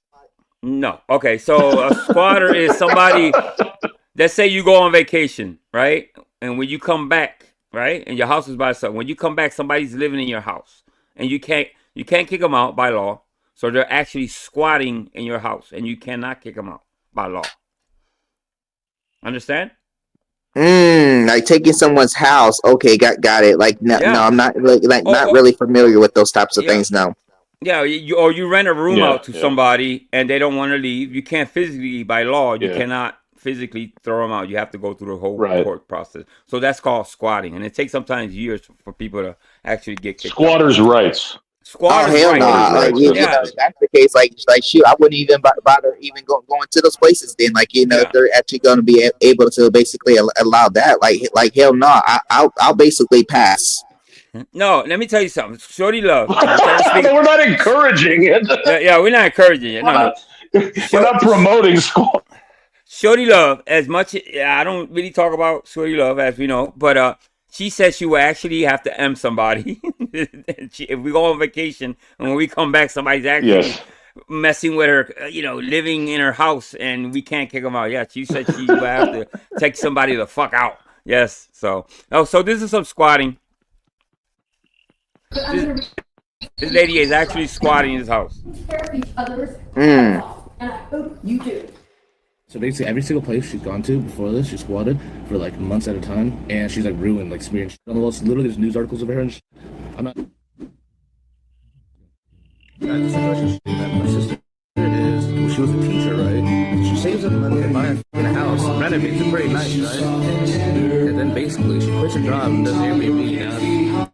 S1: No. Okay. So a squatter is somebody. Let's say you go on vacation, right? And when you come back, right, and your house is by itself. When you come back, somebody's living in your house, and you can't kick them out by law. So they're actually squatting in your house, and you cannot kick them out by law. Understand?
S5: Like taking someone's house. Okay, got it. Like no, I'm not not really familiar with those types of things. No.
S1: Yeah, you rent a room out to somebody and they don't want to leave. You can't physically, by law, you cannot physically throw them out. You have to go through the whole court process. So that's called squatting, and it takes sometimes years for people to actually get kicked
S2: Squatters'
S1: out.
S2: rights.
S1: Squatters'
S5: hell
S1: rights.
S5: If that's the case, like shoot, I wouldn't even bother even going to those places. Then, if they're actually going to be able to basically allow that, like hell no, I'll basically pass.
S1: No, let me tell you something. Shorty Love.
S2: We're not encouraging it.
S1: Yeah, we're not encouraging it. No.
S2: We're not promoting school.
S1: Shorty Love, as much I don't really talk about Shorty Love, as we know, but she said she would actually have to M somebody if we go on vacation, and when we come back, somebody's actually messing with her, living in her house, and we can't kick them out. Yeah, she said she would have to take somebody the fuck out. Yes. So this is some squatting. This lady is actually squatting in his house.
S4: And I hope you do.
S10: So basically, every single place she's gone to before this, she squatted for like months at a time, and she's like ruined, like smearing shit on the walls. Literally, there's news articles of her and shit. I'm not. The situation my sister is, well, she was a teacher, right? She saves up money to buy a house, renovates it pretty nice, right? And then basically, she quits her job and does Airbnb now.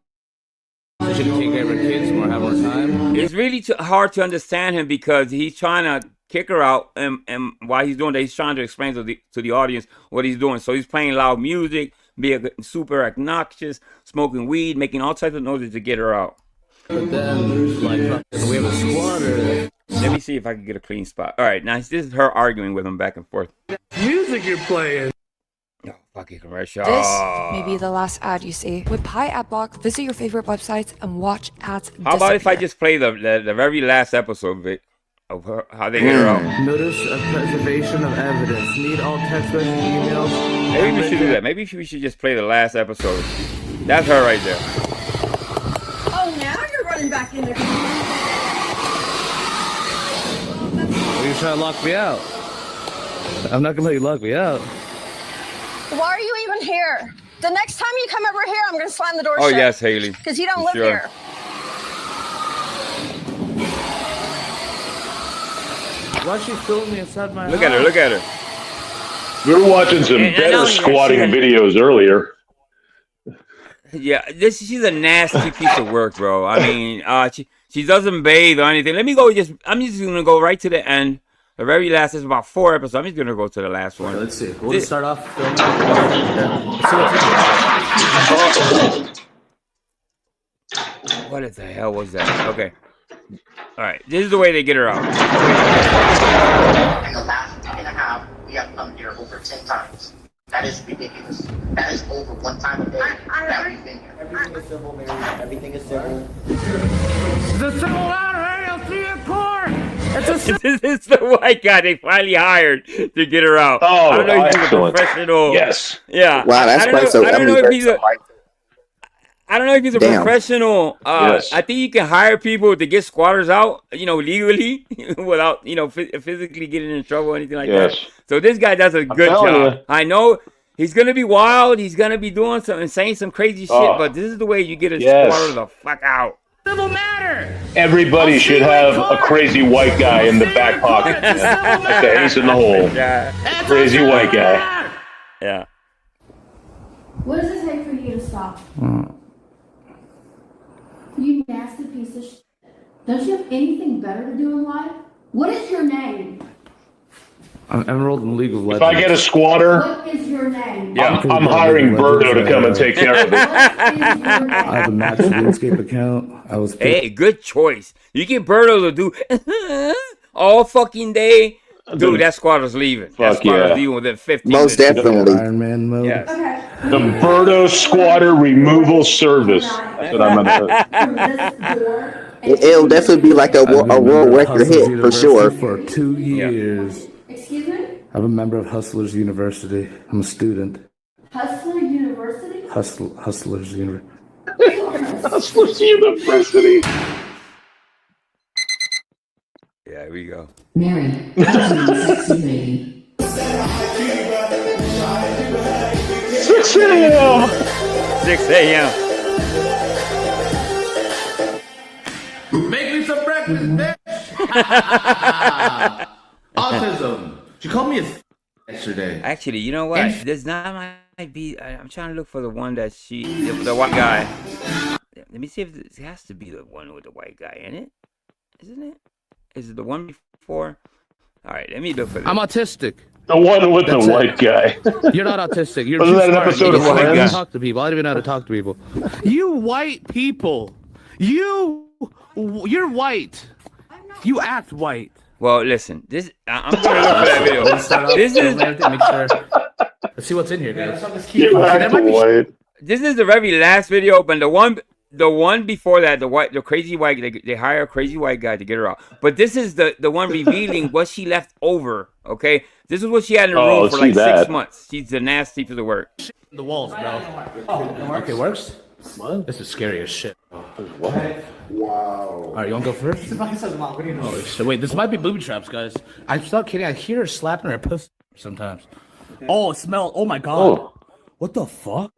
S10: So she can take care of her kids more, have more time.
S1: It's really hard to understand him because he's trying to kick her out, and while he's doing that, he's trying to explain to the audience what he's doing. So he's playing loud music, being super obnoxious, smoking weed, making all types of noises to get her out.
S10: But then, like, we have a squatter.
S1: Let me see if I can get a clean spot. All right, now this is her arguing with him back and forth.
S10: Music you're playing.
S1: Oh, fucking commercial.
S22: This may be the last ad you see. With Pi Ad Block, visit your favorite websites and watch ads
S1: How about if I just play the very last episode, Vic, of her, how they get her out?
S10: Notice of preservation of evidence. Need all text message emails.
S1: Maybe we should do that. Maybe we should just play the last episode. That's her right there.
S4: Oh, now you're running back in there.
S10: Are you trying to lock me out? I'm not gonna let you lock me out.
S4: Why are you even here? The next time you come over here, I'm going to slam the door
S1: Oh,
S4: shut.
S1: yes, Haley.
S4: Because you don't
S1: For
S4: live
S1: sure.
S4: here.
S10: Why's she filming me inside my
S1: Look
S10: house?
S1: at her. Look at her.
S2: We were watching some better squatting videos earlier.
S1: Yeah, she's a nasty piece of work, bro. I mean, she doesn't bathe or anything. I'm just gonna go right to the end. The very last is about 4 episodes. I'm just gonna go to the last one.
S10: Okay, let's see. We'll just start off filming.
S1: What the hell was that? Okay. All right. This is the way they get her out.
S23: In the last week and a half, we have come here over 10 times. That is ridiculous. That is over 1 time a day that we've been here.
S9: Everything is civil, Mary. Everything is civil.
S10: The civil ladder, I'll see your court.
S1: This is the white guy they finally hired to get her out.
S2: Oh,
S1: I don't know if he's a
S2: excellent.
S1: professional.
S2: Yes.
S1: Yeah.
S5: Wow, that's quite so.
S1: I don't know if he's a.
S5: Damn.
S1: I don't know if he's a professional.
S2: Yes.
S1: I think you can hire people to get squatters out, legally, without, physically getting in trouble or anything like that. So this guy does a good
S2: telling
S1: job.
S2: you.
S1: I know he's gonna be wild. He's gonna be doing something, saying some crazy shit. But this is the way you get a squatter the fuck out.
S10: Civil matter.
S2: Everybody should have a crazy white guy in the back pocket. Like the ace in the hole. Crazy white guy.
S1: Yeah.
S4: What does it take for you to stop? You nasty piece of shit. Don't you have anything better to do in life? What is your name?
S10: I'm enrolled in League of Legends.
S2: If I get a squatter,
S4: What is your name?
S2: I'm hiring Birdo to come and take care of it.
S10: I have a Max RuneScape account. I was.
S1: Hey, good choice. You get Birdo to do all fucking day. Dude, that squatter's leaving. That squatter's leaving within 15
S5: Most
S1: minutes.
S5: definitely.
S10: Iron Man mode.
S1: Yes.
S2: The Birdo Squatter Removal Service. That's what I'm gonna.
S5: It'll definitely be like a world record hit for sure.
S10: For 2 years.
S4: Excuse me?
S10: I'm a member of Hustlers University. I'm a student.
S4: Hustler University?
S10: Hustlers University.
S2: Hustlers University.
S1: Yeah, here we go.
S4: Mary. Sexy lady.
S2: 6 a.m.
S1: 6 a.m.
S10: Make me some breakfast, bitch. Autism. She called me a yesterday.
S1: Actually, you know what? There's not might be. I'm trying to look for the one that the white guy. Let me see if it has to be the one with the white guy in it. Isn't it? Is it the one before? All right, let me look for this.
S10: I'm autistic.
S2: The one with the white guy.
S10: You're not autistic. You're
S2: Wasn't
S10: too
S2: that an
S10: smart.
S2: episode
S10: You
S2: of
S10: don't know how to
S2: Friends?
S10: talk to people. I don't even know how to talk to people. You white people. You're white. You act white.
S1: Well, listen. This I'm gonna look for that video. This is.
S10: Make sure. Let's see what's in here, guys.
S2: You act white.
S1: this is the very last video, but the one before that, the crazy white, they hire a crazy white guy to get her out. But this is the one revealing what she left over. Okay, this is what she had in her room for like 6 months. She's a nasty piece of work.
S10: The walls, bro. Okay, works. What? This is scary as shit. What? Wow. All right, you want to go first? Oh, shit. Wait, this might be booby traps, guys. I'm not kidding. I hear her slapping her pussy sometimes. Oh, it smells. Oh my god. Oh. What the fuck?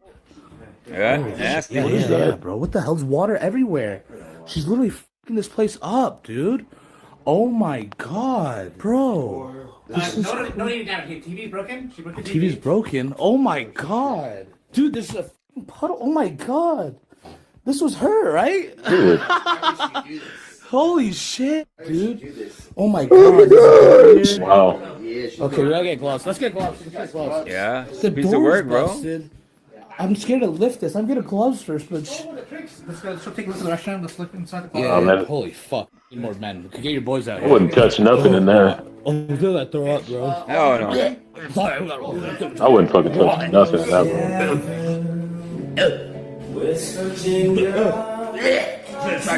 S1: Yeah, nasty.
S10: Yeah, bro. What the hell's water everywhere? She's literally fucking this place up, dude. Oh my god, bro.
S3: No need down here. TV's broken. She broke the TV.
S10: TV's broken. Oh my god, dude. This is a fucking puddle. Oh my god. This was her, right?
S2: Dude.
S10: Holy shit, dude. Oh my god.
S2: Wow.
S10: Okay, we gotta get gloves. Let's get gloves.
S1: Yeah,
S10: The
S1: piece of
S10: door's
S1: work, bro.
S10: busted. I'm scared to lift this. I'm getting gloves first, but.
S3: Let's go take a look at the restaurant. Let's look inside the
S10: Yeah,
S3: closet.
S2: man.
S10: Holy fuck. Need more men. We could get your boys out
S2: I
S10: here.
S2: wouldn't touch nothing in there.
S10: Oh, feel that throw up, bro.
S1: Hell no.
S2: I wouldn't fucking touch nothing in that room.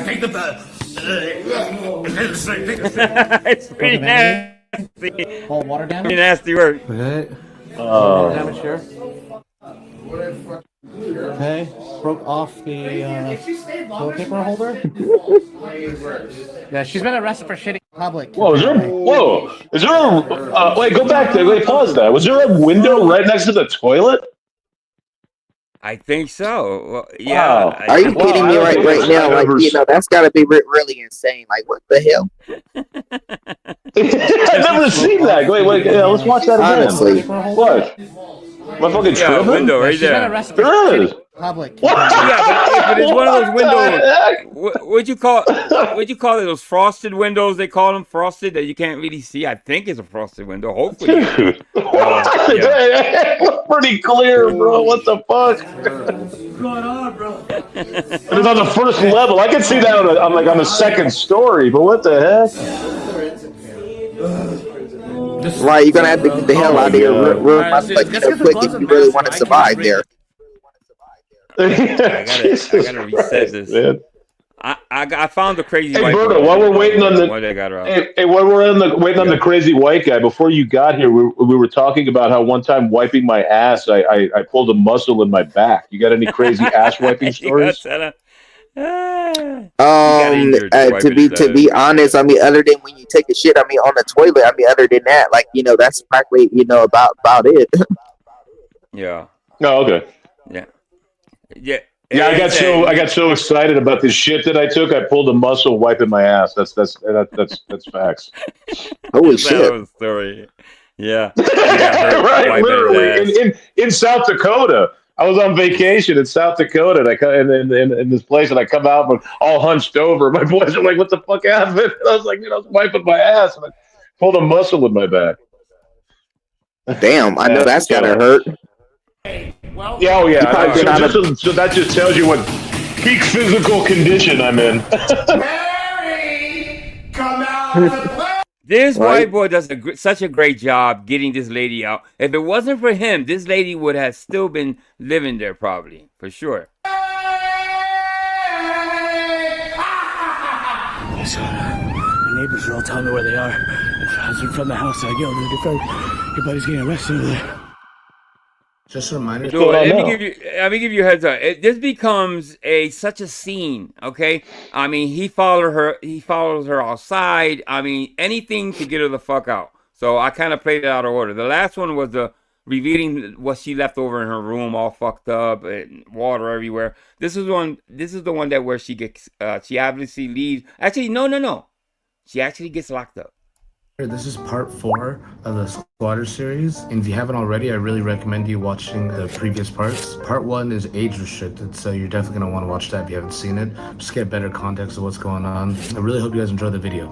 S10: Take the
S1: It's pretty nasty.
S3: All water damage.
S1: Pretty nasty work.
S3: Damage here.
S10: Okay, broke off the toilet paper holder.
S3: Yeah, she's been arrested for shitting in public.
S2: Whoa, is there a, wait, go back there. Wait, pause that. Was there a window right next to the toilet?
S1: I think so. Well, yeah.
S2: Wow.
S5: Are you kidding me right now? Like, you know, that's got to be really insane. Like, what the hell?
S2: I've never seen that. Wait, yeah, let's watch that again.
S5: Honestly.
S2: What? Am I fucking tripping?
S1: Window right
S3: She's been
S1: there.
S3: arrested for
S2: There
S3: shitting
S2: is.
S3: in public.
S1: Yeah, but it's one of those windows.
S2: What
S1: What'd you call it? Those frosted windows? They call them frosted that you can't really see. I think it's a frosted window. Hopefully.
S2: Dude,
S1: Yeah.
S2: it looks pretty clear, bro. What the fuck?
S3: What's going on, bro?
S2: It's on the first level. I can see that on the second story, but what the heck?
S5: Right, you're gonna have to get the hell out of your room quick if you really want to survive there.
S1: I gotta reset this.
S2: Man.
S1: I found the crazy
S2: Hey,
S1: white
S2: Berto,
S1: girl.
S2: while we're waiting on
S1: Why they got her out.
S2: Hey, while we're waiting on the crazy white guy, before you got here, we were talking about how one time wiping my ass, I pulled a muscle in my back. You got any crazy ass wiping stories?
S5: To be honest, I mean, other than when you take a shit, I mean, on the toilet, I mean, other than that, like, you know, that's practically, you know, about it.
S1: Yeah.
S2: Oh, okay.
S1: Yeah. Yeah.
S2: Yeah, I got so excited about this shit that I took. I pulled a muscle wiping my ass. That's facts.
S5: Holy
S1: That
S5: shit!
S1: was a story. Yeah.
S2: Right, literally in South Dakota. I was on vacation in South Dakota, and in this place, and I come out and all hunched over. My boys are like, "What the fuck happened?" And I was like, "I was wiping my ass, and I pulled a muscle in my back."
S5: Damn, I know that's gotta hurt.
S2: Yeah, oh yeah. So that just tells you what peak physical condition I'm in.
S1: This white boy does such a great job getting this lady out. If it wasn't for him, this lady would have still been living there, probably, for sure.
S10: So, my neighbors are all telling me where they are. As I'm from the house, I go, your buddy's getting arrested over there.
S15: Just a reminder.
S1: Dude, let me give you a heads up. This becomes such a scene, okay? I mean, he follows her outside. I mean, anything to get her the fuck out. So I kind of played it out of order. The last one was the revealing what she left over in her room, all fucked up, and water everywhere. This is the one that where she gets she obviously leaves. Actually, no. She actually gets locked up.
S10: This is part 4 of the Squatter series, and if you haven't already, I really recommend you watching the previous parts. Part 1 is age restricted, so you're definitely going to want to watch that if you haven't seen it. Just get better context of what's going on. I really hope you guys enjoy the video.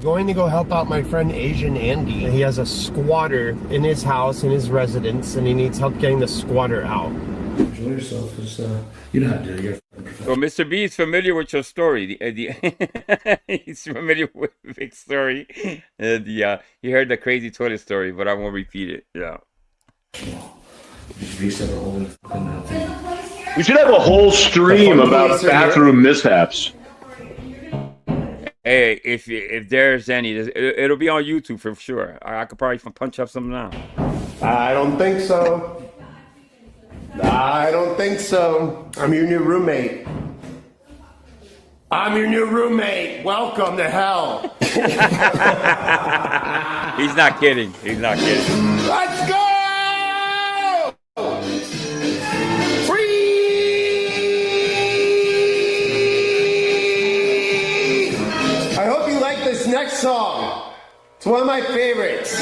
S7: Going to go help out my friend Asian Andy. He has a squatter in his house, in his residence, and he needs help getting the squatter out.
S10: Enjoy yourself. You know how to do it. You're
S1: So Mr. B is familiar with your story. He's familiar with Vic's story. He heard the crazy toilet story, but I won't repeat it. Yeah.
S10: Reset the whole fucking thing.
S2: We should have a whole stream about bathroom mishaps.
S1: Hey, if there's any, it'll be on YouTube for sure. I could probably punch up something now.
S7: I don't think so. I don't think so. I'm your new roommate. I'm your new roommate. Welcome to hell.
S1: He's not kidding. He's not kidding.
S7: Let's go! I hope you like this next song. It's one of my favorites.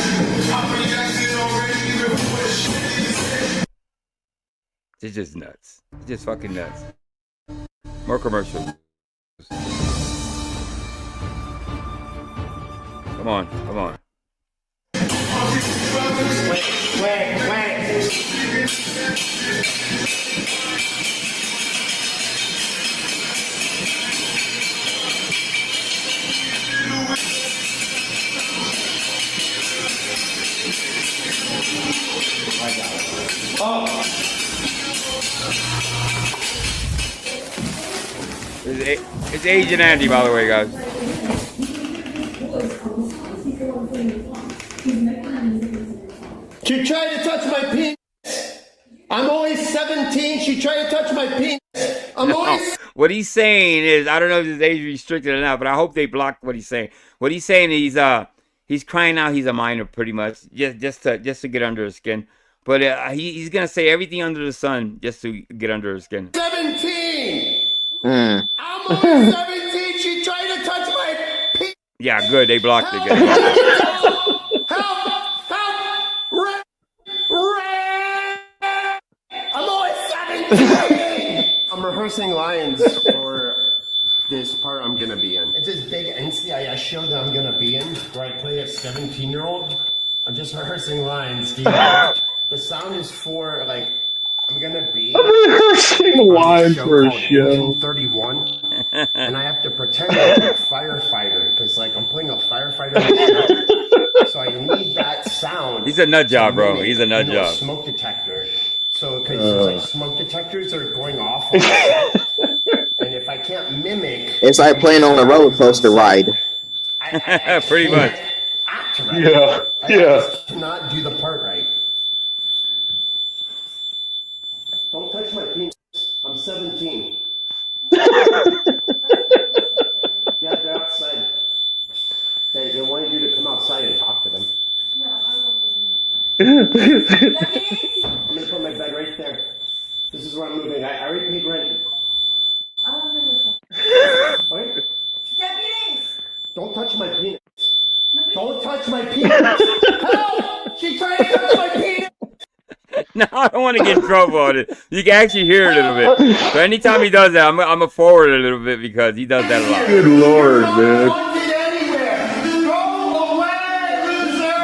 S1: It's just nuts. It's just fucking nuts. More commercials. Come on, come on.
S7: Wait.
S1: It's Agent Andy, by the way, guys.
S7: She tried to touch my penis. I'm only 17. She tried to touch my penis.
S1: What he's saying is, I don't know if it's age restricted or not, but I hope they blocked what he's saying. What he's saying is he's crying out he's a minor, pretty much, just to get under his skin. But he's gonna say everything under the sun just to get under his skin.
S7: 17. I'm only 17. She tried to touch my penis.
S1: Yeah, good. They blocked it.
S7: I'm only 17. I'm rehearsing lines for this part I'm gonna be in. It's this big NCIS show that I'm gonna be in, where I play a 17-year-old. I'm just rehearsing lines. The sound is for like I'm gonna be
S2: rehearsing lines for a show.
S7: 31, and I have to pretend like I'm a firefighter because like I'm playing a firefighter in the show, so I need that sound.
S1: He's a nut job, bro. He's a nut job.
S7: Smoke detector. So because like smoke detectors are going off on the set, and if I can't mimic,
S5: It's like playing on a roller coaster ride.
S7: I
S1: Pretty much.
S7: act right.
S2: Yeah,
S7: I just cannot do the part right. Don't touch my penis. I'm 17. Yeah, they're outside. They wanted you to come outside and talk to them. I'm gonna put my bed right there. This is where I'm moving. I already paid rent. Okay? Don't touch my penis. Don't touch my penis. Help! She tried to touch my penis.
S1: No, I don't want to get in trouble on it. You can actually hear it a little bit. So anytime he does that, I'm gonna forward a little bit because he does that a lot.
S2: Good lord, man.
S7: Go away, loser!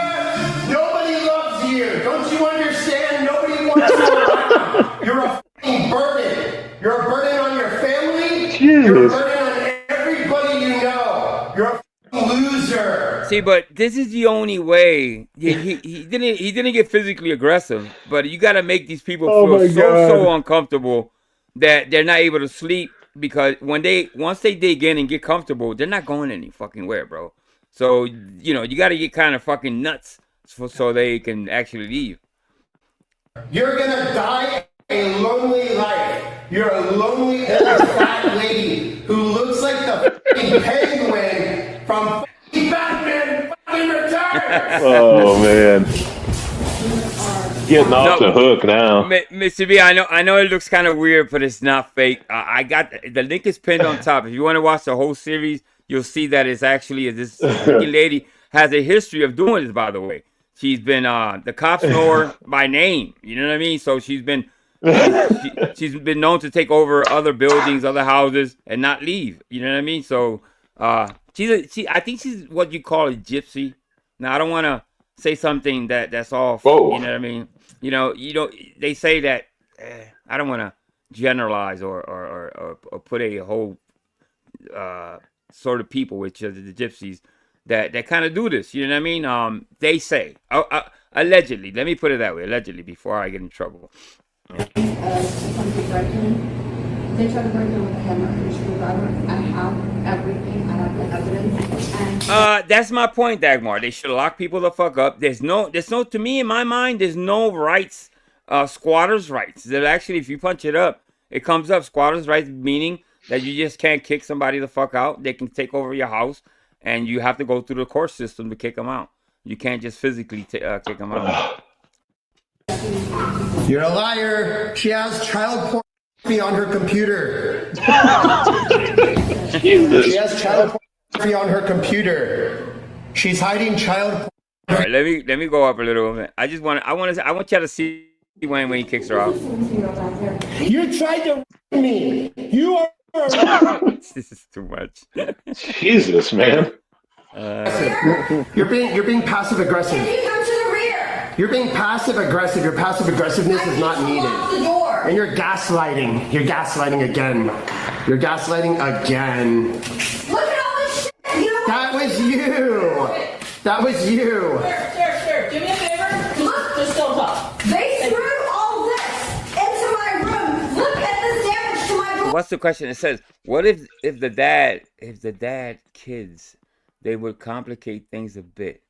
S7: Nobody loves you. Don't you understand? Nobody wants you around. You're a fucking burden. You're a burden on your family. You're a burden on everybody you know. You're a fucking loser.
S1: See, but this is the only way. He didn't get physically aggressive, but you got to make these people feel so uncomfortable that they're not able to sleep because once they dig in and get comfortable, they're not going any fucking where, bro. So you got to get kind of fucking nuts so they can actually leave.
S7: You're gonna die a lonely life. You're a lonely old fat lady who looks like the fucking penguin from fucking Batman fucking Returns.
S2: Oh man, getting off the hook now.
S1: Mr. B, I know it looks kind of weird, but it's not fake. I got the link is pinned on top. If you want to watch the whole series, you'll see that it's actually this freaking lady has a history of doing this. By the way, she's been the cops know her by name. You know what I mean? So she's been known to take over other buildings, other houses, and not leave. You know what I mean? So I think she's what you call a gypsy. Now I don't want to say something that's off.
S2: Whoa.
S1: You know what I mean? They say that I don't want to generalize or put a whole sort of people, which are the gypsies that kind of do this. You know what I mean? They say Allegedly. Let me put it that way. Allegedly, before I get in trouble.
S4: They tried to break in with a hammer and screwdriver. I have everything. I have the evidence. And
S1: That's my point, Dagmar. They should lock people the fuck up. There's no, to me, in my mind, there's no rights, squatters' rights. That actually, if you punch it up, it comes up squatters' rights, meaning that you just can't kick somebody the fuck out. They can take over your house, and you have to go through the court system to kick them out. You can't just physically kick them out.
S7: You're a liar. She has child pornography on her computer.
S2: Jesus.
S7: She has child pornography on her computer. She's hiding child pornography.
S1: All right, let me go up a little bit. I want you to see when he kicks her out.
S7: You tried to me. You are.
S1: This is too much.
S2: Jesus, man.
S7: You're being passive aggressive.
S4: you come to the rear.
S7: You're being passive aggressive. Your passive aggressiveness is not needed.
S4: Lock the door.
S7: And you're gaslighting. You're gaslighting again. You're gaslighting again.
S4: Look at all this shit. You know
S7: That was you. That was you.
S6: Sir, do me a favor. Just don't talk.
S4: They threw all this into my room. Look at this damage to my room.
S1: What's the question? It says, what if the dad kids, they would complicate things a bit.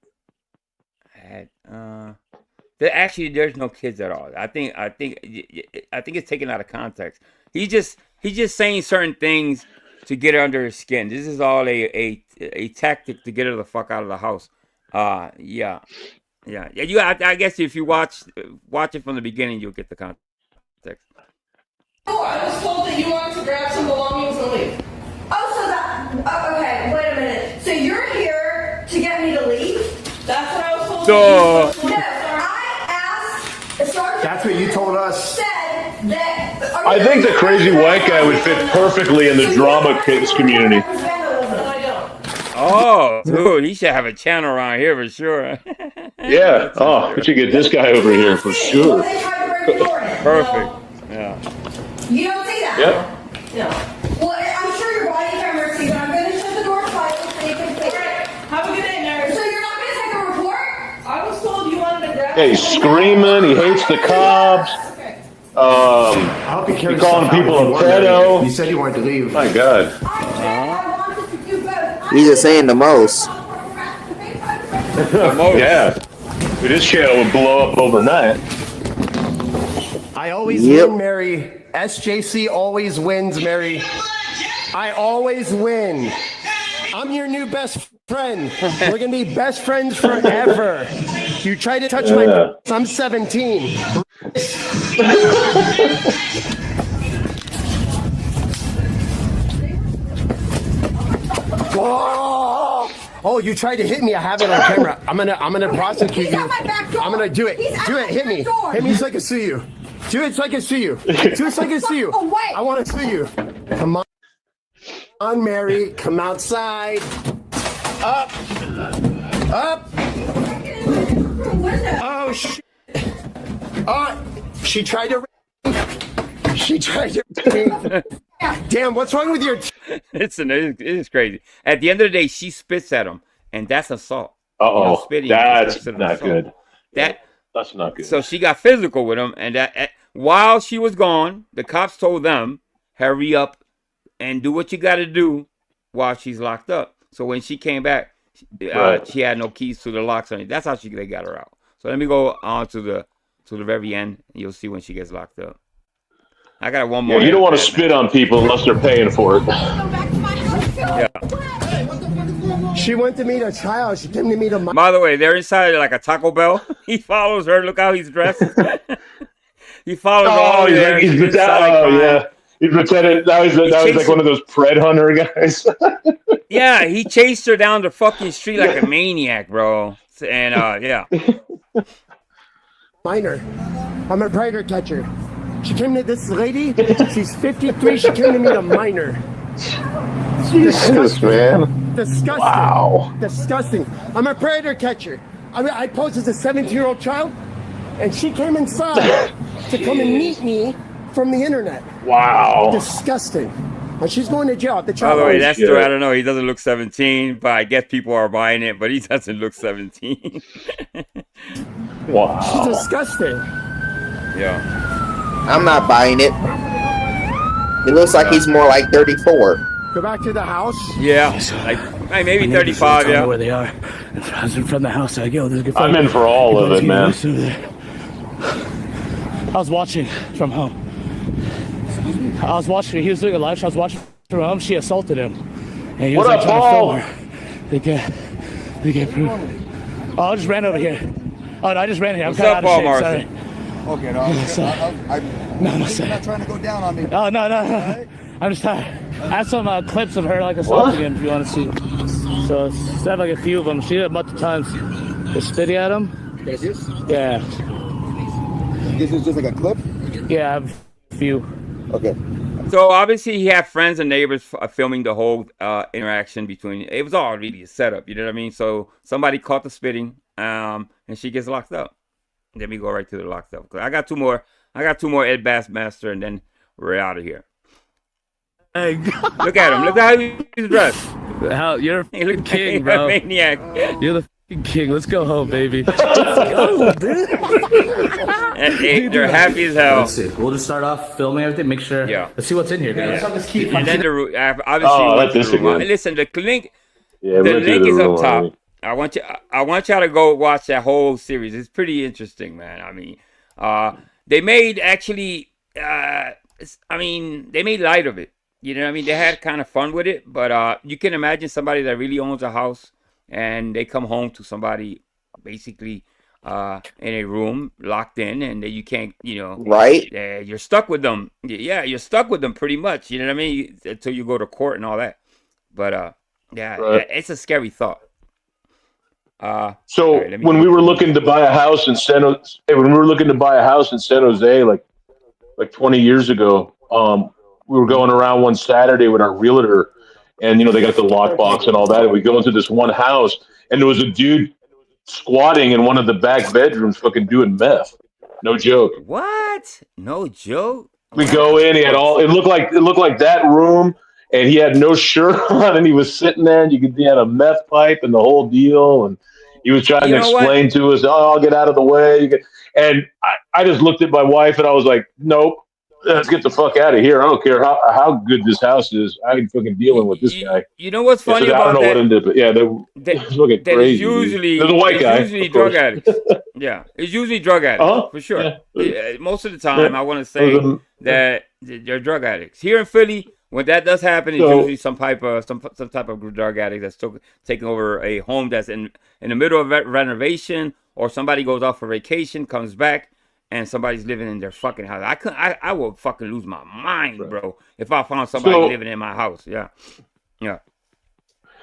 S1: There's no kids at all. I think it's taken out of context. He's just saying certain things to get her under his skin. This is all a tactic to get her the fuck out of the house. Yeah. I guess if you watch it from the beginning, you'll get the context.
S6: Oh, I was told that you wanted to grab some belongings and leave.
S4: Okay, wait a minute. So you're here to get me to leave?
S6: That's what I was told.
S1: So,
S4: No, I asked Sergeant.
S7: That's what you told us.
S4: Said that.
S2: I think the crazy white guy would fit perfectly in the drama kids community.
S1: oh, dude, he should have a channel around here for sure.
S2: Yeah. Oh, we should get this guy over here for sure.
S1: Perfect. Yeah.
S4: You don't see that?
S2: Yep.
S4: No. Well, I'm sure your body camera sees it. I'm going to shut the door slightly so you can see it.
S6: Have a good day, Mary.
S4: So you're not going to take a report?
S6: I was told you wanted to grab.
S2: Yeah, he's screaming. He hates the cops.
S7: I hope you carry
S2: calling
S7: stuff out
S2: people
S7: if
S2: a
S7: you wanted to
S2: pedo.
S7: leave. You said you wanted to leave.
S2: My God.
S4: I wanted to do both.
S5: He's just saying the most.
S2: Yeah. This channel would blow up overnight.
S7: I always win, Mary. SJC always wins, Mary. I always win. I'm your new best friend. We're gonna be best friends forever. You try to touch my. I'm 17. Oh, you tried to hit me. I have it on camera. I'm gonna prosecute you. I'm gonna do it. Do it. Hit me. Hit me so I can sue you. Do it so I can sue you. Do it so I can sue you. I want to sue you. Come on, Mary. Come outside. Up. Up. Oh shit. She tried to. She tried to. Damn, what's wrong with your?
S1: It is crazy. At the end of the day, she spits at him, and that's assault.
S2: Uh-oh, that's not good. That's not good.
S1: So she got physical with him, and while she was gone, the cops told them, "Hurry up and do what you got to do while she's locked up." So when she came back, she had no keys to the locks on it. That's how they got her out. So let me go on to the very end. You'll see when she gets locked up. I got one more.
S2: Yeah, you don't want to spit on people unless they're paying for it.
S1: Yeah.
S7: She went to meet a child. She came to meet a.
S1: By the way, they're inside like a Taco Bell. He follows her. Look how he's dressed. He follows all there.
S2: He's yeah. He's pretending that was like one of those Pred Hunter guys.
S1: Yeah, he chased her down the fucking street like a maniac, bro. And yeah.
S7: Minor. I'm a predator catcher. She came to this lady. She's 53. She came to meet a minor.
S2: Jesus, man.
S7: Disgusting.
S2: Wow.
S7: Disgusting. I'm a predator catcher. I posed as a 17-year-old child, and she came inside to come and meet me from the internet.
S2: Wow.
S7: Disgusting. And she's going to jail. The
S1: By
S7: child.
S1: the way, that's true. I don't know. He doesn't look 17, but I guess people are buying it, but he doesn't look 17.
S2: Wow.
S18: She's disgusting.
S1: Yeah.
S5: I'm not buying it. He looks like he's more like 34.
S18: Go back to the house.
S1: Yeah, like maybe 35. Yeah.
S10: Where they are. I was in front of the house. I go. There's a good
S2: I'm in for all of it, man.
S10: I was watching from home. I was watching. He was doing a live show. I was watching from home. She assaulted him. And he was
S2: What
S10: like,
S2: up,
S10: trying
S2: Paul?
S10: to film her. They get proof. Oh, I just ran over here. Oh, no, I just ran here. I'm
S1: What's
S10: kind
S1: up,
S10: of out
S1: Paul
S10: of shape.
S1: Morrison?
S10: Sorry.
S8: Okay, no,
S10: No,
S8: you're not trying to go down on me.
S10: Oh, no. I'm just tired. I have some clips of her like assaulting him if you want to see. So I have like a few of them. She did it a bunch of times. Just spitting at him.
S8: Gracias.
S10: Yeah.
S8: This is just like a clip?
S10: Yeah, I have a few.
S8: Okay.
S1: So obviously he had friends and neighbors filming the whole interaction between. It was all really a setup, you know what I mean? So somebody caught the spitting, and she gets locked up. Then we go right to the locked up. I got two more. Ed Bassmaster, and then we're out of here.
S10: Hey,
S1: look at him. Look at how he's dressed.
S10: How you're a king, bro.
S1: Maniac.
S10: You're the king. Let's go home, baby.
S1: Hey, they're happy as hell.
S10: Let's see. We'll just start off filming everything. Make sure.
S1: Yeah.
S10: Let's see what's in here. Guys.
S1: Yeah. And then obviously the room. Listen, the link.
S2: Yeah,
S1: the link is up top. I want y'all to go watch that whole series. It's pretty interesting, man. I mean, they made actually. They made light of it. You know what I mean? They had kind of fun with it, but you can imagine somebody that really owns a house and they come home to somebody basically in a room locked in, and you can't,
S5: right?
S1: You're stuck with them. Yeah, you're stuck with them pretty much. You know what I mean? Until you go to court and all that. But it's a scary thought.
S2: So when we were looking to buy a house in San Jose, like 20 years ago, we were going around one Saturday with our realtor, and they got the lockbox and all that, and we go into this one house, and there was a dude squatting in one of the back bedrooms, fucking doing meth. No joke.
S1: What? No joke.
S2: We go in. He had it looked like that room, and he had no shirt on, and he was sitting there, and he had a meth pipe and the whole deal, and he was trying to explain to us, "Oh, I'll get out of the way." And I just looked at my wife, and I was like, "Nope. Let's get the fuck out of here. I don't care how good this house is. I ain't fucking dealing with this guy."
S1: You know what's funny about that?
S2: I don't know what ended, but yeah, they're looking crazy.
S1: There's
S2: a white guy.
S1: Usually drug addicts. Yeah, it's usually drug addicts for sure. Yeah. Most of the time, I want to say that they're drug addicts. Here in Philly, when that does happen, it's usually some type of drug addict that's still taking over a home that's in the middle of renovation, or somebody goes off for vacation, comes back, and somebody's living in their fucking house. I would fucking lose my mind, bro, if I found somebody living in my house. Yeah.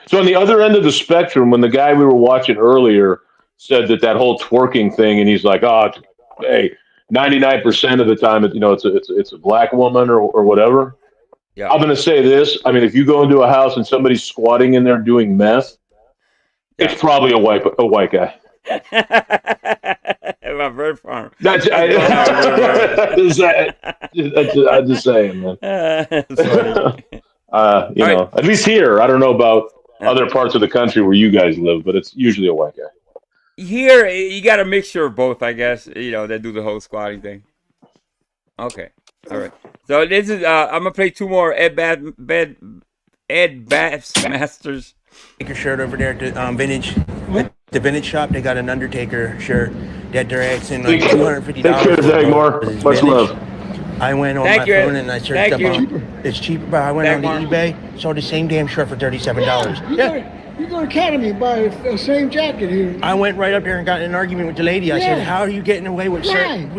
S2: So on the other end of the spectrum, when the guy we were watching earlier said that whole twerking thing, and he's like, "Oh, hey, 99% of the time, it's a black woman or whatever." Yeah. I'm gonna say this. I mean, if you go into a house and somebody's squatting in there doing meth, it's probably a white guy.
S1: My bird farm.
S2: I'm just saying, man. At least here. I don't know about other parts of the country where you guys live, but it's usually a white guy.
S1: Here, you got a mixture of both, I guess. That do the whole squatting thing. Okay, all right. So this is I'm gonna play two more Ed Bassmasters.
S13: Take your shirt over there to Vintage. The Vintage shop, they got an Undertaker shirt that they're asking like $250.
S2: Thank you, Dagmar. Much love.
S13: I went on my phone and I searched up. It's cheaper, but I went on the eBay, saw the same damn shirt for $37.
S18: You go to Academy, buy the same jacket here.
S13: I went right up there and got in an argument with the lady. I said, "How are you getting away with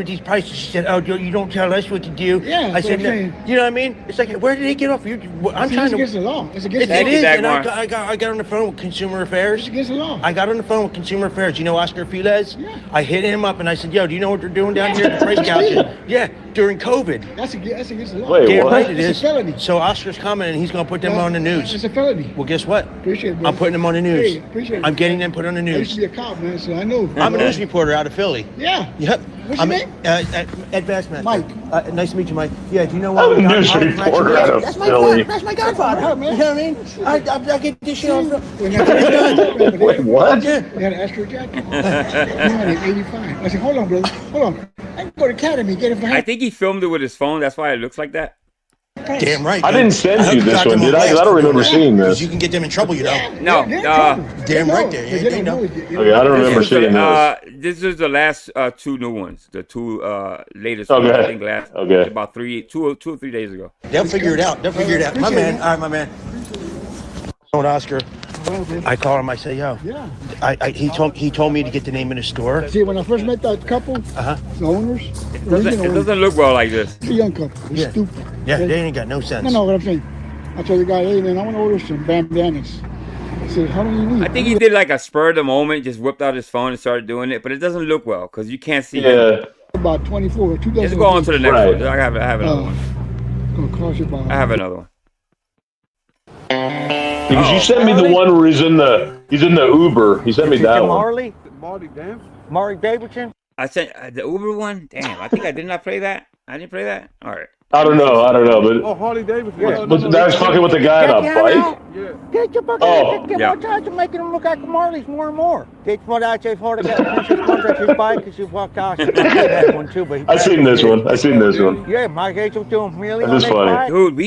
S13: these prices?" She said, "Oh, you don't tell us what to do."
S18: Yeah,
S13: I said, "You know what I mean?" It's like, where did they get off? I'm trying to.
S18: It's against the law. It's against the law.
S13: It is, and I got on the phone with Consumer Affairs.
S18: It's against the law.
S13: I got on the phone with Consumer Affairs. You know Oscar Filez? Yeah. I hit him up and I said, "Yo, do you know what they're doing down here at the price gouging?" Yeah. during COVID.
S18: That's against the law.
S2: Wait,
S13: Damn
S2: what?
S13: right it
S18: It's a
S13: is.
S18: felony.
S13: So Oscar's coming and he's going to put them on the news.
S18: It's a felony.
S13: Well, guess what?
S18: Appreciate it, bro.
S13: I'm putting them on the news.
S18: Hey, appreciate it.
S13: I'm getting them put on the
S18: I used
S13: news.
S18: to be a cop, man, so I know.
S13: I'm a news reporter out of Philly.
S18: Yeah.
S13: Yep.
S18: What's
S13: I'm
S18: your name?
S13: Ed Bassmaster.
S18: Mike.
S13: Nice to meet you, Mike. Yeah, do you know
S2: I'm a news reporter out of
S13: That's
S2: Philly.
S13: That's my godfather, man. You know what I mean? I get this shit off.
S2: Wait, what?
S18: You had an Astro jacket? You had an 85. I said, hold on, brother. Hold on. I can go to Academy, get it for
S1: I think he filmed it with his phone. That's why it looks like that.
S13: Damn right.
S2: I didn't send you this one, did I? 'Cause I don't remember seeing this.
S13: You can get them in trouble, you know.
S1: No.
S13: Damn right there. Yeah, they know.
S2: Okay, I don't remember seeing this.
S1: This is the last two new ones. The two latest
S2: Okay.
S1: ones. I think
S2: Okay.
S1: about two or 3 days ago.
S13: They'll figure it out. They'll figure it out. My man. All right, my man. Old Oscar. I call him. I say, yo.
S18: Yeah.
S13: He told me to get the name of the store.
S18: See, when I first met that couple, the owners,
S1: It doesn't look well like this.
S18: it's a young couple. They're stupid.
S13: Yeah, they ain't got no sense.
S18: No, what I'm saying. I told the guy, hey, man, I want to order some bandanas. I said, how many you need?
S1: I think he did like a spur of the moment, just whipped out his phone and started doing it, but it doesn't look well because you can't see him.
S18: About 24, 2 dozen.
S1: Let's go on to the next
S2: Right.
S1: one. I have another one.
S18: Gonna cost you about.
S1: I have another one.
S2: Because you sent me the one where he's in the Uber. He sent me that one.
S13: Marley Davidson.
S1: I sent the Uber one. Damn, I think I did not play that. I didn't play that. All right.
S2: I don't know, but
S18: Harley Davidson.
S2: but that was fucking with the guy on a bike.
S13: Get your fucking get more charge of making them look like Marleys more and more. Get more out there for his bike because you walked out. That one too, but
S2: I seen this one.
S13: yeah, Mike Angel doing really.
S2: That is funny.
S1: Dude,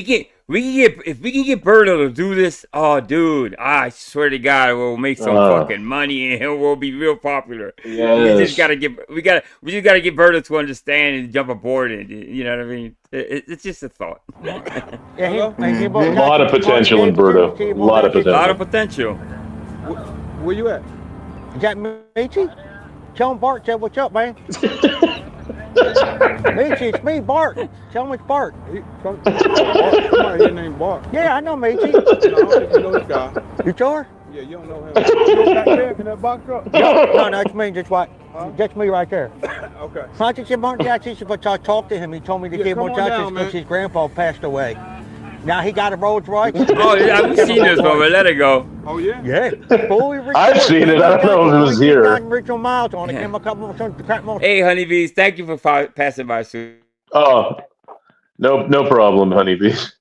S1: if we can get Berto to do this, oh dude, I swear to God, we'll make some fucking money and we'll be real popular.
S2: Yes.
S1: We just gotta get Berto to understand and jump aboard it. You know what I mean? It's just a thought.
S13: Yeah,
S2: A lot of potential in Berto. A lot of potential.
S1: A lot of potential.
S18: Where you at?
S13: Is that Michi? Tell him Bart said what's up, man. Michi, it's me, Bart. Tell him it's Bart.
S18: Somebody here named Bart.
S13: Yeah, I know Michi.
S18: I don't think you know this guy.
S13: You sure?
S18: Yeah, you don't know him. You know back there in that box truck?
S13: No, that's me. That's me right there.
S18: Okay.
S13: I just said, Martin Jackson, but I talked to him. He told me to give
S18: come
S13: more
S18: on down,
S13: Jackson
S18: man.
S13: because his grandpa passed away. Now he got a Rolls Royce.
S1: Oh, yeah, I've seen this one, but let it go.
S18: Oh, yeah?
S13: Yeah.
S2: I've seen it. I don't know if it was here.
S13: Original miles on it. Give him a couple of crap more.
S1: Hey, honeybees, thank you for passing by, Sue.
S2: Oh, no problem, honeybees.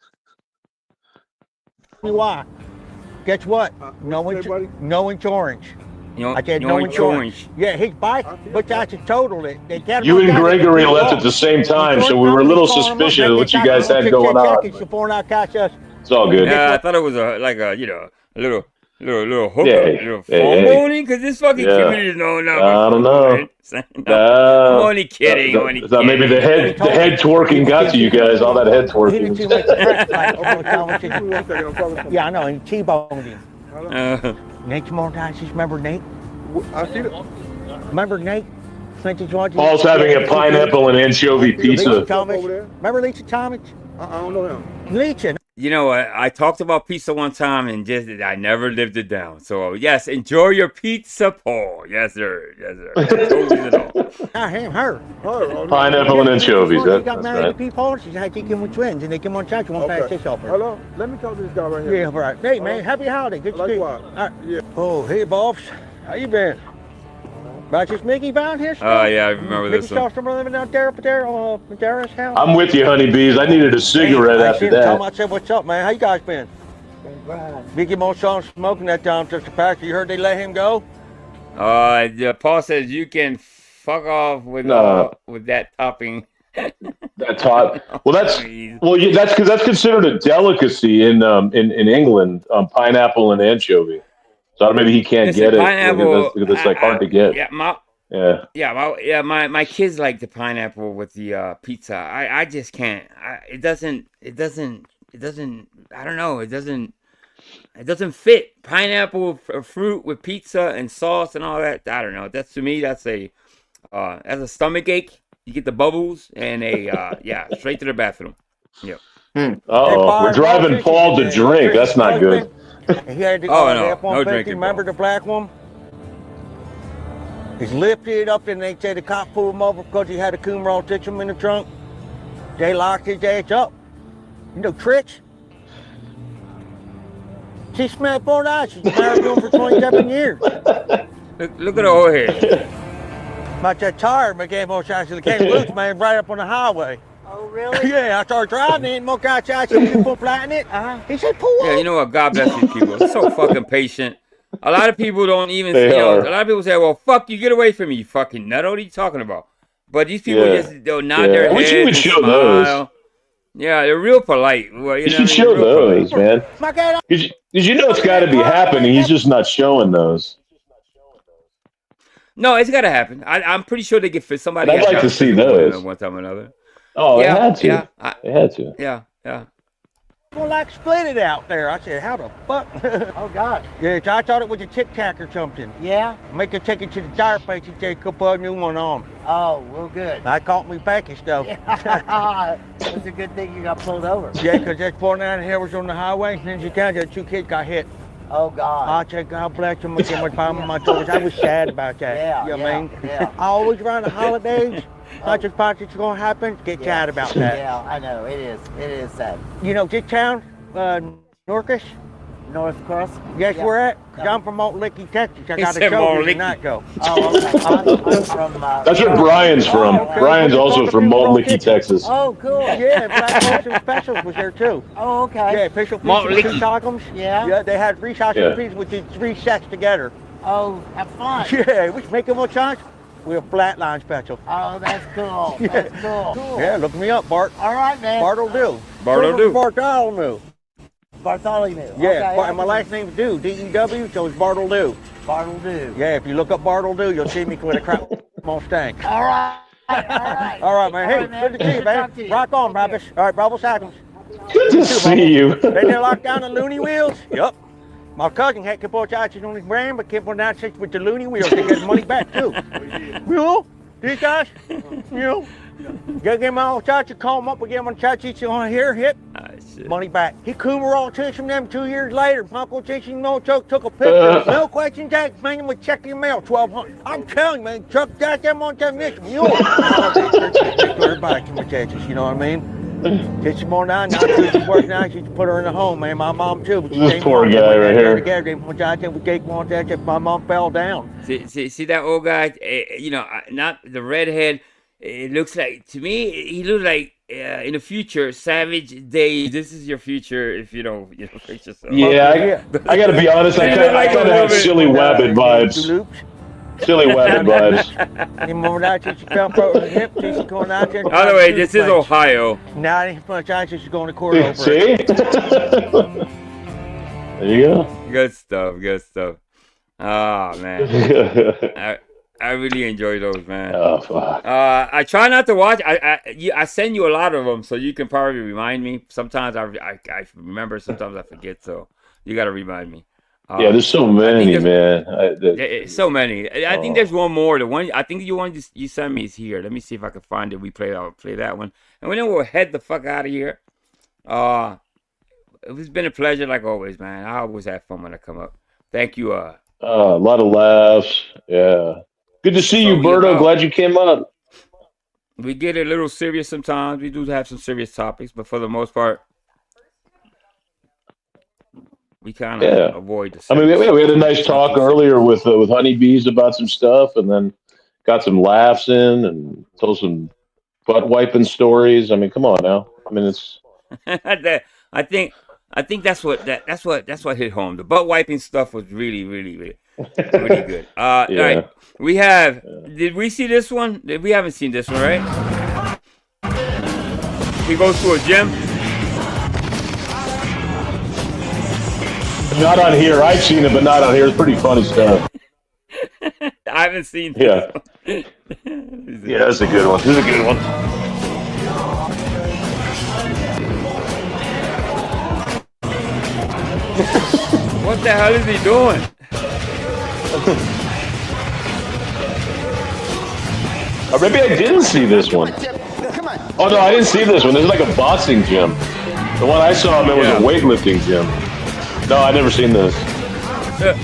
S13: Why? Guess what? No insurance. I said no insurance. Yeah, his bike, but that's a total.
S2: You and Gregory left at the same time, so we were a little suspicious of what you guys had going on. It's all good.
S1: Yeah, I thought it was a little hookup,
S2: Yeah,
S1: phone boning, because this fucking community is known now.
S2: I don't know.
S1: I'm only kidding.
S2: Maybe the head twerking got to you guys. All that head twerking.
S13: Yeah, I know. And T-boned him. Nate Montasis, remember Nate?
S18: I see it.
S13: Remember Nate?
S2: Paul's having a pineapple and anchovy pizza.
S13: Lisa Thomas. Remember Lisa Thomas?
S18: I don't know him.
S13: Lisa.
S1: You know, I talked about pizza one time and I never lived it down. So yes, enjoy your pizza, Paul. Yes, sir. Yes, sir.
S13: Not him, her.
S2: Pineapple and anchovies.
S13: She got
S2: That's
S13: married
S2: right.
S13: to people. She had to get with twins, and they came on church. One pass this off her.
S18: Hello, let me talk to this guy right here.
S13: Yeah, right. Hey, man, happy holiday. Good to see you.
S18: Likewise.
S13: Yeah. Oh, hey, Bobs. How you been? About this Mickey found his stuff?
S1: Oh, yeah, I remember this one.
S13: Mickey saw someone living out there, Madera's house.
S2: I'm with you, honeybees. I needed a cigarette after that.
S13: I said, what's up, man? How you guys been? Mickey Mo saw him smoking that down just a pack. You heard they let him go?
S1: Paul says you can fuck off with that topping.
S2: That top. Well, that's because that's considered a delicacy in England. Pineapple and anchovy. So maybe he can't get it because it's like hard to get.
S1: Yeah, my kids like the pineapple with the pizza. I just can't. It doesn't. I don't know. It doesn't fit. Pineapple fruit with pizza and sauce and all that. I don't know. That's to me. That's a stomach ache. You get the bubbles and straight to the bathroom. Yep.
S2: Oh, we're driving Paul to drink. That's not good.
S13: He had the
S1: no drinking.
S13: Remember the black one? He's lifted up and they say the cop pulled him over because he had a Coomeraw Titchum in the trunk. Jay locked his ass up. You know Tricks? She smelled 4 eyes. She's married to him for 27 years.
S1: Look at the old head.
S13: About that tire became more shots. It came loose, man, right up on the highway.
S14: Oh, really?
S13: Yeah, I started driving it, more guy shots, people flattening it. He said, pull up.
S1: Yeah, you know what? God bless these people. They're so fucking patient. A lot of people don't even,
S2: They are.
S1: a lot of people say, well, fuck you, get away from me, you fucking nut. What are you talking about? But these people they'll nod their
S2: I wish you
S1: heads
S2: would
S1: and
S2: show
S1: smile.
S2: those.
S1: Yeah, they're real polite. Well,
S2: You
S1: know
S2: should
S1: what I
S2: show
S1: mean? Real
S2: those, man.
S1: polite.
S2: Because you know it's got to be happening. He's just not showing those.
S1: No, it's got to happen. I'm pretty sure they get fit. Somebody
S2: I'd
S1: has
S2: like
S1: got
S2: to see
S1: physical with
S2: those.
S1: them one time or another.
S2: Oh,
S1: Yeah,
S2: they had to.
S1: yeah,
S2: They had to.
S1: Yeah.
S13: Well, like split it out there. I said, how the fuck?
S14: Oh, God.
S13: Yeah, so I thought it was a Tic Tac or something.
S14: Yeah?
S13: Make her take it to the tire place and say, go put a new one on.
S14: Oh, well, good.
S13: I caught me package though.
S14: It's a good thing you got pulled over.
S13: Yeah, because that 49 here was on the highway, and you can't, the 2 kids got hit.
S14: Oh, God.
S13: I said, God bless them, get my palm on my shoulders. I was sad about that.
S14: Yeah,
S13: You know what I mean?
S14: yeah.
S13: I always around the holidays, not just about it's going to happen, get sad about that.
S14: Yeah, I know. It is. It is sad.
S13: You know, this town, Norcus,
S14: North Cross?
S13: guess
S14: Yeah.
S13: where at? 'Cause I'm from Montlicky, Texas. I
S1: He
S13: got a
S1: said
S13: show here
S1: Montlicky.
S13: tonight, go.
S14: Oh, okay. I'm from...
S2: That's where Brian's from.
S13: okay.
S2: Brian's
S13: Well,
S2: also
S13: the
S2: from
S13: people broke
S2: Montlicky,
S13: it.
S2: Texas.
S14: Oh, cool.
S13: Yeah, Black Ocean Specials was there too.
S14: Oh, okay.
S13: Yeah, official
S1: Montlicky.
S13: fish tacos.
S14: Yeah?
S13: Yeah, they had 3 sausage
S2: Yeah.
S13: pieces with the 3 sets together.
S14: Oh, have fun.
S13: Yeah, we make them one chance. We're a flatline special.
S14: Oh, that's cool.
S13: Yeah.
S14: That's cool.
S13: Yeah, look me up, Bart.
S14: All right, man.
S13: Bartledew.
S1: Bartledew.
S13: Bartholomew.
S14: Bartholomew.
S13: Yeah,
S14: Okay,
S13: and my last name's Dew, D-E-W, so it's Bartledew.
S14: Bartledew.
S13: Yeah, if you look up Bartledew, you'll see me with a crap Mustang.
S14: All right. All right.
S13: All right, man. Hey,
S14: All right, man.
S13: good to see you,
S14: Good
S13: man.
S14: talk to you.
S13: Rock on, Brabus. All right, Bravo Sackums.
S2: Good to see you.
S13: They locked down the loony wheels? Yup. My cousin had to put charges on his brand, but kept on that shit with the loony wheels to get his money back, too. You know, these guys, you know, give him all charge, call him up, we give him a charge each on here, hip, money back. He coomer all to from them 2 years later. Uncle Jason no took a picture. No questions asked, man, we check your mail, 1,200. I'm telling you, man, Chuck got them on this mule. Everybody can Texas, you know what I mean? Get some more now. Now she's working out. She's put her in the home, man. My mom too. But
S2: This poor guy right here.
S13: My mom fell down.
S1: See that old guy? You know, not the redhead. It looks like, to me, he looks like in the future, Savage Days. This is your future if you don't, fix yourself.
S2: Yeah, I got to be honest. I kind of have Silly Wabbit vibes. Silly Wabbit vibes.
S13: Remember that? She fell for her hip. She's going out there.
S1: By the way, this is Ohio.
S13: Now I ain't much chance she's going to court over
S2: See?
S13: it.
S2: There you go.
S1: Good stuff. Good stuff. Oh man, I really enjoy those, man.
S2: Oh fuck.
S1: I try not to watch. I send you a lot of them, so you can probably remind me. Sometimes I remember. Sometimes I forget. So you got to remind me.
S2: Yeah, there's so many, man.
S1: So many. I think there's one more. The one I think you sent me is here. Let me see if I can find it. We play that one, and then we'll head the fuck out of here. It's been a pleasure like always, man. I always have fun when I come up. Thank you.
S2: A lot of laughs. Yeah. Good to see you, Berto. Glad you came up.
S1: We get a little serious sometimes. We do have some serious topics, but for the most part, we kind of avoid the.
S2: I mean, we had a nice talk earlier with honeybees about some stuff, and then got some laughs in and told some butt wiping stories. I mean, come on now. I mean, it's.
S1: I think that's what hit home. The butt wiping stuff was really good. All right, we have. Did we see this one? We haven't seen this one, right? He goes to a gym.
S2: Not on here. I've seen it, but not on here. It's pretty funny stuff.
S1: I haven't seen this.
S2: Yeah. Yeah, that's a good one. This is a good one.
S1: What the hell is he doing?
S2: Or maybe I didn't see this one. Oh no, I didn't see this one. This is like a boxing gym. The one I saw him in was a weightlifting gym. No, I never seen this.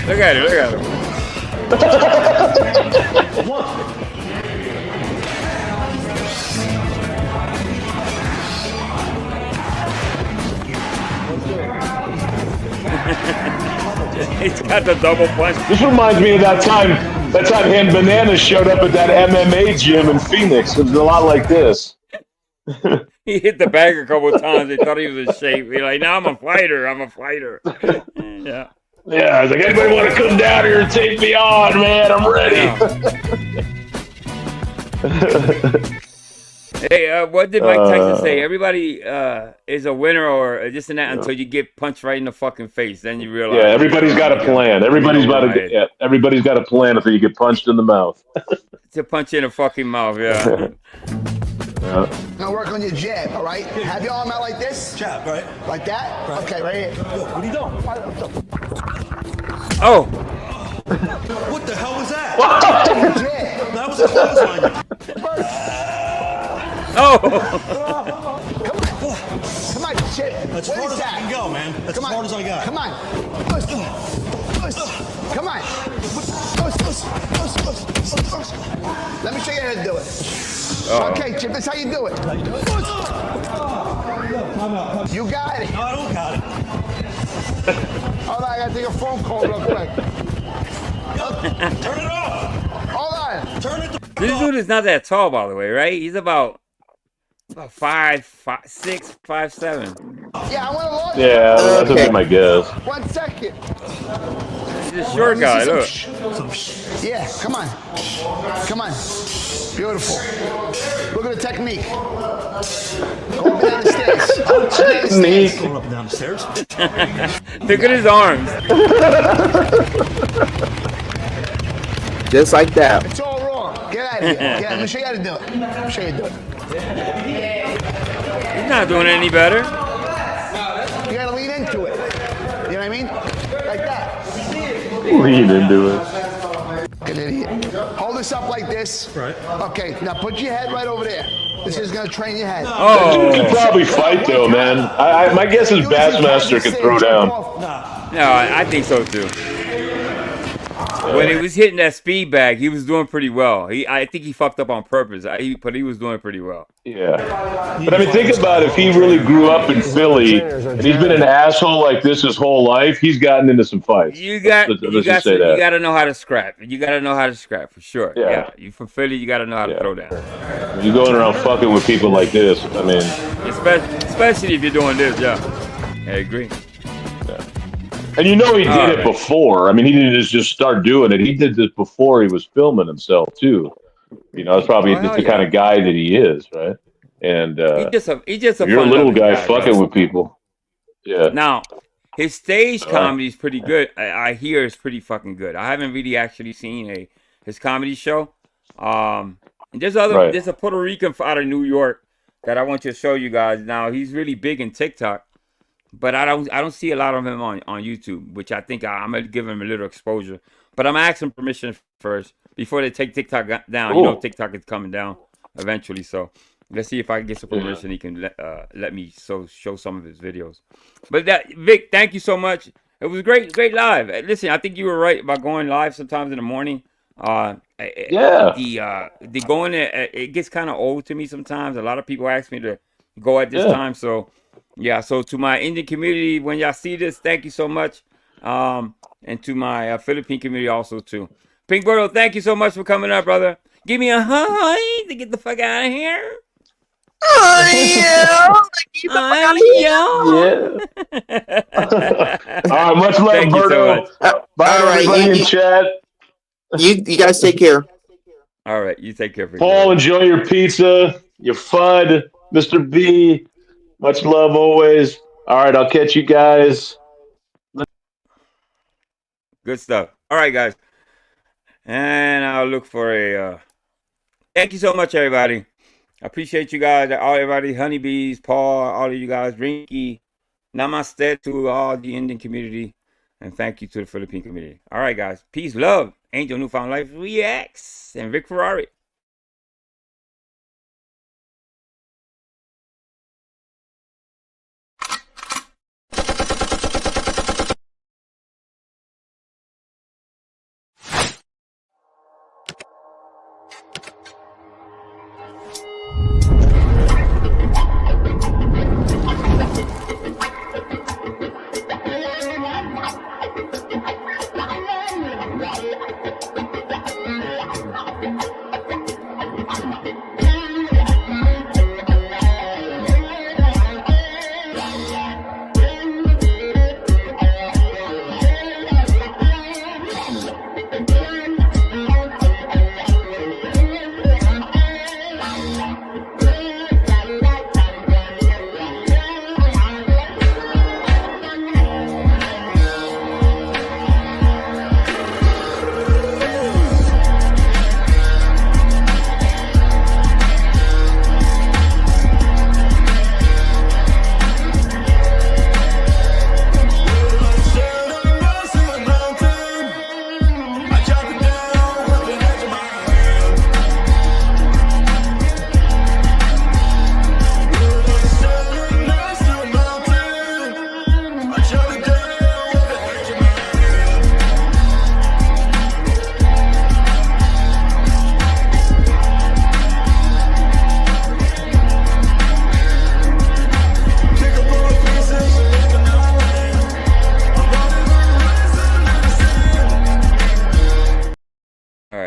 S1: Look at it. Look at him. got the double punch.
S2: This reminds me of that time him Bananas showed up at that MMA gym in Phoenix. It was a lot like this.
S1: He hit the bag a couple of times. They thought he was in shape. He's like, "No, I'm a fighter. I'm a fighter." Yeah.
S2: Yeah, I was like, anybody want to come down here and take me on, man? I'm ready.
S1: Hey, what did Mike Tyson say? Everybody is a winner or this and that until you get punched right in the fucking face. Then you realize.
S2: Yeah, everybody's got a plan. Everybody's got a plan until you get punched in the mouth.
S1: To punch you in the fucking mouth, yeah.
S8: Now work on your jab, all right? Have your arm out like this. Jab, right? Like that? Right. Okay, right here. What are you doing?
S1: Oh.
S8: What the hell was that?
S1: What?
S8: That was a clothesline.
S1: Oh.
S8: Come on, shit.
S16: That's
S8: What
S16: as hard
S8: is
S16: as I
S8: that?
S16: can go, man. That's as hard as I got.
S8: Come on. Push. Come on. Push. Let me show you how to do it. Okay, Chip, that's how you do it. You got it.
S16: No, I don't got it.
S8: Hold on, I gotta take a phone call real quick.
S16: Turn it off.
S8: Hold on.
S16: Turn it.
S1: This dude is not that tall, by the way, right? He's about 5'6", 5'7".
S8: Yeah, I want to launch.
S2: Yeah, that's would be my guess.
S8: 1 second.
S1: He's a short guy, look.
S8: Yeah, come on. Come on. Beautiful. Look at the technique. Go up and down the stairs.
S2: Technique.
S16: Going up and down the stairs.
S1: Look at his arms.
S5: Just like that.
S8: It's all wrong. Get out of here. Let me show you how to do it. Let me show you how to do it.
S1: He's not doing any better.
S8: You gotta lean into it. You know what I mean? Like that.
S2: Lean into it.
S8: Good idiot. Hold this up like this. Right. Okay, now put your head right over there. This is gonna train your head.
S2: Oh, you could probably fight though, man. My guess is Bassmaster could throw down.
S1: No, I think so too. When he was hitting that speed bag, he was doing pretty well. I think he fucked up on purpose, but he was doing pretty well.
S2: Yeah. But I mean, think about it. If he really grew up in Philly and he's been an asshole like this his whole life, he's gotten into some fights.
S1: You got to know how to scrap. You got to know how to scrap for sure.
S2: Yeah.
S1: You from Philly, you got to know how to throw down.
S2: When you're going around fucking with people like this, I mean,
S1: especially if you're doing this, yeah. I agree.
S2: Yeah. And you know he did it before. I mean, he didn't just start doing it. He did this before he was filming himself too. You know, it's probably just the kind of guy that he is, right? And
S1: he's just a
S2: you're a little guy fucking
S1: bro.
S2: with people. Yeah.
S1: Now, his stage comedy is pretty good. I hear it's pretty fucking good. I haven't really actually seen his comedy show. And there's a Puerto Rican out of New York that I want to show you guys. Now he's really big in TikTok. But I don't see a lot of him on YouTube, which I think I'm gonna give him a little exposure. But I'm asking permission first before they take TikTok down. Ooh. You know, TikTok is coming down eventually, so let's see if I can get some permission. He can let me show some of his videos. But Vic, thank you so much. It was great live. Listen, I think you were right about going live sometimes in the morning. The going it gets kind of old to me sometimes. A lot of people ask me to go at this time, so. Yeah, so to my Indian community, when y'all see this, thank you so much. And to my Philippine community also, too. Pink Birdo, thank you so much for coming up, brother. Give me a hi to get the fuck out of here.
S2: All right, much love, Birdo. Bye, everybody in chat.
S5: You guys take care.
S1: All right, you take care.
S2: Paul, enjoy your pizza, your FUD, Mr. B. Much love always. All right, I'll catch you guys.
S1: Good stuff. All right, guys. And I'll look for a... Thank you so much, everybody. I appreciate you guys. Everybody, Honeybees, Paul, all of you guys. Rinky. Namaste to all the Indian community. And thank you to the Philippine community. All right, guys. Peace, love. Angel Newfound Life Reacts. And Vic Ferrari.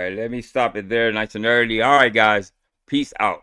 S1: right, let me stop it there nice and early. All right, guys. Peace out.